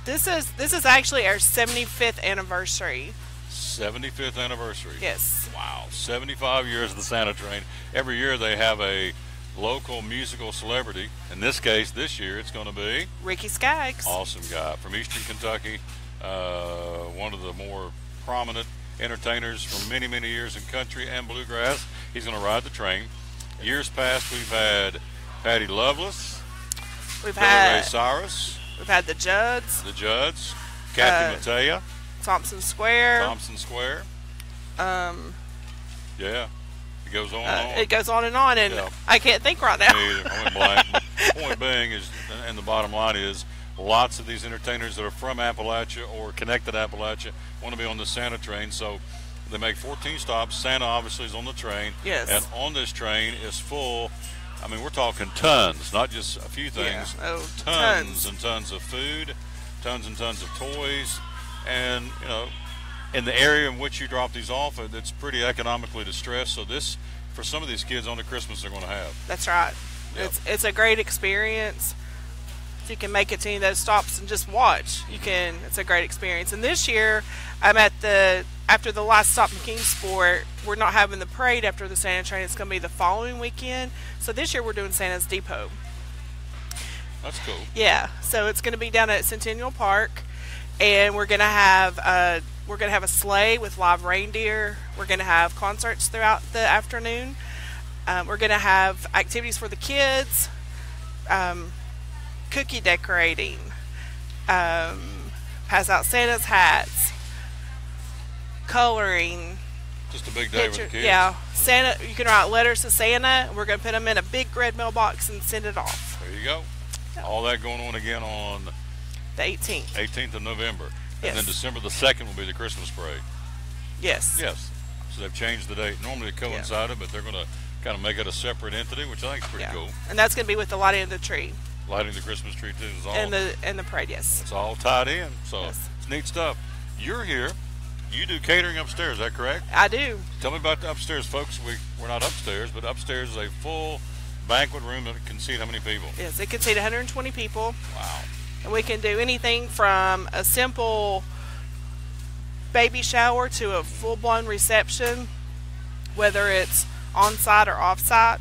This is actually our 75th anniversary. 75th anniversary. Yes. Wow. 75 years of the Santa Train. Every year they have a local musical celebrity. In this case, this year, it's going to be Ricky Skaggs. Awesome guy from Eastern Kentucky. One of the more prominent entertainers for many, many years in country and bluegrass. He's going to ride the train. Years past, we've had Patty Loveless. We've Billy had Ray Cyrus. We've had the Judds. The Judds. Kathy Mattea. Thompson Square. Thompson Square. Yeah. It goes on and on. It goes on, and yeah. I can't think right now. Me either. I went blank. Point being is, and the bottom line is, lots of these entertainers that are from Appalachia or connected to Appalachia want to be on the Santa train, so they make 14 stops. Santa obviously is on the train. Yes. And on this train is full. I mean, we're talking tons, not just a few things. Yeah. Oh, tons and tons of food, tons and tons of toys, and you know, in the area in which you drop these off, it's pretty economically distressed. So this, for some of these kids, only Christmas they're going to have. That's right. Yep. It's a great experience. If you can make it to any of those stops and just watch, you can. It's a great experience. And this year, I'm at after the last stop in Kingsport, we're not having the parade after the Santa train. It's going to be the following weekend. So this year we're doing Santa's Depot. That's cool. Yeah. So it's going to be down at Centennial Park, and we're going to have a sleigh with live reindeer. We're going to have concerts throughout the afternoon. We're going to have activities for the kids. Cookie decorating, pass out Santa's hats, coloring. Just a big day with the kids. Yeah, Santa. You can write letters to Santa. We're going to put them in a big red mailbox and send it off. There you go. Yeah. All that going on again on the 18th. 18th of November. Yes. And then December the 2nd will be the Christmas parade. Yes. Yes. So they've changed the date. Normally it coincided, but they're going to kind of make it a separate entity, which I think is pretty cool. And that's going to be with the lighting of the tree. Lighting the Christmas tree too is all. And the parade, yes. It's all tied in, so it's neat stuff. You're here. You do catering upstairs, is that correct? I do. Tell me about the upstairs, folks. We're not upstairs, but upstairs is a full banquet room that can seat how many people? Yes, it can seat 120 people. Wow. And we can do anything from a simple baby shower to a full-blown reception, whether it's on-site or off-site.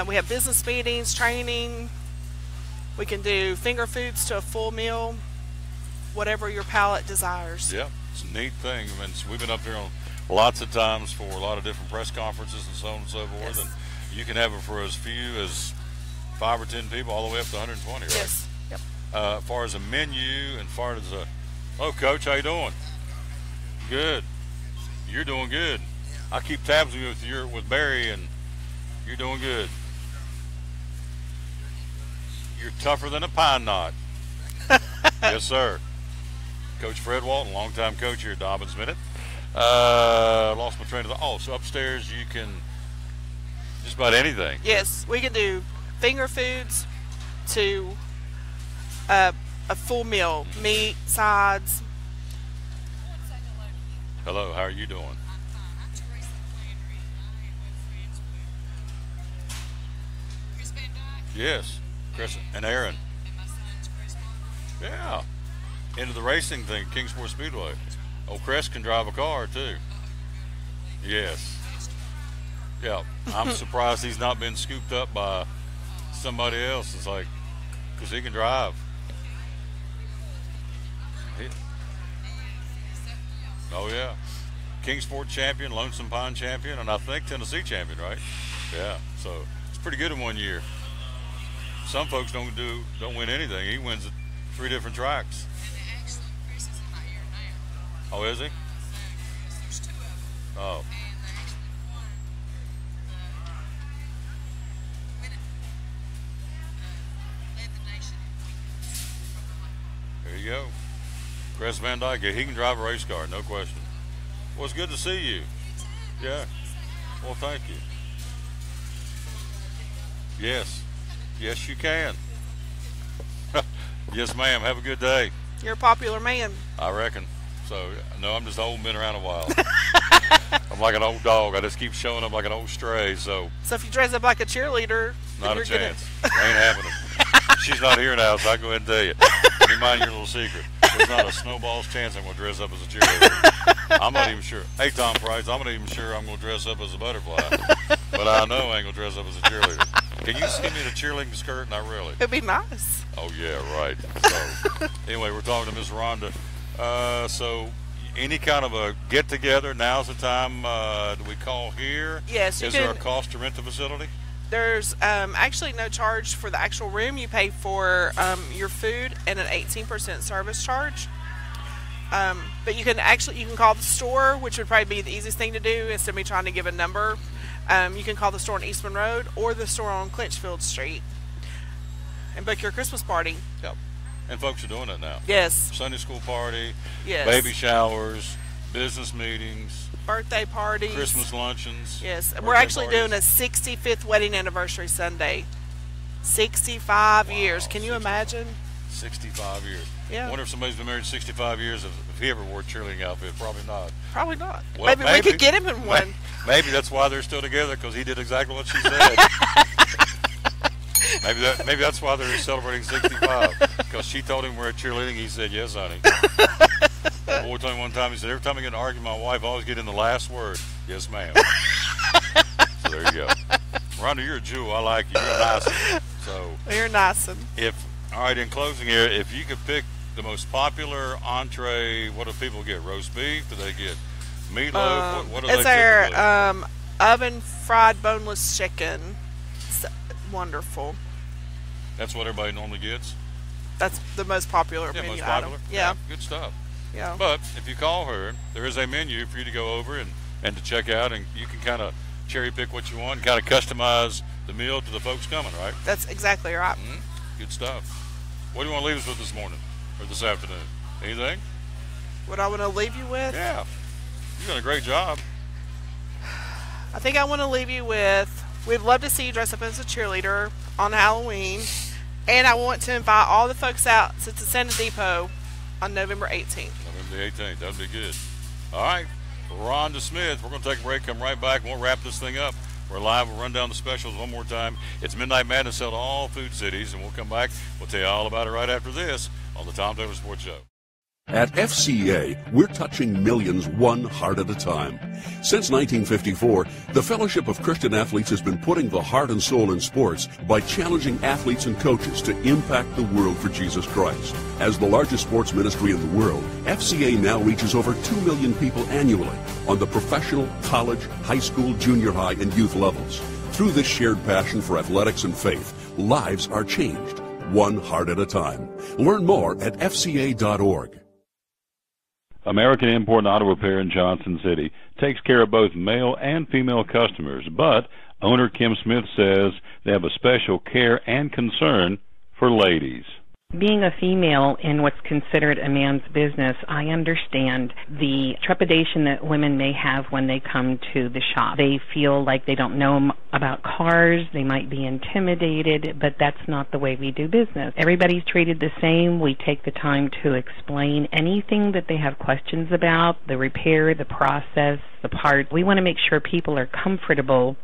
We have business meetings, training. We can do finger foods to a full meal, whatever your palate desires. Yeah, it's a neat thing. I mean, we've been up here on lots of times for a lot of different press conferences and so on and so forth. Yes. And you can have it for as few as 5 or 10 people, all the way up to 120, right? Yes. Yep. As far as a menu and far as oh, Coach, how you doing? Good. You're doing good. I keep tabs with Barry, and you're doing good. You're tougher than a pine knot. Yes, sir. Coach Fred Walton, longtime coach here at Dobbins Minute. Lost my train of thought. Oh, so upstairs you can just about anything. Yes, we can do finger foods to a full meal, meat, sides. Hello, how are you doing? Yes, Chris and Aaron. Yeah, into the racing thing, Kingsport Speedway. Oh, Chris can drive a car too. Yes. Yeah, I'm surprised he's not been scooped up by somebody else. It's like, because he can drive. Oh yeah, Kingsport champion, Lonesome Pine champion, and I think Tennessee champion, right? Yeah, so it's pretty good in 1 year. Some folks don't win anything. He wins at 3 different tracks. Oh, is he? Oh. There you go. Chris Van Dyke, he can drive a race car, no question. Well, it's good to see you. Yeah. Well, thank you. Yes. Yes, you can. Yes, ma'am. Have a good day. You're a popular man. I reckon. So, no, I'm just old and been around a while. I'm like an old dog. I just keep showing up like an old stray, so. So if you dress up like a cheerleader, not you're a chance. Ain't happening. She's not here now, so I go ahead and tell you. me mind your little secret. There's not a snowball's chance I'm going to dress up as a cheerleader. I'm not even sure. Hey, Tom Price, I'm not even sure I'm going to dress up as a butterfly. But I know I ain't going to dress up as a cheerleader. Can you see me in a cheerleading skirt? Not really. It'd be nice. Oh, yeah, right. So, anyway, we're talking to Miss Rhonda. So, any kind of a get-together, now's the time. Do we call here? Yes. Is there a cost to rent the facility? There's actually no charge for the actual room. You pay for your food and an 18% service charge. But you can call the store, which would probably be the easiest thing to do instead of me trying to give a number. You can call the store on Eastman Road or the store on Clinchfield Street and book your Christmas party. Yep. And folks are doing it now. Yes. Sunday school party. Yes. Baby showers. Business meetings. Birthday parties. Christmas luncheons. Yes. And we're actually doing a 65th wedding anniversary Sunday. 65 years. Can you imagine? 65 years. Yeah. I wonder if somebody's been married 65 years, if he ever wore a cheerleading outfit. Probably not. Probably not. Well, maybe we could get him in one. Maybe that's why they're still together, because he did exactly what she said. Maybe that's why they're celebrating 65, because she told him we're at cheerleading. He said, yes, honey. My boy told me one time, he said, every time I get in an argument with my wife, I always get in the last word, yes, ma'am. So there you go. Rhonda, you're a jewel. I like you. You're a nice one. So you're nice one. All right, in closing here, if you could pick the most popular entree, what do people get? Roast beef? Do they get meatloaf? What do they It's our oven fried boneless chicken. It's wonderful. That's what everybody normally gets? That's the most popular menu most popular? item. Yeah. Good stuff. Yeah. But if you call her, there is a menu for you to go over and to check out, and you can kind of cherry pick what you want and kind of customize the meal to the folks coming, right? That's exactly right. Good stuff. What do you want to leave us with this morning or this afternoon? Anything? What I want to leave you with? Yeah. You've done a great job. I think I want to leave you with, we'd love to see you dress up as a cheerleader on Halloween. And I want to invite all the folks out to Santa Depot on November 18th. November the 18th. That would be good. All right. Rhonda Smith. We're going to take a break, come right back, and we'll wrap this thing up. We're live. We'll run down the specials one more time. It's Midnight Madness at all food cities, and we'll come back. We'll tell you all about it right after this on the Tom Taylor Sports Show. At FCA, we're touching millions one heart at a time. Since 1954, the Fellowship of Christian Athletes has been putting the heart and soul in sports by challenging athletes and coaches to impact the world for Jesus Christ. As the largest sports ministry in the world, FCA now reaches over 2 million people annually on the professional, college, high school, junior high, and youth levels. Through this shared passion for athletics and faith, lives are changed, one heart at a time. Learn more at fca.org. American Import Auto Repair in Johnson City takes care of both male and female customers, but owner Kim Smith says they have a special care and concern for ladies. Being a female in what's considered a man's business, I understand the trepidation that women may have when they come to the shop. They feel like they don't know about cars, they might be intimidated, but that's not the way we do business. Everybody's treated the same. We take the time to explain anything that they have questions about, the repair, the process, the part. We want to make sure people are comfortable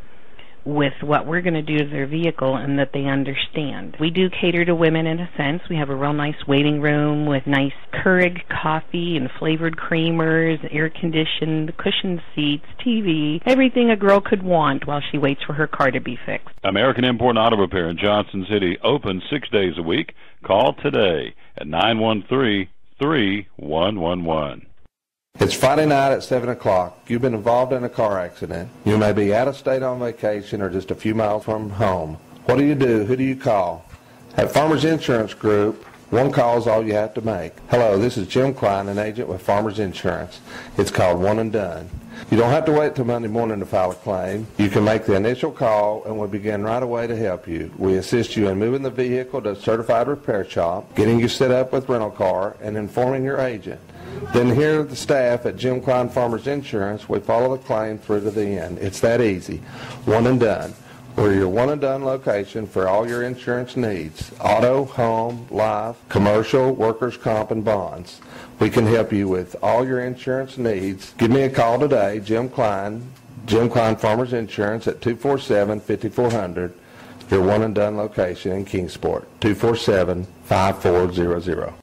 with what we're going to do to their vehicle and that they understand. We do cater to women in a sense. We have a real nice waiting room with nice Keurig coffee and flavored creamers, air-conditioned, cushioned seats, TV, everything a girl could want while she waits for her car to be fixed. American Import Auto Repair in Johnson City, open 6 days a week. Call today at 913-3111. It's Friday night at 7 o'clock. You've been involved in a car accident. You may be out of state on vacation or just a few miles from home. What do you do? Who do you call? At Farmers Insurance Group, one call is all you have to make. Hello, this is Jim Klein, an agent with Farmers Insurance. It's called One and Done. You don't have to wait till Monday morning to file a claim. You can make the initial call and we'll begin right away to help you. We assist you in moving the vehicle to a certified repair shop, getting you set up with rental car, and informing your agent. Then here at the staff at Jim Klein Farmers Insurance, we follow the claim through to the end. It's that easy. One and Done. We're your one and done location for all your insurance needs. Auto, home, life, commercial, workers' comp, and bonds. We can help you with all your insurance needs. Give me a call today, Jim Klein Farmers Insurance at 247-5400. Your one and done location in Kingsport, 247-5400.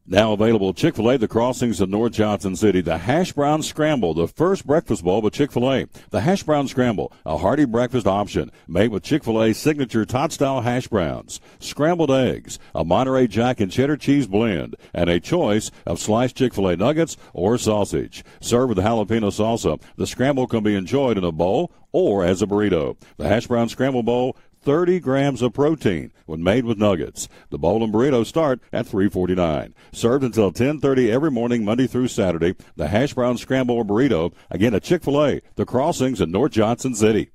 Now available at Chick-fil-A, the Crossings in North Johnson City. The Hash Brown Scramble, the first breakfast bowl with Chick-fil-A. The Hash Brown Scramble, a hearty breakfast option made with Chick-fil-A's signature tot-style hash browns, scrambled eggs, a Monterey Jack and cheddar cheese blend, and a choice of sliced Chick-fil-A nuggets or sausage. Served with jalapeno salsa, the scramble can be enjoyed in a bowl or as a burrito. The Hash Brown Scramble Bowl, 30 grams of protein when made with nuggets. The bowl and burrito start at $3.49. Served until 10:30 every morning, Monday through Saturday. The Hash Brown Scramble or burrito, again at Chick-fil-A, the Crossings in North Johnson City.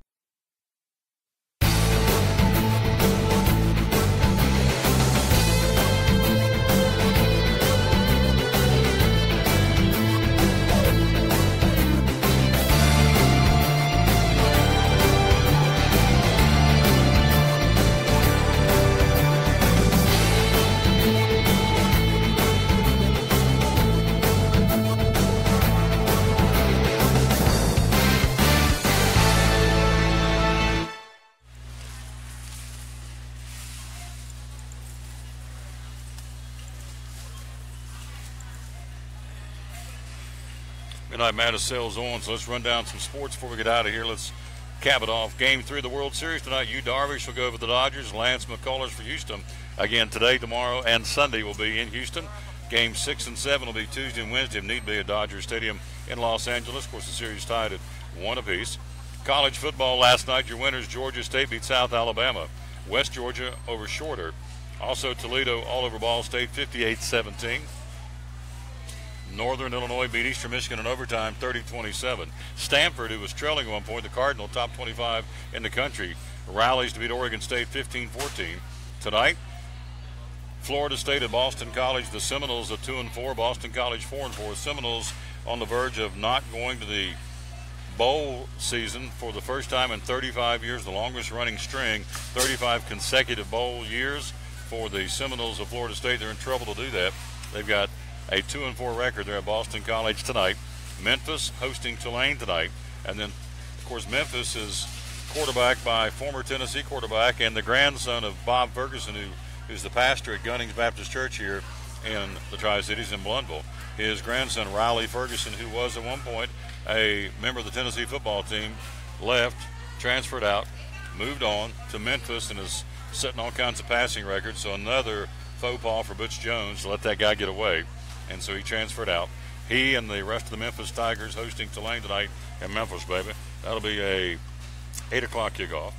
Midnight Madness sails on, so let's run down some sports before we get out of here. Let's cap it off. Game 3 of the World Series tonight. Yu Darvish will go over the Dodgers. Lance McCullers for Houston. Again, today, tomorrow, and Sunday will be in Houston. Game 6 and 7 will be Tuesday and Wednesday, if need be, at Dodger Stadium in Los Angeles. Of course, the series tied at 1 apiece. College football last night. Your winners, Georgia State beat South Alabama. West Georgia over Shorter. Also, Toledo all over Ball State, 58-17. Northern Illinois beat Eastern Michigan in overtime, 30-27. Stanford, who was trailing at one point, the Cardinal, top 25 in the country, rallies to beat Oregon State 15-14. Tonight, Florida State at Boston College. The Seminoles at 2-4. Boston College 4-4. Seminoles on the verge of not going to the bowl season for the first time in 35 years, the longest running string, 35 consecutive bowl years for the Seminoles of Florida State. They're in trouble to do that. They've got a 2-4 record there at Boston College tonight. Memphis hosting Tulane tonight. And then, of course, Memphis is quarterbacked by former Tennessee quarterback and the grandson of Bob Ferguson, who's the pastor at Gunnings Baptist Church here in the Tri-Cities in Blunnville. His grandson, Riley Ferguson, who was at one point a member of the Tennessee football team, left, transferred out, moved on to Memphis, and is setting all kinds of passing records. So another faux pas for Butch Jones to let that guy get away. And so he transferred out. He and the rest of the Memphis Tigers hosting Tulane tonight in Memphis, baby. That'll be a 8 o'clock kickoff.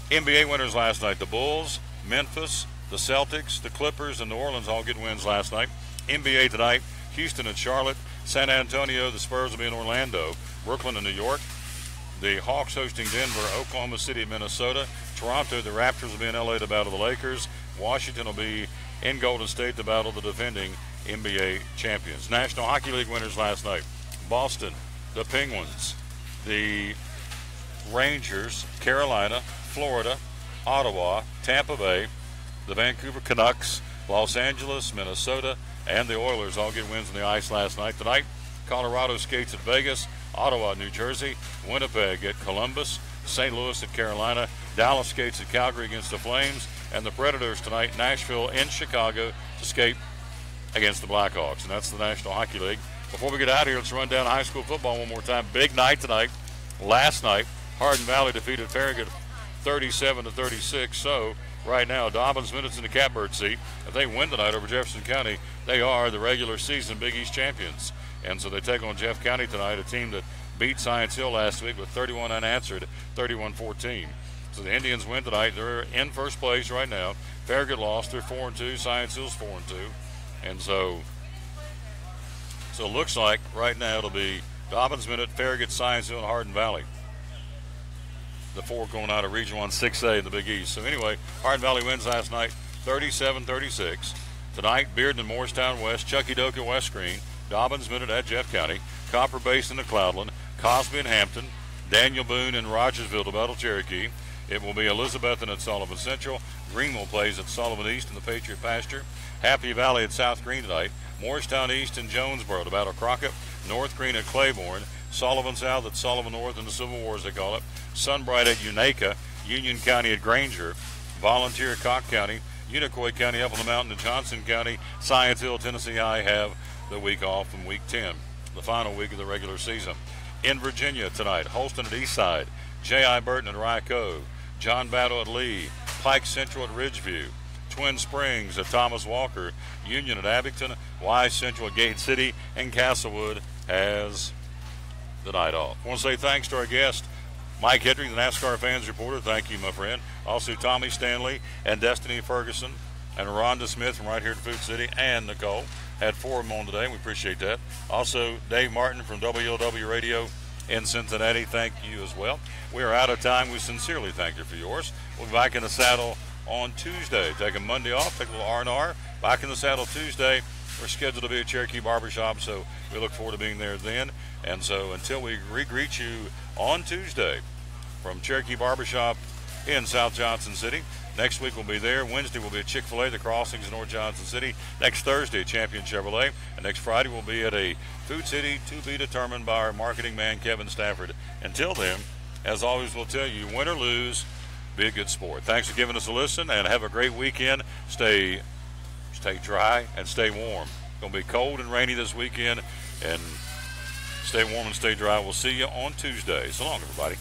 NBA winners last night. The Bulls, Memphis, the Celtics, the Clippers, and New Orleans all get wins last night. NBA tonight, Houston and Charlotte. San Antonio, the Spurs will be in Orlando. Brooklyn and New York. The Hawks hosting Denver, Oklahoma City, Minnesota. Toronto, the Raptors will be in LA to battle the Lakers. Washington will be in Golden State to battle the defending NBA champions. National Hockey League winners last night. Boston, the Penguins, the Rangers, Carolina, Florida, Ottawa, Tampa Bay, the Vancouver Canucks, Los Angeles, Minnesota, and the Oilers all get wins on the ice last night. Tonight, Colorado skates at Vegas, Ottawa, New Jersey, Winnipeg at Columbus, St. Louis at Carolina, Dallas skates at Calgary against the Flames, and the Predators tonight, Nashville and Chicago to skate against the Blackhawks. And that's the National Hockey League. Before we get out of here, let's run down high school football one more time. Big night tonight. Last night, Hardin Valley defeated Farragut 37-36. So right now, Dobbins Minutes in the catbird seat. If they win tonight over Jefferson County, they are the regular season Big East champions. And so they take on Jeff County tonight, a team that beat Science Hill last week with 31 unanswered, 31-14. So the Indians win tonight. They're in first place right now. Farragut lost. They're 4-2. Science Hill's 4-2. And so it looks like right now it'll be Dobbins Minute, Farragut, Science Hill, and Hardin Valley. The four going out of Region 1 6A in the Big East. So anyway, Hardin Valley wins last night 37-36. Tonight, Bearden and Morristown West, Chucky Doak at West Green, Dobbins Minute at Jeff County, Copper Basin at Cloudland, Cosby and Hampton, Daniel Boone and Rogersville to battle Cherokee. It will be Elizabethton at Sullivan Central. Greenville plays at Sullivan East in the Patriot Pasture. Happy Valley at South Green tonight. Morristown East and Jonesboro to battle Crockett. North Green at Claiborne. Sullivan South at Sullivan North in the Civil War, as they call it. Sunbright at Unaka. Union County at Granger. Volunteer at Cocke County. Unicoi County up on the mountain in Johnson County. Science Hill, Tennessee High have the week off from week 10, the final week of the regular season. In Virginia tonight, Holston at Eastside, J.I. Burton at Rye Cove, John Battle at Lee, Pike Central at Ridgeview, Twin Springs at Thomas Walker, Union at Abington, Wise Central at Gate City, and Castlewood has the night off. I want to say thanks to our guest, Mike Hedrick, the NASCAR Fans Reporter. Thank you, my friend. Also, Tommy Stanley and Destiny Ferguson and Rhonda Smith from right here at Food City, and Nicole. Had 4 of them on today. We appreciate that. Also, Dave Martin from WLW Radio in Cincinnati. Thank you as well. We are out of time. We sincerely thank you for yours. We'll be back in the saddle on Tuesday. Taking Monday off, take a little R&R. Back in the saddle Tuesday. We're scheduled to be at Cherokee Barbershop, so we look forward to being there then. And so until we re-greet you on Tuesday from Cherokee Barbershop in South Johnson City, next week we'll be there. Wednesday we'll be at Chick-fil-A, the Crossings in North Johnson City. Next Thursday at Champion Chevrolet. And next Friday we'll be at a Food City to be determined by our marketing man, Kevin Stafford. Until then, as always, we'll tell you, win or lose, be a good sport. Thanks for giving us a listen, and have a great weekend. Stay dry and stay warm. It's going to be cold and rainy this weekend, and stay warm and stay dry. We'll see you on Tuesday. So long, everybody.